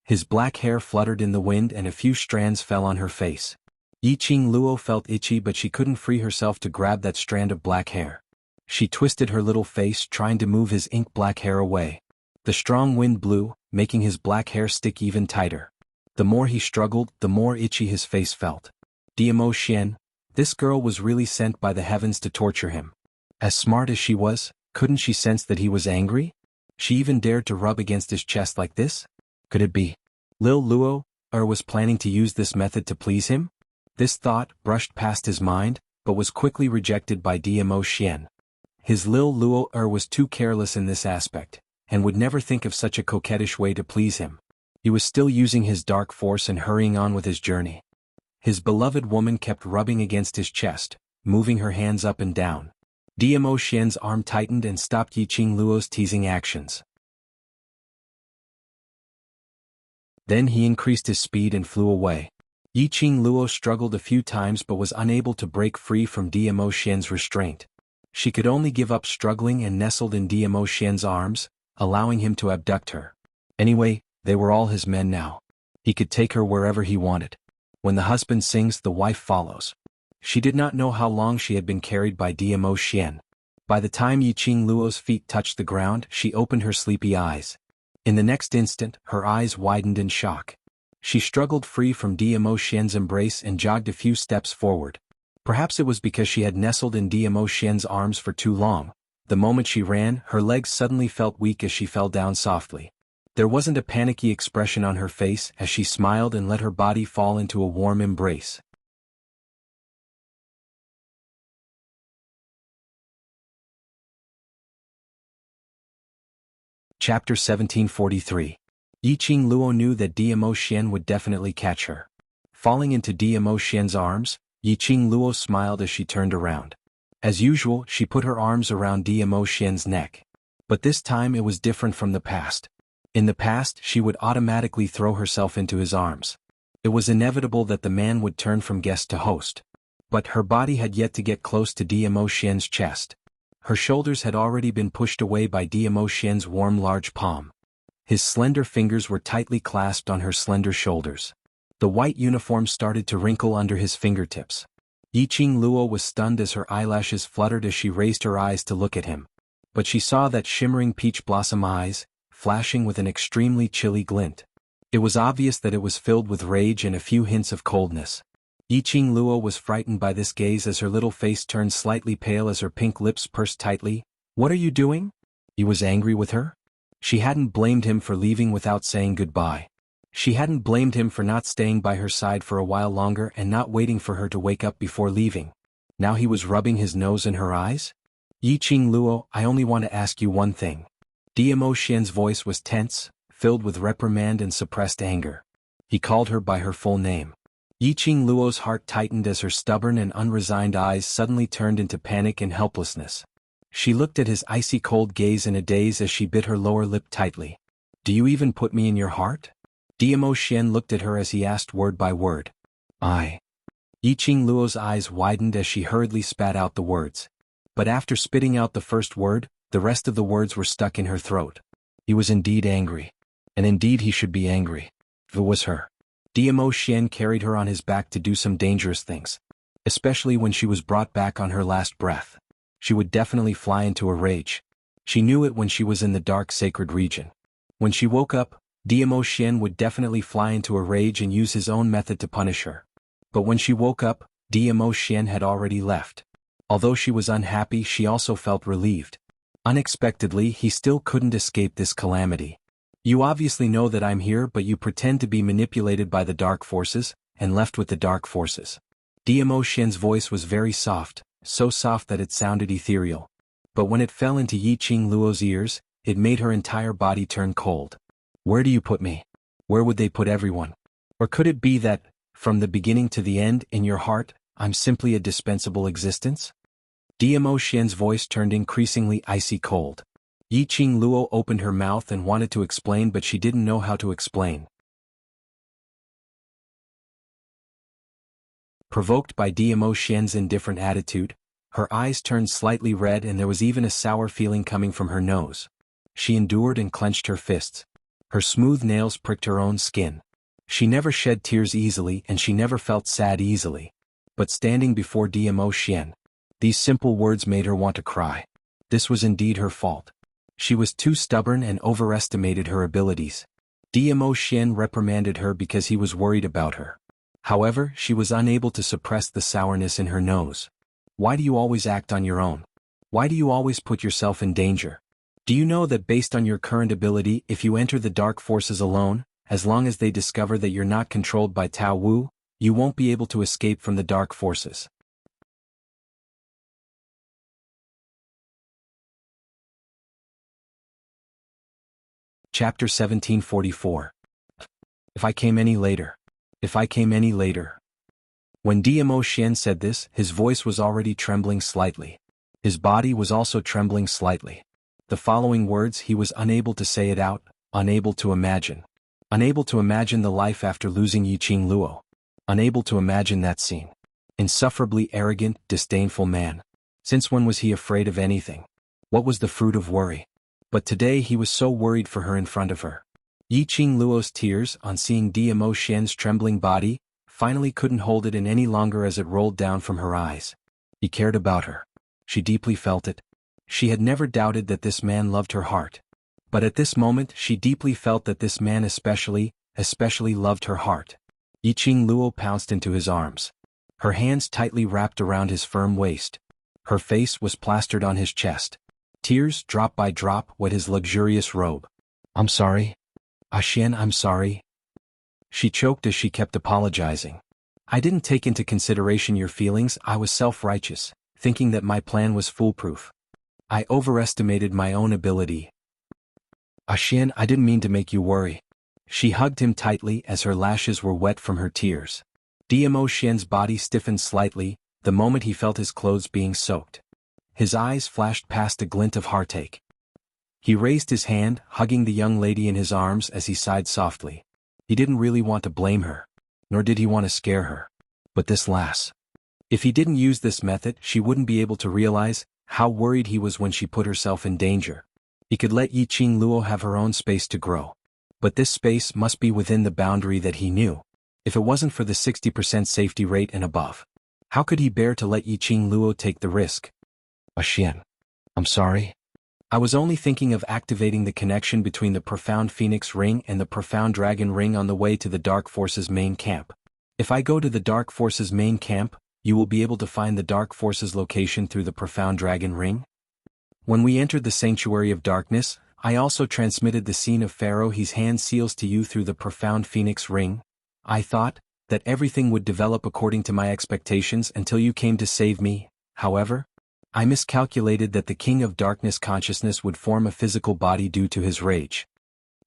His black hair fluttered in the wind and a few strands fell on her face. Yiqing Luo felt itchy, but she couldn't free herself to grab that strand of black hair. She twisted her little face trying to move his ink-black hair away. The strong wind blew, making his black hair stick even tighter. The more he struggled, the more itchy his face felt. Diamo Xian, this girl was really sent by the heavens to torture him. As smart as she was, couldn't she sense that he was angry? She even dared to rub against his chest like this? Could it be Lil Luo was planning to use this method to please him? This thought brushed past his mind, but was quickly rejected by Diamo Xian. His Lil Luo was too careless in this aspect, and would never think of such a coquettish way to please him. He was still using his dark force and hurrying on with his journey. His beloved woman kept rubbing against his chest, moving her hands up and down. Diamo Xian's arm tightened and stopped Yiqing Luo's teasing actions. Then he increased his speed and flew away. Yiqing Luo struggled a few times but was unable to break free from Diamo Xian's restraint. She could only give up struggling and nestled in Diamo Xian's arms, allowing him to abduct her. Anyway, they were all his men now. He could take her wherever he wanted. When the husband sings, the wife follows. She did not know how long she had been carried by Diamo Xian. By the time Yiqing Luo's feet touched the ground, she opened her sleepy eyes. In the next instant, her eyes widened in shock. She struggled free from Diamo Xian's embrace and jogged a few steps forward. Perhaps it was because she had nestled in Diamo Xian's arms for too long. The moment she ran, her legs suddenly felt weak as she fell down softly. There wasn't a panicky expression on her face as she smiled and let her body fall into a warm embrace. Chapter 1743. Yiqing Luo knew that Diamo Xian would definitely catch her. Falling into Diamo Xian's arms, Yiqing Luo smiled as she turned around. As usual, she put her arms around Diamo Xian's neck. But this time it was different from the past. In the past, she would automatically throw herself into his arms. It was inevitable that the man would turn from guest to host. But her body had yet to get close to Diamo Xian's chest. Her shoulders had already been pushed away by Diamo Xian's warm large palm. His slender fingers were tightly clasped on her slender shoulders. The white uniform started to wrinkle under his fingertips. Yiqing Luo was stunned as her eyelashes fluttered as she raised her eyes to look at him. But she saw that shimmering peach blossom eyes, flashing with an extremely chilly glint. It was obvious that it was filled with rage and a few hints of coldness. Yiqing Luo was frightened by this gaze as her little face turned slightly pale as her pink lips pursed tightly. "What are you doing?" He was angry with her. She hadn't blamed him for leaving without saying goodbye. She hadn't blamed him for not staying by her side for a while longer and not waiting for her to wake up before leaving. Now he was rubbing his nose in her eyes? "Yiqing Luo, I only want to ask you one thing." Diamo Xian's voice was tense, filled with reprimand and suppressed anger. He called her by her full name. Yiqing Luo's heart tightened as her stubborn and unresigned eyes suddenly turned into panic and helplessness. She looked at his icy cold gaze in a daze as she bit her lower lip tightly. "Do you even put me in your heart?" Diamo Xian looked at her as he asked word by word. "I." Yiqing Luo's eyes widened as she hurriedly spat out the words. But after spitting out the first word, the rest of the words were stuck in her throat. He was indeed angry. And indeed he should be angry. If it was her. Diamo Xian carried her on his back to do some dangerous things. Especially when she was brought back on her last breath. She would definitely fly into a rage. She knew it when she was in the dark sacred region. When she woke up, Diamo Xian would definitely fly into a rage and use his own method to punish her. But when she woke up, Diamo Xian had already left. Although she was unhappy, she also felt relieved. Unexpectedly, he still couldn't escape this calamity. "You obviously know that I'm here, but you pretend to be manipulated by the dark forces, and left with the dark forces." Diamo Xian's voice was very soft, so soft that it sounded ethereal. But when it fell into Yiqing Luo's ears, it made her entire body turn cold. "Where do you put me? Where would they put everyone? Or could it be that, from the beginning to the end, in your heart, I'm simply a dispensable existence?" Diamo Xian's voice turned increasingly icy cold. Yiqing Luo opened her mouth and wanted to explain, but she didn't know how to explain. Provoked by Diamo Xian's indifferent attitude, her eyes turned slightly red and there was even a sour feeling coming from her nose. She endured and clenched her fists. Her smooth nails pricked her own skin. She never shed tears easily and she never felt sad easily. But standing before Diamo Xian, these simple words made her want to cry. This was indeed her fault. She was too stubborn and overestimated her abilities. Dmo Xian reprimanded her because he was worried about her. However, she was unable to suppress the sourness in her nose. Why do you always act on your own? Why do you always put yourself in danger? Do you know that based on your current ability, if you enter the dark forces alone, as long as they discover that you're not controlled by Tao Wu, you won't be able to escape from the dark forces? Chapter 1744. If I came any later. If I came any later. When Dmo Xian said this, his voice was already trembling slightly. His body was also trembling slightly. The following words he was unable to say it out, unable to imagine. Unable to imagine the life after losing Yiqing Luo. Unable to imagine that scene. Insufferably arrogant, disdainful man. Since when was he afraid of anything? What was the fruit of worry? But today he was so worried for her in front of her. Yiqing Luo's tears, on seeing Dmo Xian's trembling body, finally couldn't hold it in any longer as it rolled down from her eyes. He cared about her. She deeply felt it. She had never doubted that this man loved her heart. But at this moment she deeply felt that this man especially loved her heart. Yiqing Luo pounced into his arms. Her hands tightly wrapped around his firm waist. Her face was plastered on his chest. Tears, drop by drop, wet his luxurious robe. I'm sorry. Xian, I'm sorry. She choked as she kept apologizing. I didn't take into consideration your feelings. I was self-righteous, thinking that my plan was foolproof. I overestimated my own ability. Xian, I didn't mean to make you worry. She hugged him tightly as her lashes were wet from her tears. Dmo Xian's body stiffened slightly, the moment he felt his clothes being soaked. His eyes flashed past a glint of heartache. He raised his hand, hugging the young lady in his arms as he sighed softly. He didn't really want to blame her, nor did he want to scare her. But this lass. If he didn't use this method, she wouldn't be able to realize how worried he was when she put herself in danger. He could let Yiqing Luo have her own space to grow. But this space must be within the boundary that he knew. If it wasn't for the 60% safety rate and above, how could he bear to let Yiqing Luo take the risk? Xian. I'm sorry. I was only thinking of activating the connection between the Profound Phoenix Ring and the Profound Dragon Ring on the way to the Dark Forces main camp. If I go to the Dark Forces main camp, you will be able to find the Dark Forces location through the Profound Dragon Ring? When we entered the Sanctuary of Darkness, I also transmitted the scene of Pharaoh his hand seals to you through the Profound Phoenix Ring. I thought that everything would develop according to my expectations until you came to save me. However, I miscalculated that the King of Darkness consciousness would form a physical body due to his rage.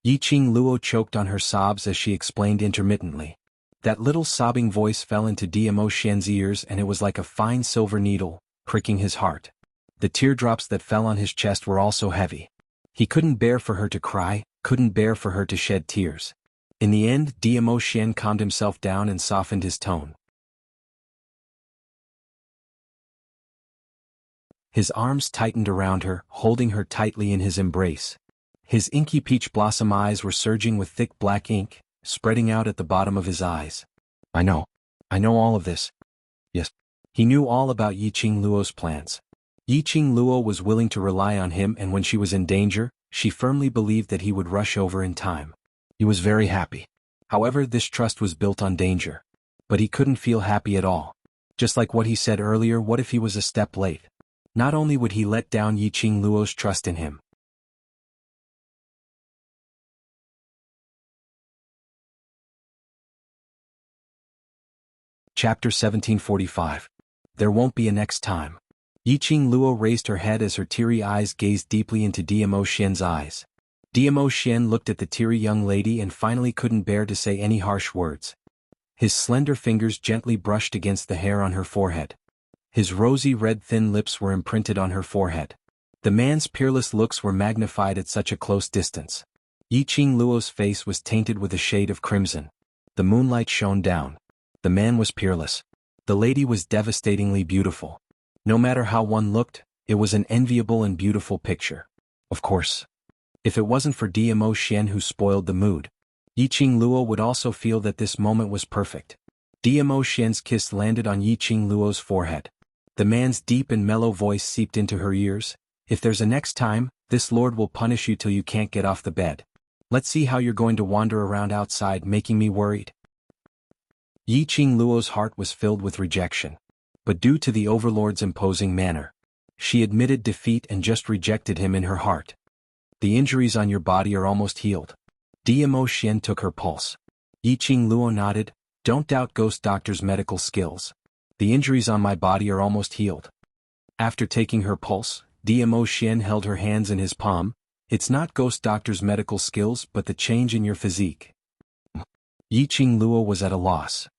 Yiqing Luo choked on her sobs as she explained intermittently. That little sobbing voice fell into Dmo Xian's ears and it was like a fine silver needle, pricking his heart. The teardrops that fell on his chest were also heavy. He couldn't bear for her to cry, couldn't bear for her to shed tears. In the end, Dmo Xian calmed himself down and softened his tone. His arms tightened around her, holding her tightly in his embrace. His inky peach blossom eyes were surging with thick black ink, spreading out at the bottom of his eyes. I know all of this. Yes. He knew all about Yiqing Luo's plans. Yiqing Luo was willing to rely on him, and when she was in danger, she firmly believed that he would rush over in time. He was very happy. However, this trust was built on danger. But he couldn't feel happy at all. Just like what he said earlier, what if he was a step late? Not only would he let down Yiqing Luo's trust in him. Chapter 1745. There won't be a next time. Yiqing Luo raised her head as her teary eyes gazed deeply into Dmo Xian's eyes. Dmo Xian looked at the teary young lady and finally couldn't bear to say any harsh words. His slender fingers gently brushed against the hair on her forehead. His rosy red thin lips were imprinted on her forehead. The man's peerless looks were magnified at such a close distance. Yiqing Luo's face was tainted with a shade of crimson. The moonlight shone down. The man was peerless. The lady was devastatingly beautiful. No matter how one looked, it was an enviable and beautiful picture. Of course. If it wasn't for Dmo Xian who spoiled the mood, Yiqing Luo would also feel that this moment was perfect. Dmo Xian's kiss landed on Yiqing Luo's forehead. The man's deep and mellow voice seeped into her ears, If there's a next time, this lord will punish you till you can't get off the bed. Let's see how you're going to wander around outside making me worried. Yi Qingluo's heart was filled with rejection. But due to the overlord's imposing manner, she admitted defeat and just rejected him in her heart. The injuries on your body are almost healed. Dmo Xian took her pulse. Yi Qingluo nodded. Don't doubt Ghost Doctor's medical skills. The injuries on my body are almost healed. After taking her pulse, Dmo Xian held her hands in his palm. It's not Ghost Doctor's medical skills but the change in your physique. Yi Qingluo was at a loss.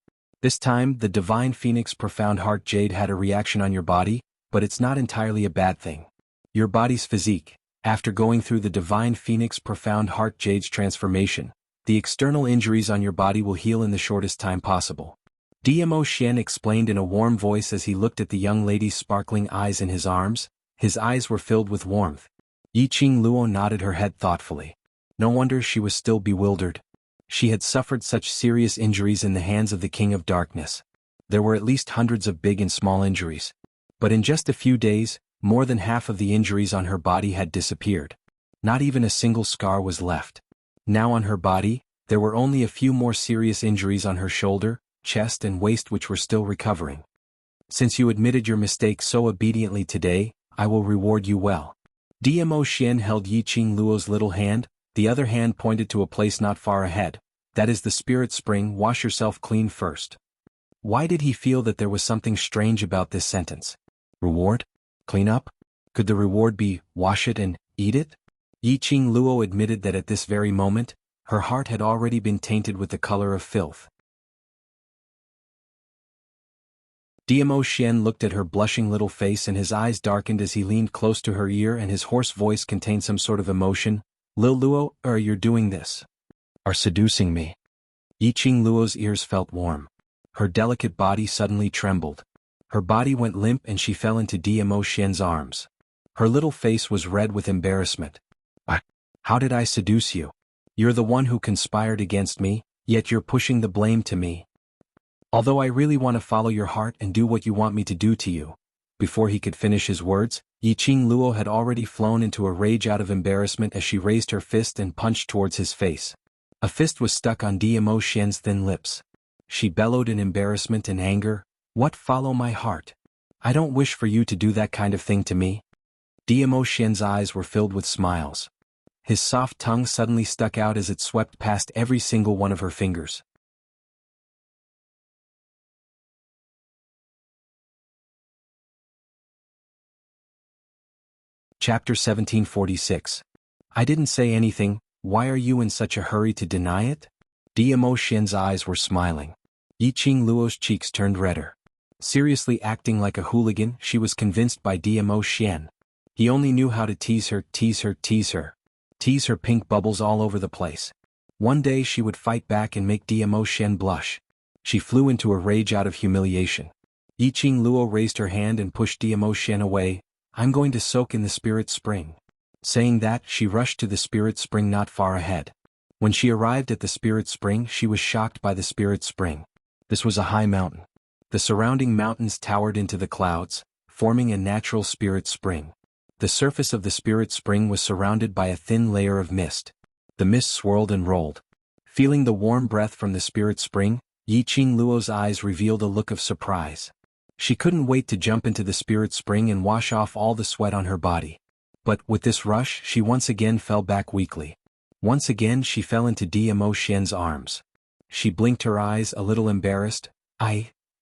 This time, the Divine Phoenix Profound Heart Jade had a reaction on your body, but it's not entirely a bad thing. Your body's physique, after going through the Divine Phoenix Profound Heart Jade's transformation, the external injuries on your body will heal in the shortest time possible. Dmo Xian explained in a warm voice as he looked at the young lady's sparkling eyes in his arms. His eyes were filled with warmth. Yi Qingluo nodded her head thoughtfully. No wonder she was still bewildered. She had suffered such serious injuries in the hands of the King of Darkness. There were at least hundreds of big and small injuries. But in just a few days, more than half of the injuries on her body had disappeared. Not even a single scar was left. Now on her body, there were only a few more serious injuries on her shoulder, chest and waist which were still recovering. Since you admitted your mistake so obediently today, I will reward you well. Dmo Xian held Yi Qingluo's little hand, the other hand pointed to a place not far ahead. That is the spirit spring. Wash yourself clean first. Why did he feel that there was something strange about this sentence? Reward? Clean up? Could the reward be, wash it and eat it? Yi Qingluo admitted that at this very moment, her heart had already been tainted with the color of filth. Dmo Xian looked at her blushing little face and his eyes darkened as he leaned close to her ear and his hoarse voice contained some sort of emotion. Lil Luo, you're doing this. Are seducing me. Yi Qingluo's ears felt warm. Her delicate body suddenly trembled. Her body went limp and she fell into Dmo Xian's arms. Her little face was red with embarrassment. How did I seduce you? You're the one who conspired against me, yet you're pushing the blame to me. Although I really want to follow your heart and do what you want me to do to you. Before he could finish his words, Yi Qingluo had already flown into a rage out of embarrassment as she raised her fist and punched towards his face. A fist was stuck on Dmo Xian's thin lips. She bellowed in embarrassment and anger. What, follow my heart? I don't wish for you to do that kind of thing to me. Dmo Xian's eyes were filled with smiles. His soft tongue suddenly stuck out as it swept past every single one of her fingers. Chapter 1746. I didn't say anything, why are you in such a hurry to deny it? Dmo Xian's eyes were smiling. Yi Qingluo's cheeks turned redder. Seriously acting like a hooligan, she was convinced by Dmo Xian. He only knew how to tease her, tease her, tease her. Tease her pink bubbles all over the place. One day she would fight back and make Dmo Xian blush. She flew into a rage out of humiliation. Yi Qingluo raised her hand and pushed Dmo Xian away. I'm going to soak in the spirit spring. Saying that, she rushed to the spirit spring not far ahead. When she arrived at the spirit spring, she was shocked by the spirit spring. This was a high mountain. The surrounding mountains towered into the clouds, forming a natural spirit spring. The surface of the spirit spring was surrounded by a thin layer of mist. The mist swirled and rolled. Feeling the warm breath from the spirit spring, Yi Qingluo's eyes revealed a look of surprise. She couldn't wait to jump into the spirit spring and wash off all the sweat on her body. But, with this rush, she once again fell back weakly. Once again she fell into Dmo Xian's arms. She blinked her eyes, a little embarrassed.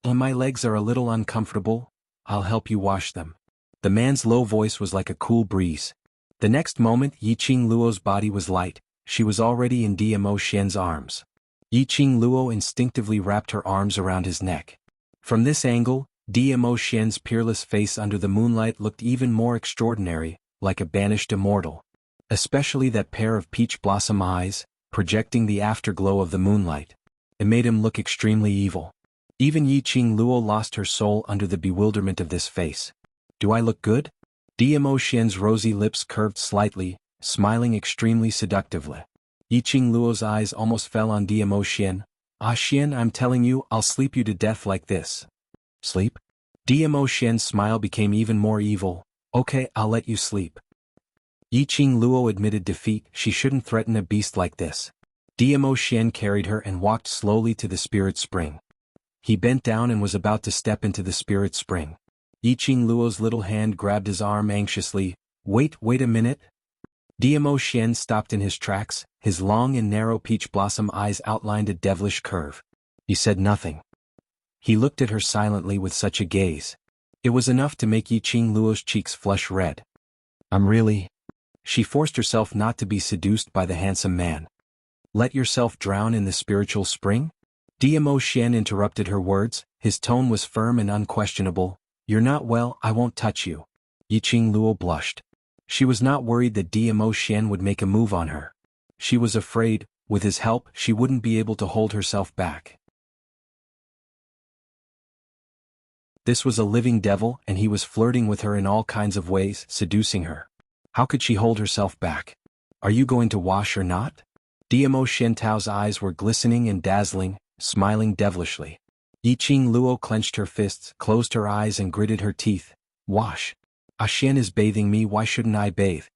My legs are a little uncomfortable. I'll help you wash them. The man's low voice was like a cool breeze. The next moment, Yi Qingluo's body was light. She was already in Dmo Xian's arms. Yi Qingluo instinctively wrapped her arms around his neck. From this angle, Dmo Xian's peerless face under the moonlight looked even more extraordinary, like a banished immortal. Especially that pair of peach blossom eyes, projecting the afterglow of the moonlight. It made him look extremely evil. Even Yi Qingluo lost her soul under the bewilderment of this face. Do I look good? Dmo Xian's rosy lips curved slightly, smiling extremely seductively. Yi Qingluo's eyes almost fell on Dmo Xian. Xian, I'm telling you, I'll sleep you to death like this. Sleep? Dmo Xian's smile became even more evil. Okay, I'll let you sleep. Yiqing Luo admitted defeat. She shouldn't threaten a beast like this. Diamo Xian carried her and walked slowly to the spirit spring. He bent down and was about to step into the spirit spring. Yiqing Luo's little hand grabbed his arm anxiously. Wait a minute. Diamo Xian stopped in his tracks, his long and narrow peach blossom eyes outlined a devilish curve. He said nothing. He looked at her silently with such a gaze. It was enough to make Yiqing Luo's cheeks flush red. She forced herself not to be seduced by the handsome man. Let yourself drown in the spiritual spring? Diamo Xian interrupted her words, his tone was firm and unquestionable. You're not well, I won't touch you. Yiqing Luo blushed. She was not worried that Diamo Xian would make a move on her. She was afraid, with his help, she wouldn't be able to hold herself back. This was a living devil and he was flirting with her in all kinds of ways, seducing her. How could she hold herself back? Are you going to wash or not? Diamo Xiantao's eyes were glistening and dazzling, smiling devilishly. Yiqing Luo clenched her fists, closed her eyes and gritted her teeth. Wash. Xian is bathing me, why shouldn't I bathe?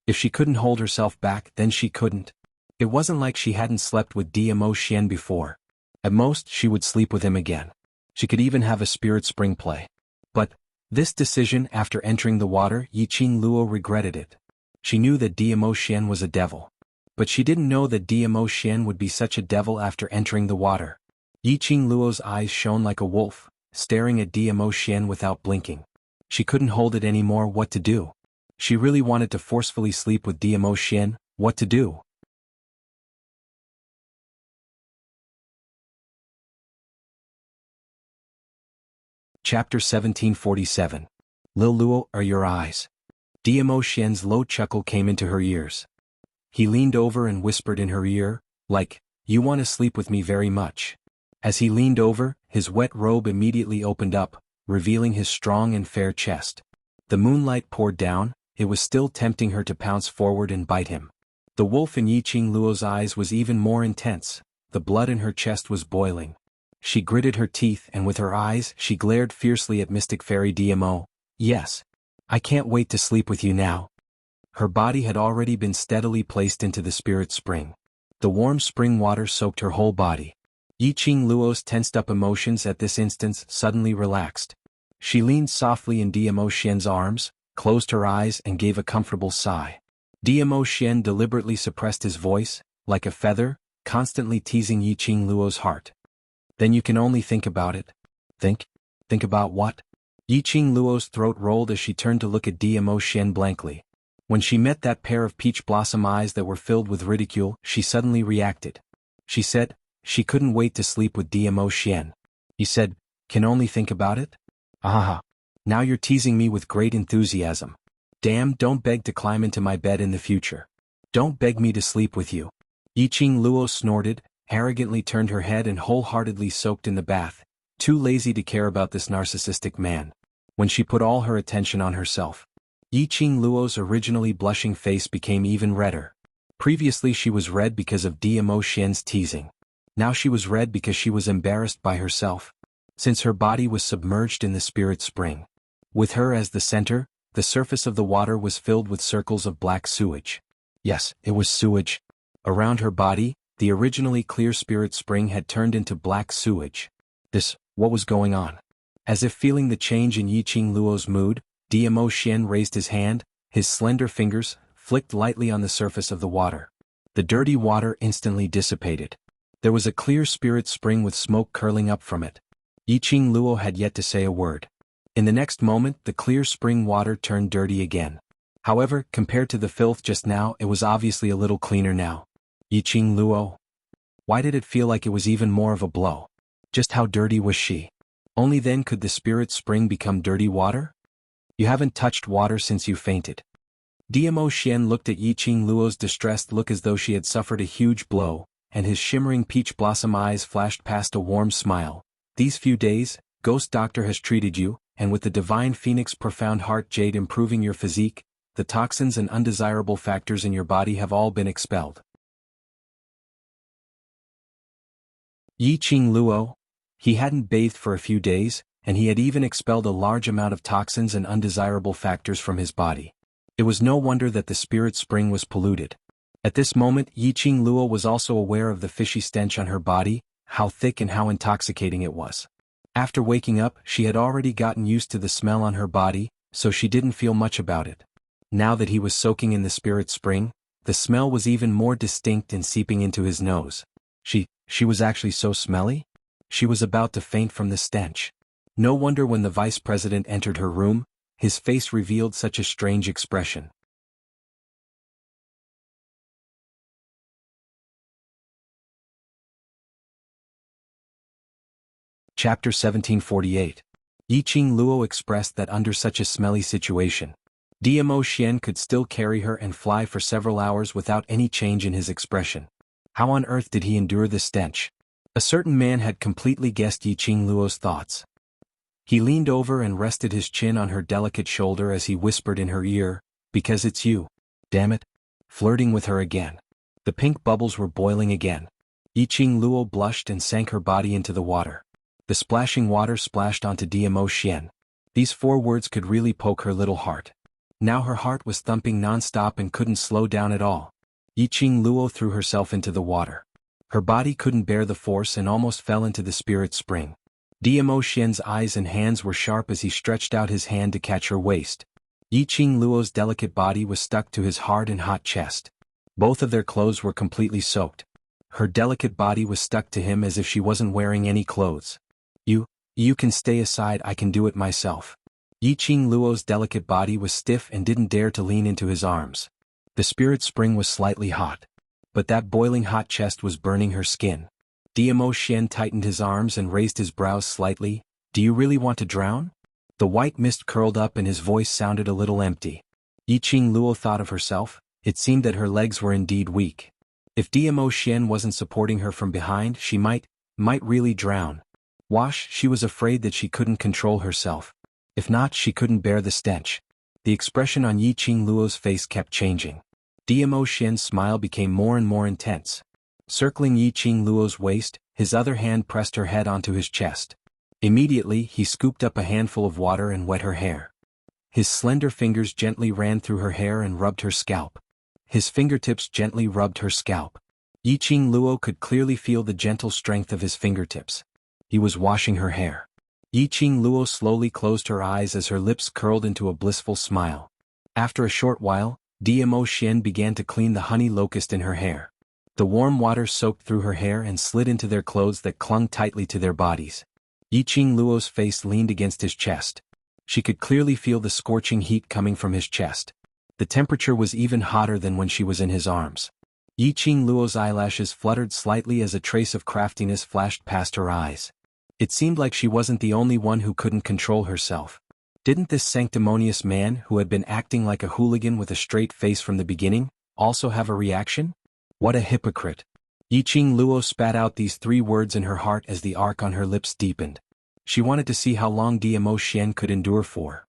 If she couldn't hold herself back, then she couldn't. It wasn't like she hadn't slept with Diamo Xian before. At most, she would sleep with him again. She could even have a spirit spring play. But this decision, after entering the water, Yiqing Luo regretted it. She knew that Diamo Xian was a devil. But she didn't know that Diamo Xian would be such a devil after entering the water. Yiqing Luo's eyes shone like a wolf, staring at Diamo Xian without blinking. She couldn't hold it anymore. What to do? She really wanted to forcefully sleep with Diamo Xian. What to do? Chapter 1747. Lil Luo, are your eyes? Diamo Xian's low chuckle came into her ears. He leaned over and whispered in her ear, like, you want to sleep with me very much. As he leaned over, his wet robe immediately opened up, revealing his strong and fair chest. The moonlight poured down, it was still tempting her to pounce forward and bite him. The wolf in Yiqing Luo's eyes was even more intense, the blood in her chest was boiling. She gritted her teeth and with her eyes she glared fiercely at Mystic Fairy Diamo. Yes. I can't wait to sleep with you now. Her body had already been steadily placed into the spirit spring. The warm spring water soaked her whole body. Yiqing Luo's tensed-up emotions at this instant suddenly relaxed. She leaned softly in Diamo Xian's arms, closed her eyes and gave a comfortable sigh. Diamo Xian deliberately suppressed his voice, like a feather, constantly teasing Yiqing Luo's heart. Then you can only think about it. Think? Think about what? Yiqing Luo's throat rolled as she turned to look at Diamo Xian blankly. When she met that pair of peach blossom eyes that were filled with ridicule, she suddenly reacted. She said, she couldn't wait to sleep with Diamo Xian. He said, can only think about it? Ah, now you're teasing me with great enthusiasm. Damn, don't beg to climb into my bed in the future. Don't beg me to sleep with you. Yiqing Luo snorted, arrogantly turned her head and wholeheartedly soaked in the bath, too lazy to care about this narcissistic man. When she put all her attention on herself, Yiqing Luo's originally blushing face became even redder. Previously she was red because of Diamo Xian's teasing. Now she was red because she was embarrassed by herself. Since her body was submerged in the spirit spring. With her as the center, the surface of the water was filled with circles of black sewage. Yes, it was sewage. Around her body, the originally clear spirit spring had turned into black sewage. What was going on? As if feeling the change in Yiqing Luo's mood, Diamo Xian raised his hand, his slender fingers flicked lightly on the surface of the water. The dirty water instantly dissipated. There was a clear spirit spring with smoke curling up from it. Yiqing Luo had yet to say a word. In the next moment, the clear spring water turned dirty again. However, compared to the filth just now, it was obviously a little cleaner now. Yiqing Luo. Why did it feel like it was even more of a blow? Just how dirty was she? Only then could the spirit spring become dirty water? You haven't touched water since you fainted. Diamo Xian looked at Yiqing Luo's distressed look as though she had suffered a huge blow, and his shimmering peach blossom eyes flashed past a warm smile. These few days, Ghost Doctor has treated you, and with the Divine Phoenix Profound Heart Jade improving your physique, the toxins and undesirable factors in your body have all been expelled. Yiqing Luo. He hadn't bathed for a few days, and he had even expelled a large amount of toxins and undesirable factors from his body. It was no wonder that the spirit spring was polluted. At this moment Yiqing Luo was also aware of the fishy stench on her body, how thick and how intoxicating it was. After waking up, she had already gotten used to the smell on her body, so she didn't feel much about it. Now that he was soaking in the spirit spring, the smell was even more distinct and seeping into his nose. She was actually so smelly? She was about to faint from the stench. No wonder when the vice president entered her room, his face revealed such a strange expression. Chapter 1748. Yiqing Luo expressed that under such a smelly situation, Diamo Xian could still carry her and fly for several hours without any change in his expression. How on earth did he endure the stench? A certain man had completely guessed Yiqing Luo's thoughts. He leaned over and rested his chin on her delicate shoulder as he whispered in her ear, "Because it's you. Damn it." Flirting with her again. The pink bubbles were boiling again. Yiqing Luo blushed and sank her body into the water. The splashing water splashed onto Diamo Xian. These 4 words could really poke her little heart. Now her heart was thumping non-stop and couldn't slow down at all. Yiqing Luo threw herself into the water. Her body couldn't bear the force and almost fell into the spirit spring. Diamo Xian's eyes and hands were sharp as he stretched out his hand to catch her waist. Yiqing Luo's delicate body was stuck to his hard and hot chest. Both of their clothes were completely soaked. Her delicate body was stuck to him as if she wasn't wearing any clothes. You can stay aside, I can do it myself." Yiqing Luo's delicate body was stiff and didn't dare to lean into his arms. The spirit spring was slightly hot. But that boiling hot chest was burning her skin. Diamo Xian tightened his arms and raised his brows slightly. "Do you really want to drown?" The white mist curled up and his voice sounded a little empty. Yiqing Luo thought of herself. It seemed that her legs were indeed weak. If Diamo Xian wasn't supporting her from behind, she might really drown. She was afraid that she couldn't control herself. If not, she couldn't bear the stench. The expression on Yiqing Luo's face kept changing. Diamo Xian's smile became more and more intense. Circling Yiqing Luo's waist, his other hand pressed her head onto his chest. Immediately, he scooped up a handful of water and wet her hair. His slender fingers gently ran through her hair and rubbed her scalp. His fingertips gently rubbed her scalp. Yiqing Luo could clearly feel the gentle strength of his fingertips. He was washing her hair. Yiqing Luo slowly closed her eyes as her lips curled into a blissful smile. After a short while, Diamo Xian began to clean the honey locust in her hair. The warm water soaked through her hair and slid into their clothes that clung tightly to their bodies. Yiqing Luo's face leaned against his chest. She could clearly feel the scorching heat coming from his chest. The temperature was even hotter than when she was in his arms. Yiqing Luo's eyelashes fluttered slightly as a trace of craftiness flashed past her eyes. It seemed like she wasn't the only one who couldn't control herself. Didn't this sanctimonious man, who had been acting like a hooligan with a straight face from the beginning, also have a reaction? What a hypocrite. Yiqing Luo spat out these 3 words in her heart as the arc on her lips deepened. She wanted to see how long Diamo Xian could endure for.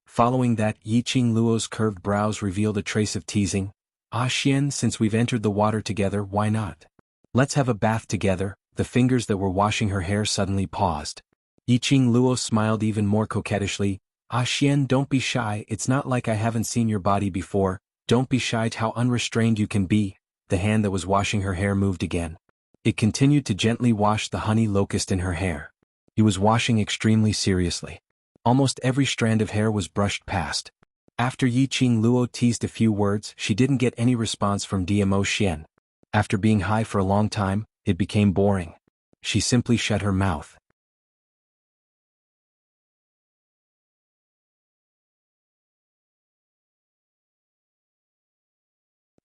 Following that, Yiqing Luo's curved brows revealed a trace of teasing. "Ah Xian, since we've entered the water together, why not? Let's have a bath together." The fingers that were washing her hair suddenly paused. Yiqing Luo smiled even more coquettishly. "Ah Xian, don't be shy, it's not like I haven't seen your body before. Don't be shy how unrestrained you can be." The hand that was washing her hair moved again. It continued to gently wash the honey locust in her hair. He was washing extremely seriously. Almost every strand of hair was brushed past. After Yiqing Luo teased a few words, she didn't get any response from Diamo Xian. After being high for a long time, it became boring. She simply shut her mouth.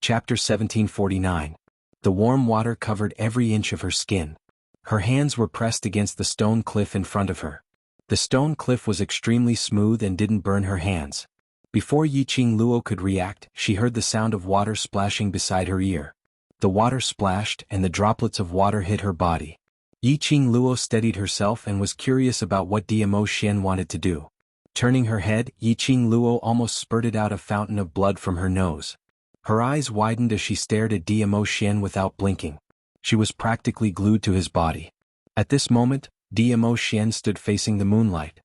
Chapter 1749. The warm water covered every inch of her skin. Her hands were pressed against the stone cliff in front of her. The stone cliff was extremely smooth and didn't burn her hands. Before Yiqing Luo could react, she heard the sound of water splashing beside her ear. The water splashed and the droplets of water hit her body. Yiqing Luo steadied herself and was curious about what Diamo Xian wanted to do. Turning her head, Yiqing Luo almost spurted out a fountain of blood from her nose. Her eyes widened as she stared at Diamo Xian without blinking. She was practically glued to his body. At this moment, Dmo Xian stood facing the moonlight.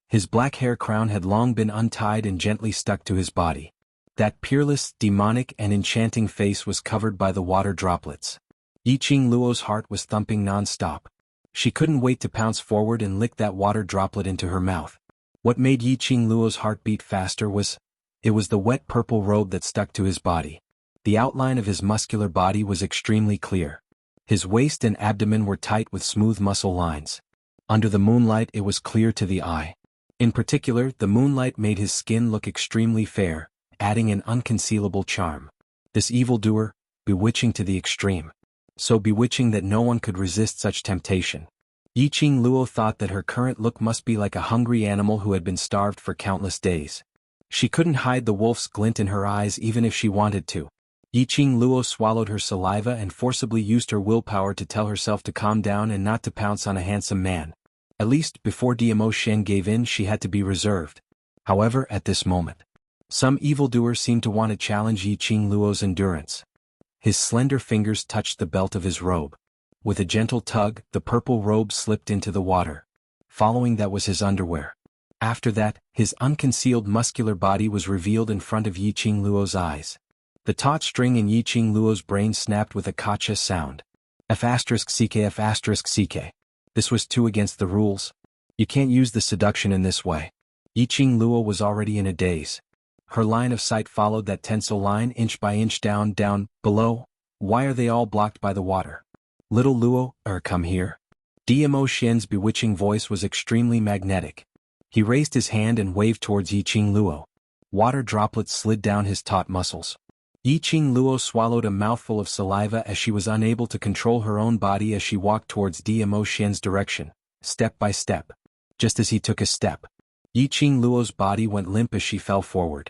His black hair crown had long been untied and gently stuck to his body. That peerless, demonic and enchanting face was covered by the water droplets. Yiqing Luo's heart was thumping non-stop. She couldn't wait to pounce forward and lick that water droplet into her mouth. What made Yiqing Luo's heart beat faster was the wet purple robe that stuck to his body. The outline of his muscular body was extremely clear. His waist and abdomen were tight with smooth muscle lines. Under the moonlight it was clear to the eye. In particular, the moonlight made his skin look extremely fair, adding an unconcealable charm. This evildoer, bewitching to the extreme. So bewitching that no one could resist such temptation. Yiqing Luo thought that her current look must be like a hungry animal who had been starved for countless days. She couldn't hide the wolf's glint in her eyes even if she wanted to. Yiqing Luo swallowed her saliva and forcibly used her willpower to tell herself to calm down and not to pounce on a handsome man. At least, before Dmo Xian gave in, she had to be reserved. However, at this moment, some evildoer seemed to want to challenge Yiqing Luo's endurance. His slender fingers touched the belt of his robe. With a gentle tug, the purple robe slipped into the water. Following that was his underwear. After that, his unconcealed muscular body was revealed in front of Yiqing Luo's eyes. The taut string in Yiqing Luo's brain snapped with a kacha sound. F***ck. This was too against the rules. You can't use the seduction in this way. Yiqing Luo was already in a daze. Her line of sight followed that tensile line inch by inch down, below. Why are they all blocked by the water? Little Luo, come here. Dmo Xian's bewitching voice was extremely magnetic. He raised his hand and waved towards Yiqing Luo. Water droplets slid down his taut muscles. Yiqing Luo swallowed a mouthful of saliva as she was unable to control her own body as she walked towards Dmo Xian's direction, step by step. Just as he took a step, Yiqing Luo's body went limp as she fell forward.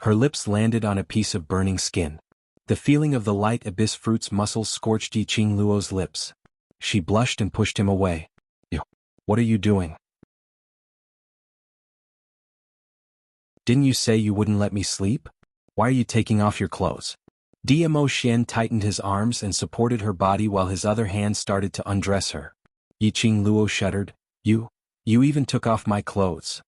Her lips landed on a piece of burning skin. The feeling of the light abyss fruit's muscles scorched Yiqing Luo's lips. She blushed and pushed him away. What are you doing? Didn't you say you wouldn't let me sleep? Why are you taking off your clothes? Dmo Xian tightened his arms and supported her body while his other hand started to undress her. Yiqing Luo shuddered. You even took off my clothes.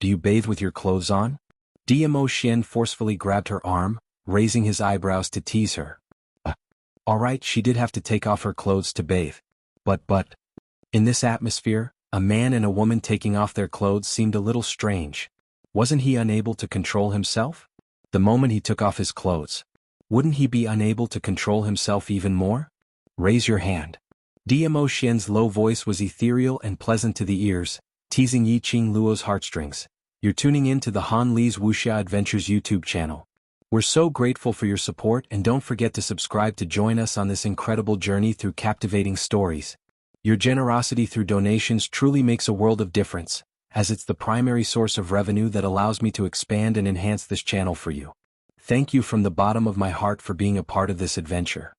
Do you bathe with your clothes on? Dmo Xian forcefully grabbed her arm, raising his eyebrows to tease her. Alright, she did have to take off her clothes to bathe. But, in this atmosphere, a man and a woman taking off their clothes seemed a little strange. Wasn't he unable to control himself? The moment he took off his clothes, wouldn't he be unable to control himself even more? Raise your hand. Dmo Xian's low voice was ethereal and pleasant to the ears, teasing Yiqing Luo's heartstrings. You're tuning in to the Han Li's Wuxia Adventures YouTube channel. We're so grateful for your support, and don't forget to subscribe to join us on this incredible journey through captivating stories. Your generosity through donations truly makes a world of difference, as it's the primary source of revenue that allows me to expand and enhance this channel for you. Thank you from the bottom of my heart for being a part of this adventure.